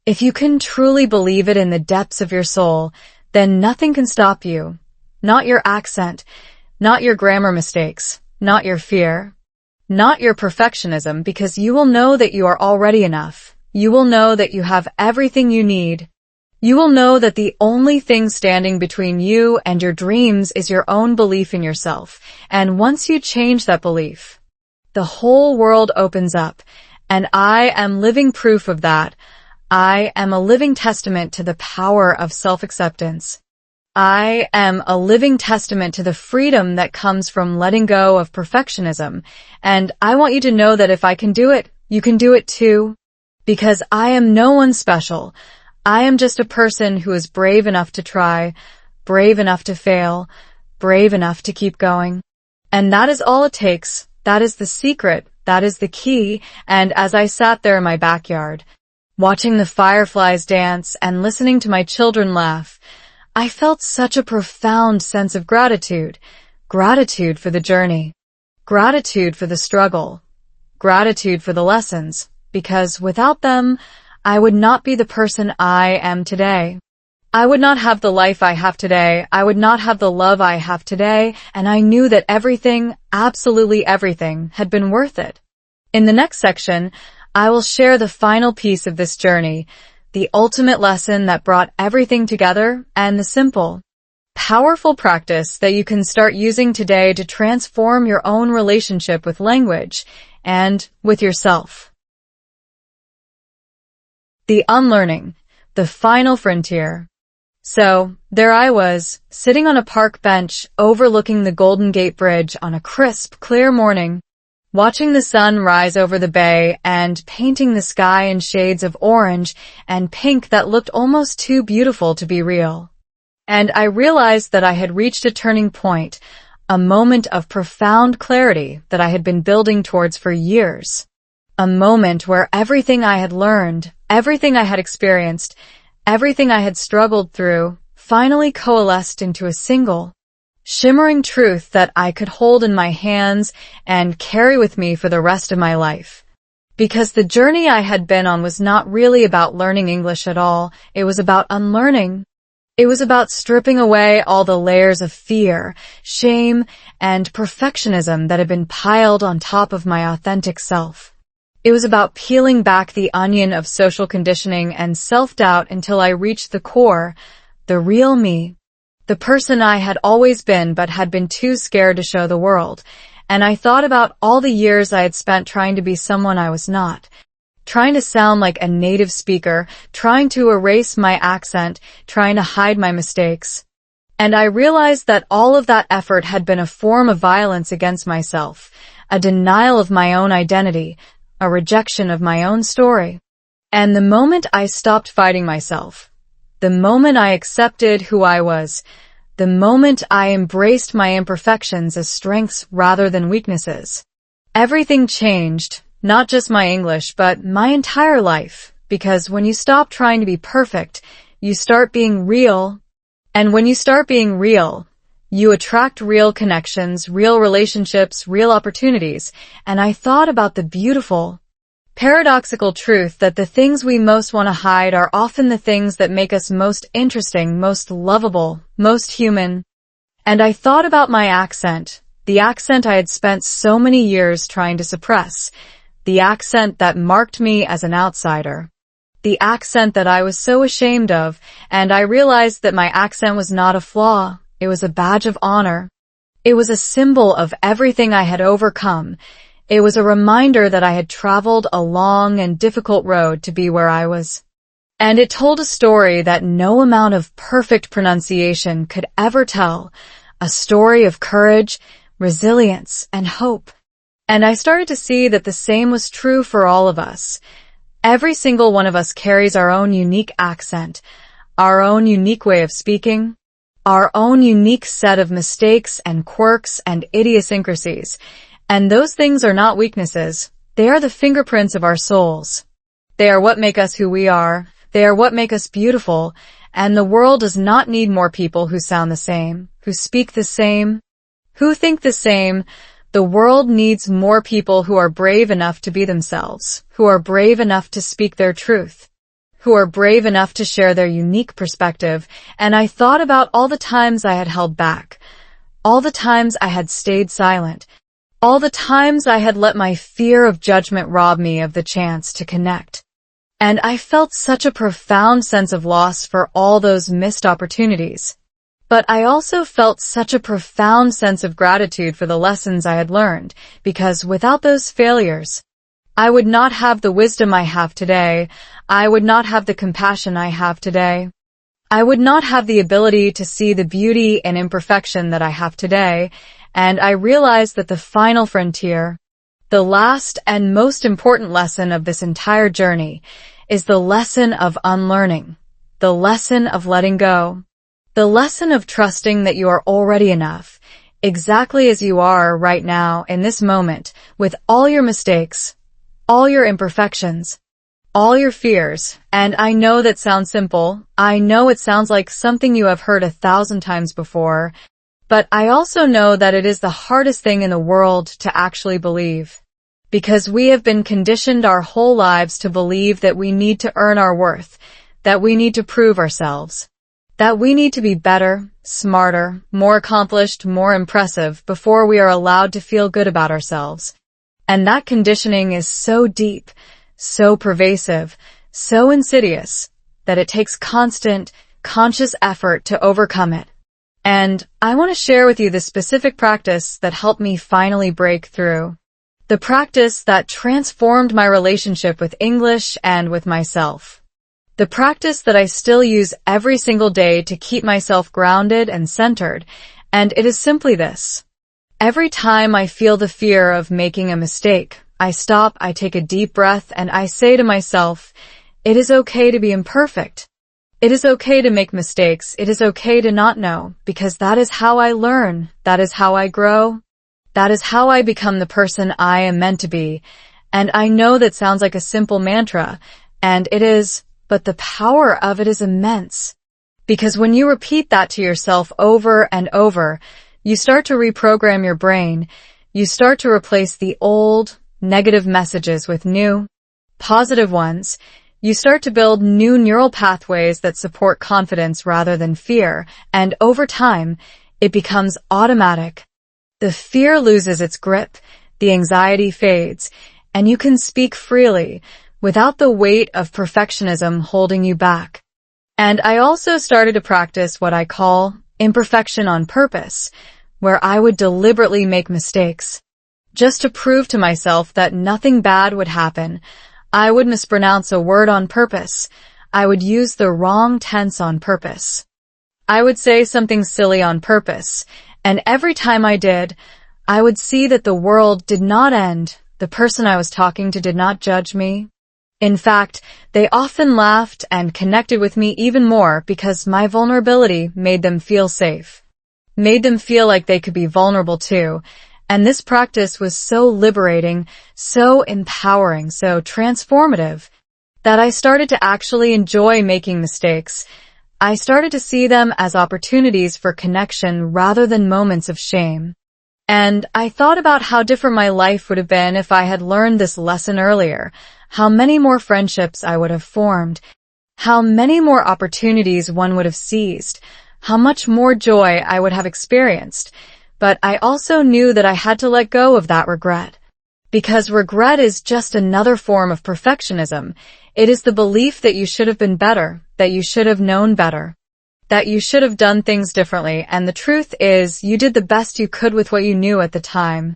if you can truly believe it in the depths of your soul, then nothing can stop you. Not your accent, not your grammar mistakes, not your fear, not your perfectionism, because you will know that you are already enough. You will know that you have everything you need. You will know that the only thing standing between you and your dreams is your own belief in yourself. And once you change that belief, the whole world opens up. And I am living proof of that. I am a living testament to the power of self-acceptance. I am a living testament to the freedom that comes from letting go of perfectionism. And I want you to know that if I can do it, you can do it too. Because I am no one special. I am just a person who is brave enough to try, brave enough to fail, brave enough to keep going. And that is all it takes. That is the secret. That is the key. And as I sat there in my backyard, watching the fireflies dance and listening to my children laugh, I felt such a profound sense of gratitude. Gratitude for the journey. Gratitude for the struggle. Gratitude for the lessons. Because without them, I would not be the person I am today. I would not have the life I have today. I would not have the love I have today. And I knew that everything, absolutely everything, had been worth it. In the next section, I will share the final piece of this journey, the ultimate lesson that brought everything together, and the simple, powerful practice that you can start using today to transform your own relationship with language and with yourself. The unlearning, the final frontier. So, there I was, sitting on a park bench overlooking the Golden Gate Bridge on a crisp, clear morning, watching the sun rise over the bay and painting the sky in shades of orange and pink that looked almost too beautiful to be real. And I realized that I had reached a turning point, a moment of profound clarity that I had been building towards for years. A moment where everything I had learned, everything I had experienced, everything I had struggled through, finally coalesced into a single, shimmering truth that I could hold in my hands and carry with me for the rest of my life. Because the journey I had been on was not really about learning English at all. It was about unlearning. It was about stripping away all the layers of fear, shame, and perfectionism that had been piled on top of my authentic self. It was about peeling back the onion of social conditioning and self-doubt until I reached the core, the real me, the person I had always been but had been too scared to show the world. And I thought about all the years I had spent trying to be someone I was not, trying to sound like a native speaker, trying to erase my accent, trying to hide my mistakes. And I realized that all of that effort had been a form of violence against myself, a denial of my own identity, a rejection of my own story. And the moment I stopped fighting myself, the moment I accepted who I was, the moment I embraced my imperfections as strengths rather than weaknesses, everything changed, not just my English, but my entire life. Because when you stop trying to be perfect, you start being real. And when you start being real, you attract real connections, real relationships, real opportunities. And I thought about the beautiful, paradoxical truth that the things we most want to hide are often the things that make us most interesting, most lovable, most human. And I thought about my accent, the accent I had spent so many years trying to suppress, the accent that marked me as an outsider, the accent that I was so ashamed of, and I realized that my accent was not a flaw. It was a badge of honor. It was a symbol of everything I had overcome. It was a reminder that I had traveled a long and difficult road to be where I was. And it told a story that no amount of perfect pronunciation could ever tell, a story of courage, resilience, and hope. And I started to see that the same was true for all of us. Every single one of us carries our own unique accent, our own unique way of speaking, our own unique set of mistakes and quirks and idiosyncrasies. And those things are not weaknesses. They are the fingerprints of our souls. They are what make us who we are. They are what make us beautiful. And the world does not need more people who sound the same, who speak the same, who think the same. The world needs more people who are brave enough to be themselves, who are brave enough to speak their truth, who are brave enough to share their unique perspective. And I thought about all the times I had held back, all the times I had stayed silent, all the times I had let my fear of judgment rob me of the chance to connect. And I felt such a profound sense of loss for all those missed opportunities. But I also felt such a profound sense of gratitude for the lessons I had learned, because without those failures, I would not have the wisdom I have today. I would not have the compassion I have today. I would not have the ability to see the beauty and imperfection that I have today. And I realized that the final frontier, the last and most important lesson of this entire journey, is the lesson of unlearning, the lesson of letting go. The lesson of trusting that you are already enough, exactly as you are right now in this moment, with all your mistakes, all your imperfections, all your fears. And I know that sounds simple. I know it sounds like something you have heard 1,000 times before, but I also know that it is the hardest thing in the world to actually believe. Because we have been conditioned our whole lives to believe that we need to earn our worth, that we need to prove ourselves, that we need to be better, smarter, more accomplished, more impressive before we are allowed to feel good about ourselves. And that conditioning is so deep, so pervasive, so insidious, that it takes constant, conscious effort to overcome it. And I want to share with you the specific practice that helped me finally break through. The practice that transformed my relationship with English and with myself. The practice that I still use every single day to keep myself grounded and centered, and it is simply this. Every time I feel the fear of making a mistake, I stop, I take a deep breath, and I say to myself, it is okay to be imperfect. It is okay to make mistakes. It is okay to not know, because that is how I learn. That is how I grow. That is how I become the person I am meant to be. And I know that sounds like a simple mantra, and it is, but the power of it is immense. Because when you repeat that to yourself over and over, you start to reprogram your brain. You start to replace the old, negative messages with new, positive ones. You start to build new neural pathways that support confidence rather than fear, and over time, it becomes automatic. The fear loses its grip, the anxiety fades, and you can speak freely, without the weight of perfectionism holding you back. And I also started to practice what I call imperfection on purpose, where I would deliberately make mistakes, just to prove to myself that nothing bad would happen. I would mispronounce a word on purpose. I would use the wrong tense on purpose. I would say something silly on purpose, and every time I did, I would see that the world did not end. The person I was talking to did not judge me. In fact, they often laughed and connected with me even more because my vulnerability made them feel safe, made them feel like they could be vulnerable too. And this practice was so liberating, so empowering, so transformative, that I started to actually enjoy making mistakes. I started to see them as opportunities for connection rather than moments of shame. And I thought about how different my life would have been if I had learned this lesson earlier, how many more friendships I would have formed, how many more opportunities one would have seized, how much more joy I would have experienced. But I also knew that I had to let go of that regret. Because regret is just another form of perfectionism. It is the belief that you should have been better, that you should have known better, that you should have done things differently, and the truth is, you did the best you could with what you knew at the time.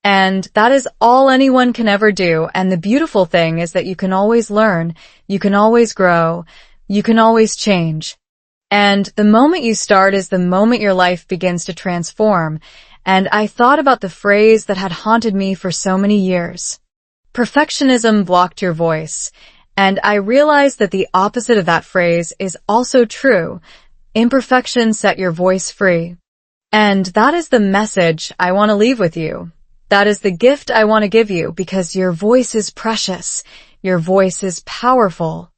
And that is all anyone can ever do, and the beautiful thing is that you can always learn, you can always grow, you can always change. And the moment you start is the moment your life begins to transform, and I thought about the phrase that had haunted me for so many years. Perfectionism blocked your voice, and I realized that the opposite of that phrase is also true. Imperfection set your voice free. And that is the message I want to leave with you. That is the gift I want to give you, because your voice is precious. Your voice is powerful.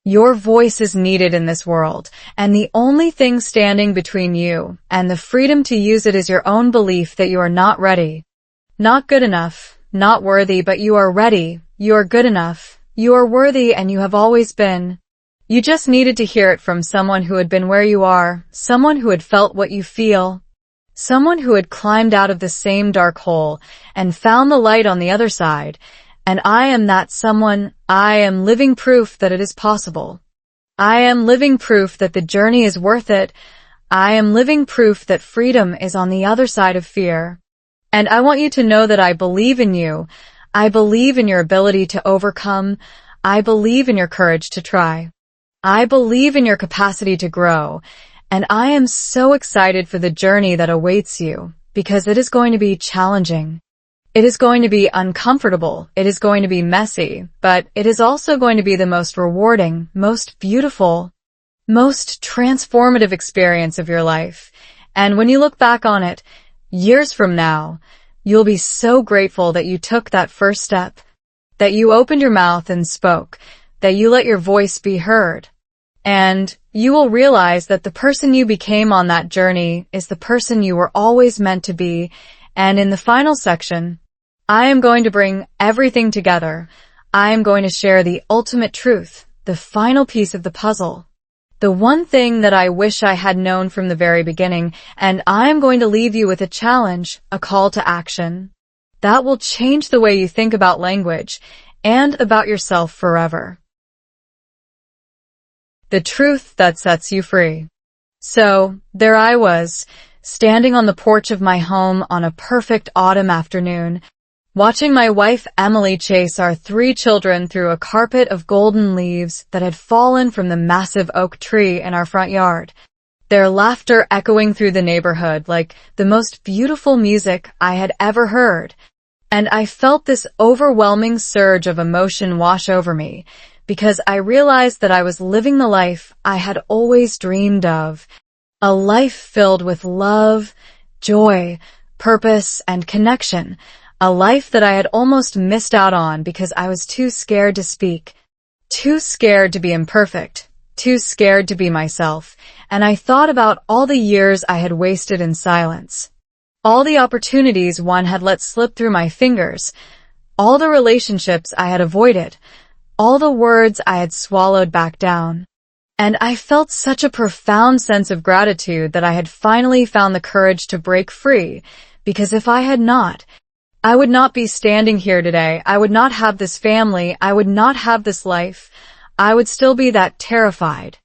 Your voice is needed in this world, and the only thing standing between you and the freedom to use it is your own belief that you are not ready. Not good enough, not worthy, but you are ready. You are good enough. You are worthy, and you have always been. You just needed to hear it from someone who had been where you are, someone who had felt what you feel. Someone who had climbed out of the same dark hole and found the light on the other side. And I am that someone. I am living proof that it is possible. I am living proof that the journey is worth it. I am living proof that freedom is on the other side of fear. And I want you to know that I believe in you. I believe in your ability to overcome. I believe in your courage to try. I believe in your capacity to grow. And I am so excited for the journey that awaits you, because it is going to be challenging. It is going to be uncomfortable. It is going to be messy, but it is also going to be the most rewarding, most beautiful, most transformative experience of your life. And when you look back on it, years from now, you'll be so grateful that you took that first step, that you opened your mouth and spoke, that you let your voice be heard. And you will realize that the person you became on that journey is the person you were always meant to be. And in the final section, I am going to bring everything together. I am going to share the ultimate truth, the final piece of the puzzle, the one thing that I wish I had known from the very beginning. And I am going to leave you with a challenge, a call to action, that will change the way you think about language and about yourself forever. The truth that sets you free. So, there I was, standing on the porch of my home on a perfect autumn afternoon, watching my wife Emily chase our 3 children through a carpet of golden leaves that had fallen from the massive oak tree in our front yard, their laughter echoing through the neighborhood like the most beautiful music I had ever heard. And I felt this overwhelming surge of emotion wash over me, because I realized that I was living the life I had always dreamed of. A life filled with love, joy, purpose, and connection. A life that I had almost missed out on because I was too scared to speak, too scared to be imperfect, too scared to be myself. And I thought about all the years I had wasted in silence, all the opportunities one had let slip through my fingers, all the relationships I had avoided, all the words I had swallowed back down. And I felt such a profound sense of gratitude that I had finally found the courage to break free, because if I had not, I would not be standing here today. I would not have this family. I would not have this life. I would still be that terrified,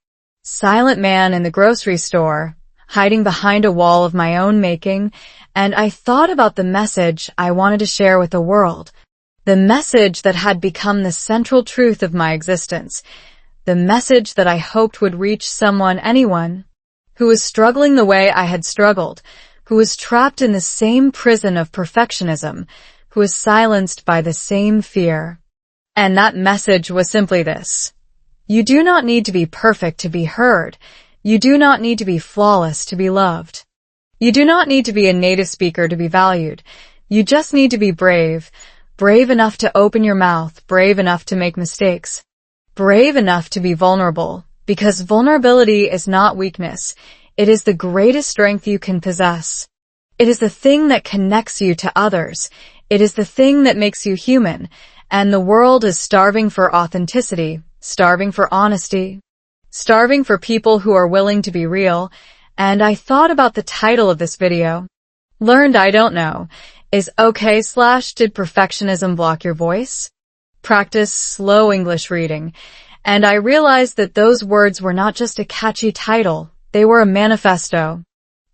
silent man in the grocery store, hiding behind a wall of my own making. And I thought about the message I wanted to share with the world. The message that had become the central truth of my existence. The message that I hoped would reach someone, anyone, who was struggling the way I had struggled, who was trapped in the same prison of perfectionism, who was silenced by the same fear. And that message was simply this. You do not need to be perfect to be heard. You do not need to be flawless to be loved. You do not need to be a native speaker to be valued. You just need to be brave. Brave enough to open your mouth, brave enough to make mistakes, brave enough to be vulnerable, because vulnerability is not weakness. It is the greatest strength you can possess. It is the thing that connects you to others. It is the thing that makes you human. And the world is starving for authenticity, starving for honesty, starving for people who are willing to be real. And I thought about the title of this video. Learned I don't know. Is okay / did perfectionism block your voice? Practice slow English reading. And I realized that those words were not just a catchy title. They were a manifesto.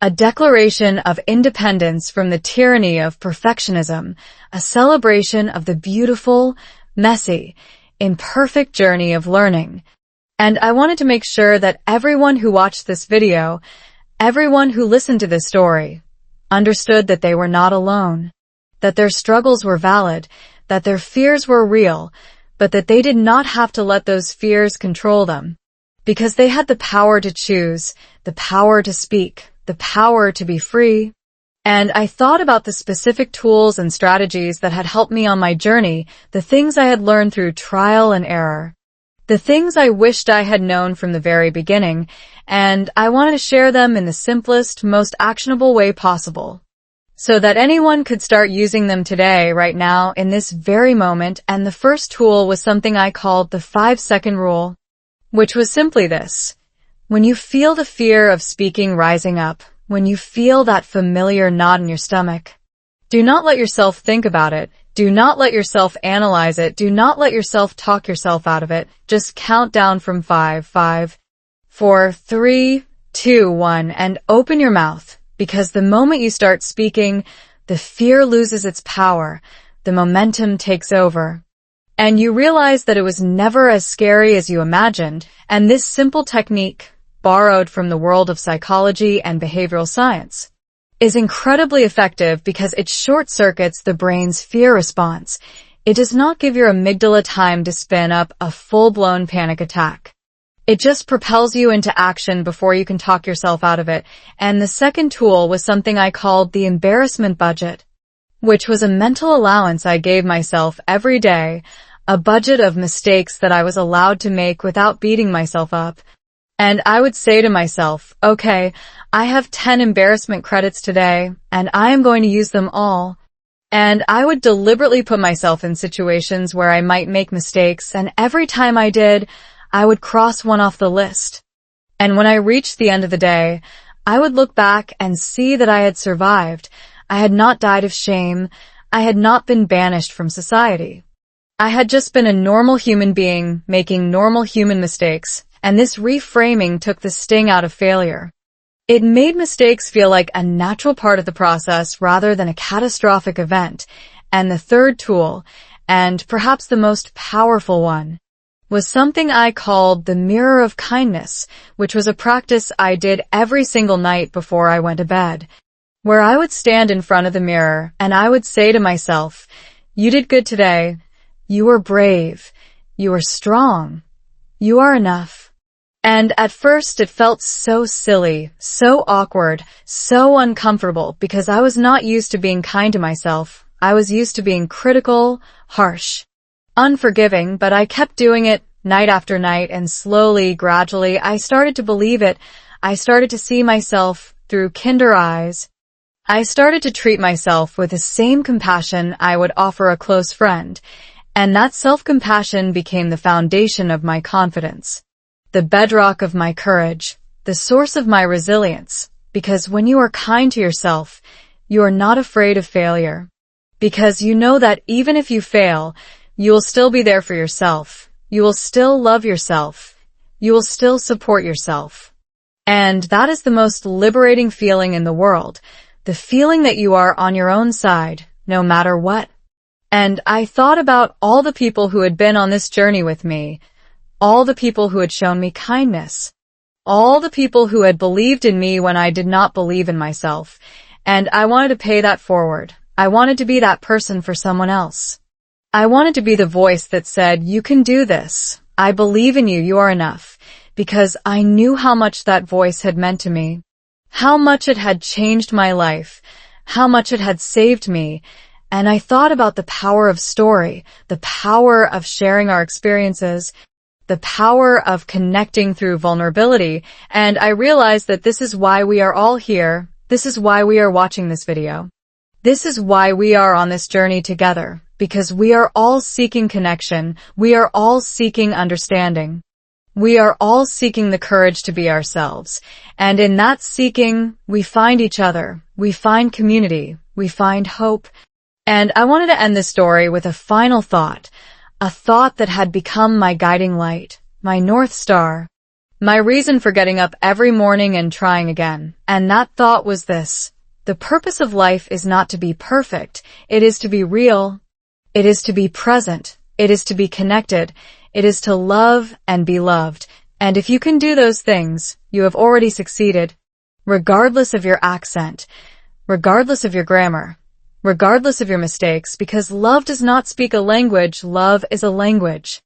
A declaration of independence from the tyranny of perfectionism. A celebration of the beautiful, messy, imperfect journey of learning. And I wanted to make sure that everyone who watched this video, everyone who listened to this story, understood that they were not alone, that their struggles were valid, that their fears were real, but that they did not have to let those fears control them, because they had the power to choose, the power to speak, the power to be free. And I thought about the specific tools and strategies that had helped me on my journey, the things I had learned through trial and error, the things I wished I had known from the very beginning, and I wanted to share them in the simplest, most actionable way possible, so that anyone could start using them today, right now, in this very moment. And the first tool was something I called the 5-second rule, which was simply this. When you feel the fear of speaking rising up, when you feel that familiar knot in your stomach, do not let yourself think about it. Do not let yourself analyze it. Do not let yourself talk yourself out of it. Just count down from 5, 4, 3, 2, 1, and open your mouth, because the moment you start speaking, the fear loses its power, the momentum takes over, and you realize that it was never as scary as you imagined. And this simple technique, borrowed from the world of psychology and behavioral science, is incredibly effective because it short-circuits the brain's fear response. It does not give your amygdala time to spin up a full-blown panic attack. It just propels you into action before you can talk yourself out of it. And the second tool was something I called the embarrassment budget, which was a mental allowance I gave myself every day, a budget of mistakes that I was allowed to make without beating myself up. And I would say to myself, okay, I have 10 embarrassment credits today, and I am going to use them all. And I would deliberately put myself in situations where I might make mistakes, and every time I did, I would cross one off the list. And when I reached the end of the day, I would look back and see that I had survived. I had not died of shame. I had not been banished from society. I had just been a normal human being making normal human mistakes. And this reframing took the sting out of failure. It made mistakes feel like a natural part of the process rather than a catastrophic event. And the third tool, and perhaps the most powerful one, was something I called the mirror of kindness, which was a practice I did every single night before I went to bed, where I would stand in front of the mirror and I would say to myself, you did good today. You were brave. You were strong. You are enough. And at first it felt so silly, so awkward, so uncomfortable, because I was not used to being kind to myself. I was used to being critical, harsh, unforgiving, but I kept doing it night after night, and slowly, gradually, I started to believe it. I started to see myself through kinder eyes. I started to treat myself with the same compassion I would offer a close friend, and that self-compassion became the foundation of my confidence, the bedrock of my courage, the source of my resilience, because when you are kind to yourself, you are not afraid of failure, because you know that even if you fail, you will still be there for yourself, you will still love yourself, you will still support yourself. And that is the most liberating feeling in the world, the feeling that you are on your own side, no matter what. And I thought about all the people who had been on this journey with me, all the people who had shown me kindness, all the people who had believed in me when I did not believe in myself, and I wanted to pay that forward. I wanted to be that person for someone else. I wanted to be the voice that said, you can do this. I believe in you. You are enough. Because I knew how much that voice had meant to me, how much it had changed my life, how much it had saved me. And I thought about the power of story, the power of sharing our experiences, the power of connecting through vulnerability, and I realized that this is why we are all here. This is why we are watching this video. This is why we are on this journey together, because we are all seeking connection. We are all seeking understanding. We are all seeking the courage to be ourselves. And in that seeking, we find each other. We find community. We find hope. And I wanted to end this story with a final thought. A thought that had become my guiding light, my North Star, my reason for getting up every morning and trying again. And that thought was this: the purpose of life is not to be perfect. It is to be real. It is to be present. It is to be connected. It is to love and be loved. And if you can do those things, you have already succeeded. Regardless of your accent, regardless of your grammar, regardless of your mistakes, because love does not speak a language, love is a language.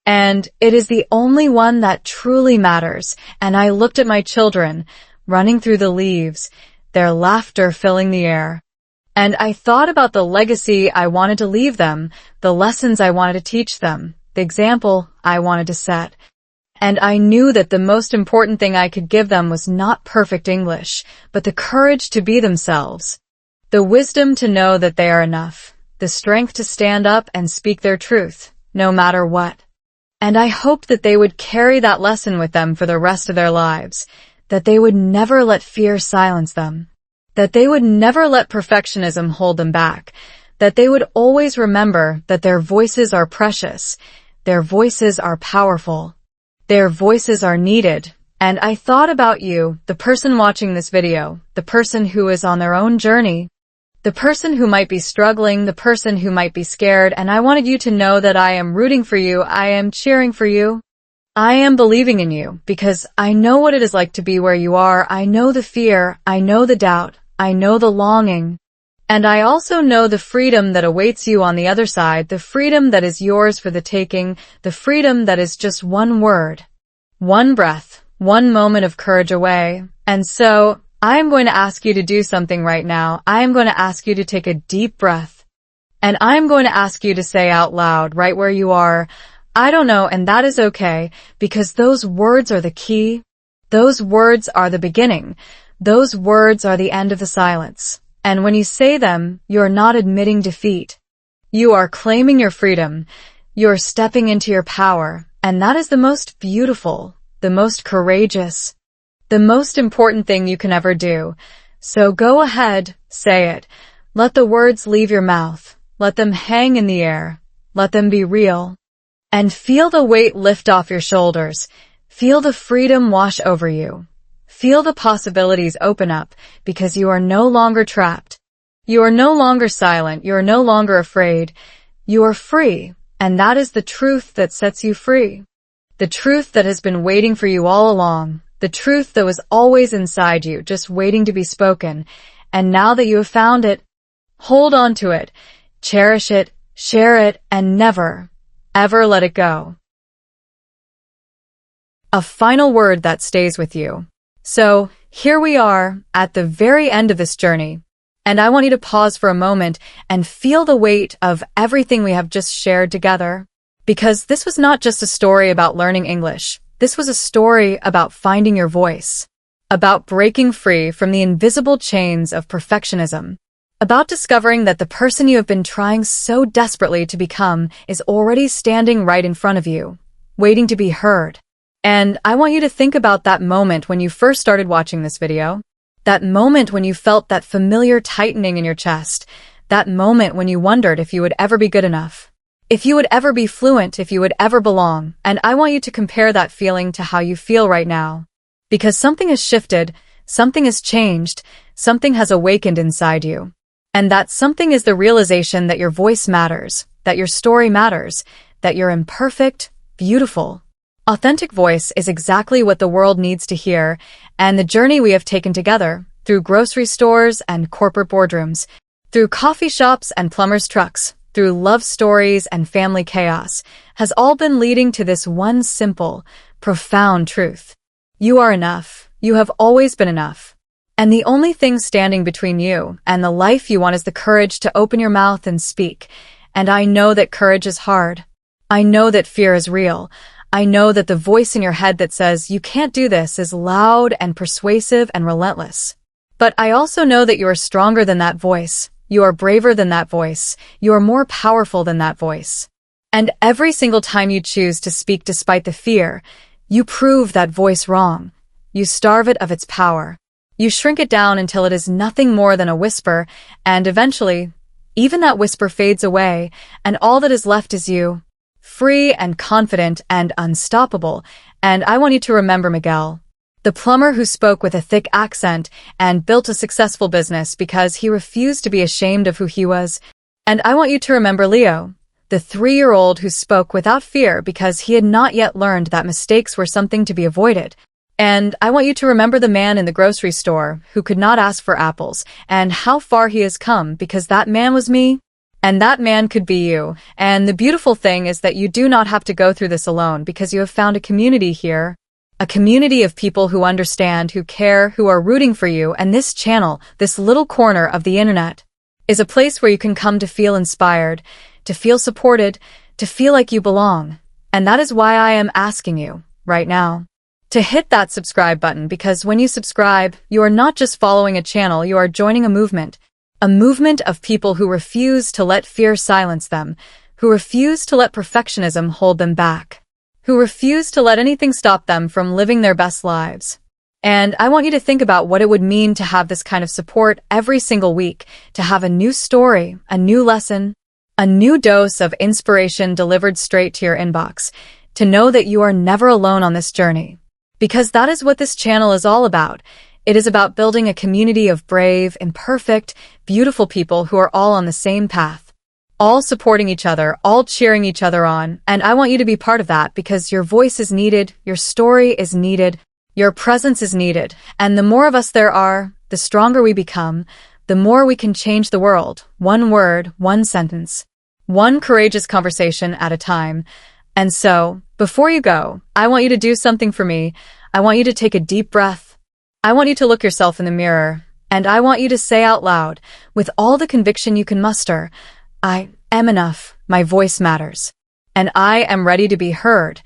And it is the only one that truly matters. And I looked at my children, running through the leaves, their laughter filling the air. And I thought about the legacy I wanted to leave them, the lessons I wanted to teach them, the example I wanted to set. And I knew that the most important thing I could give them was not perfect English, but the courage to be themselves, the wisdom to know that they are enough, the strength to stand up and speak their truth, no matter what. And I hoped that they would carry that lesson with them for the rest of their lives, that they would never let fear silence them, that they would never let perfectionism hold them back, that they would always remember that their voices are precious, their voices are powerful, their voices are needed. And I thought about you, the person watching this video, the person who is on their own journey, the person who might be struggling, the person who might be scared, and I wanted you to know that I am rooting for you, I am cheering for you, I am believing in you, because I know what it is like to be where you are, I know the fear, I know the doubt, I know the longing, and I also know the freedom that awaits you on the other side, the freedom that is yours for the taking, the freedom that is just one word, one breath, one moment of courage away. And so, I am going to ask you to do something right now. I am going to ask you to take a deep breath. And I am going to ask you to say out loud, right where you are, I don't know, and that is okay, because those words are the key. Those words are the beginning. Those words are the end of the silence. And when you say them, you're not admitting defeat. You are claiming your freedom. You're stepping into your power. And that is the most beautiful, the most courageous, the most important thing you can ever do. So go ahead, say it. Let the words leave your mouth. Let them hang in the air. Let them be real. And feel the weight lift off your shoulders. Feel the freedom wash over you. Feel the possibilities open up, because you are no longer trapped. You are no longer silent. You are no longer afraid. You are free, and that is the truth that sets you free. The truth that has been waiting for you all along. The truth that was always inside you, just waiting to be spoken. And now that you have found it, hold on to it, cherish it, share it, and never, ever let it go. A final word that stays with you. So, here we are, at the very end of this journey. And I want you to pause for a moment and feel the weight of everything we have just shared together. Because this was not just a story about learning English. This was a story about finding your voice, about breaking free from the invisible chains of perfectionism, about discovering that the person you have been trying so desperately to become is already standing right in front of you, waiting to be heard. And I want you to think about that moment when you first started watching this video, that moment when you felt that familiar tightening in your chest, that moment when you wondered if you would ever be good enough, if you would ever be fluent, if you would ever belong. And I want you to compare that feeling to how you feel right now. Because something has shifted, something has changed, something has awakened inside you. And that something is the realization that your voice matters, that your story matters, that you're imperfect, beautiful. Authentic voice is exactly what the world needs to hear, and the journey we have taken together, through grocery stores and corporate boardrooms, through coffee shops and plumbers' trucks, through love stories and family chaos, has all been leading to this one simple, profound truth. You are enough. You have always been enough. And the only thing standing between you and the life you want is the courage to open your mouth and speak. And I know that courage is hard. I know that fear is real. I know that the voice in your head that says you can't do this is loud and persuasive and relentless. But I also know that you are stronger than that voice. You are braver than that voice. You are more powerful than that voice. And every single time you choose to speak despite the fear, you prove that voice wrong. You starve it of its power. You shrink it down until it is nothing more than a whisper, and eventually, even that whisper fades away, and all that is left is you, free and confident and unstoppable. And I want you to remember Miguel, the plumber who spoke with a thick accent and built a successful business because he refused to be ashamed of who he was. And I want you to remember Leo, the 3-year-old who spoke without fear because he had not yet learned that mistakes were something to be avoided, And I want you to remember the man in the grocery store who could not ask for apples and how far he has come because that man was me. And that man could be you. And the beautiful thing is that you do not have to go through this alone because you have found a community here. A community of people who understand, who care, who are rooting for you. And this channel, this little corner of the internet, is a place where you can come to feel inspired, to feel supported, to feel like you belong. And that is why I am asking you, right now, to hit that subscribe button, because when you subscribe, you are not just following a channel, you are joining a movement of people who refuse to let fear silence them, who refuse to let perfectionism hold them back, who refuse to let anything stop them from living their best lives. And I want you to think about what it would mean to have this kind of support every single week, to have a new story, a new lesson, a new dose of inspiration delivered straight to your inbox, to know that you are never alone on this journey. Because that is what this channel is all about. It is about building a community of brave, imperfect, beautiful people who are all on the same path, all supporting each other, all cheering each other on. And I want you to be part of that because your voice is needed, your story is needed, your presence is needed. And the more of us there are, the stronger we become, the more we can change the world. One word, one sentence, one courageous conversation at a time. And so, before you go, I want you to do something for me. I want you to take a deep breath. I want you to look yourself in the mirror, and I want you to say out loud, with all the conviction you can muster, I am enough, my voice matters, and I am ready to be heard.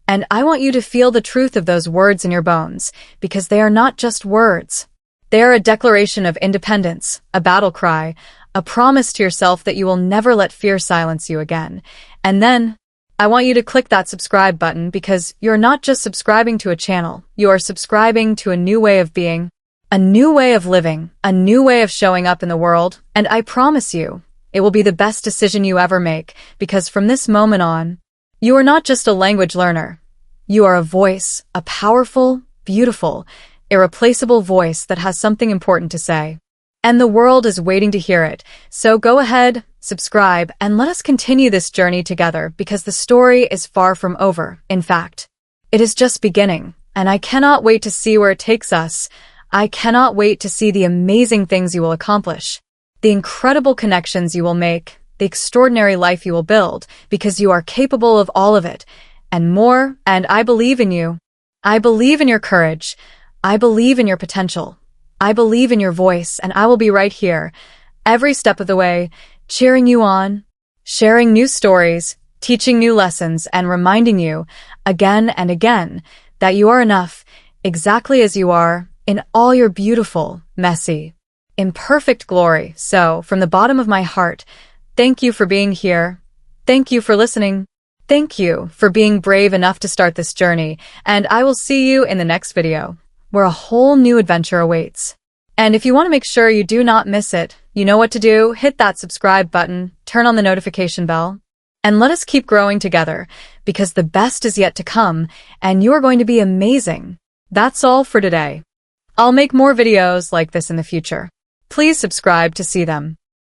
And I want you to feel the truth of those words in your bones, because they are not just words. They are a declaration of independence, a battle cry, a promise to yourself that you will never let fear silence you again. And then, I want you to click that subscribe button because you're not just subscribing to a channel, you are subscribing to a new way of being, a new way of living, a new way of showing up in the world, and I promise you, it will be the best decision you ever make because from this moment on, you are not just a language learner. You are a voice, a powerful, beautiful, irreplaceable voice that has something important to say. And the world is waiting to hear it. So go ahead, subscribe, and let us continue this journey together because the story is far from over. In fact, it is just beginning, and I cannot wait to see where it takes us. I cannot wait to see the amazing things you will accomplish, the incredible connections you will make, the extraordinary life you will build, because you are capable of all of it, and more, and I believe in you. I believe in your courage. I believe in your potential. I believe in your voice, and I will be right here, every step of the way, cheering you on, sharing new stories, teaching new lessons, and reminding you, again and again, that you are enough, exactly as you are, in all your beautiful, messy, imperfect glory. So, from the bottom of my heart, thank you for being here. Thank you for listening. Thank you for being brave enough to start this journey, and I will see you in the next video, where a whole new adventure awaits. And if you want to make sure you do not miss it, you know what to do. Hit that subscribe button, turn on the notification bell, and let us keep growing together, because the best is yet to come, and you are going to be amazing. That's all for today. I'll make more videos like this in the future. Please subscribe to see them.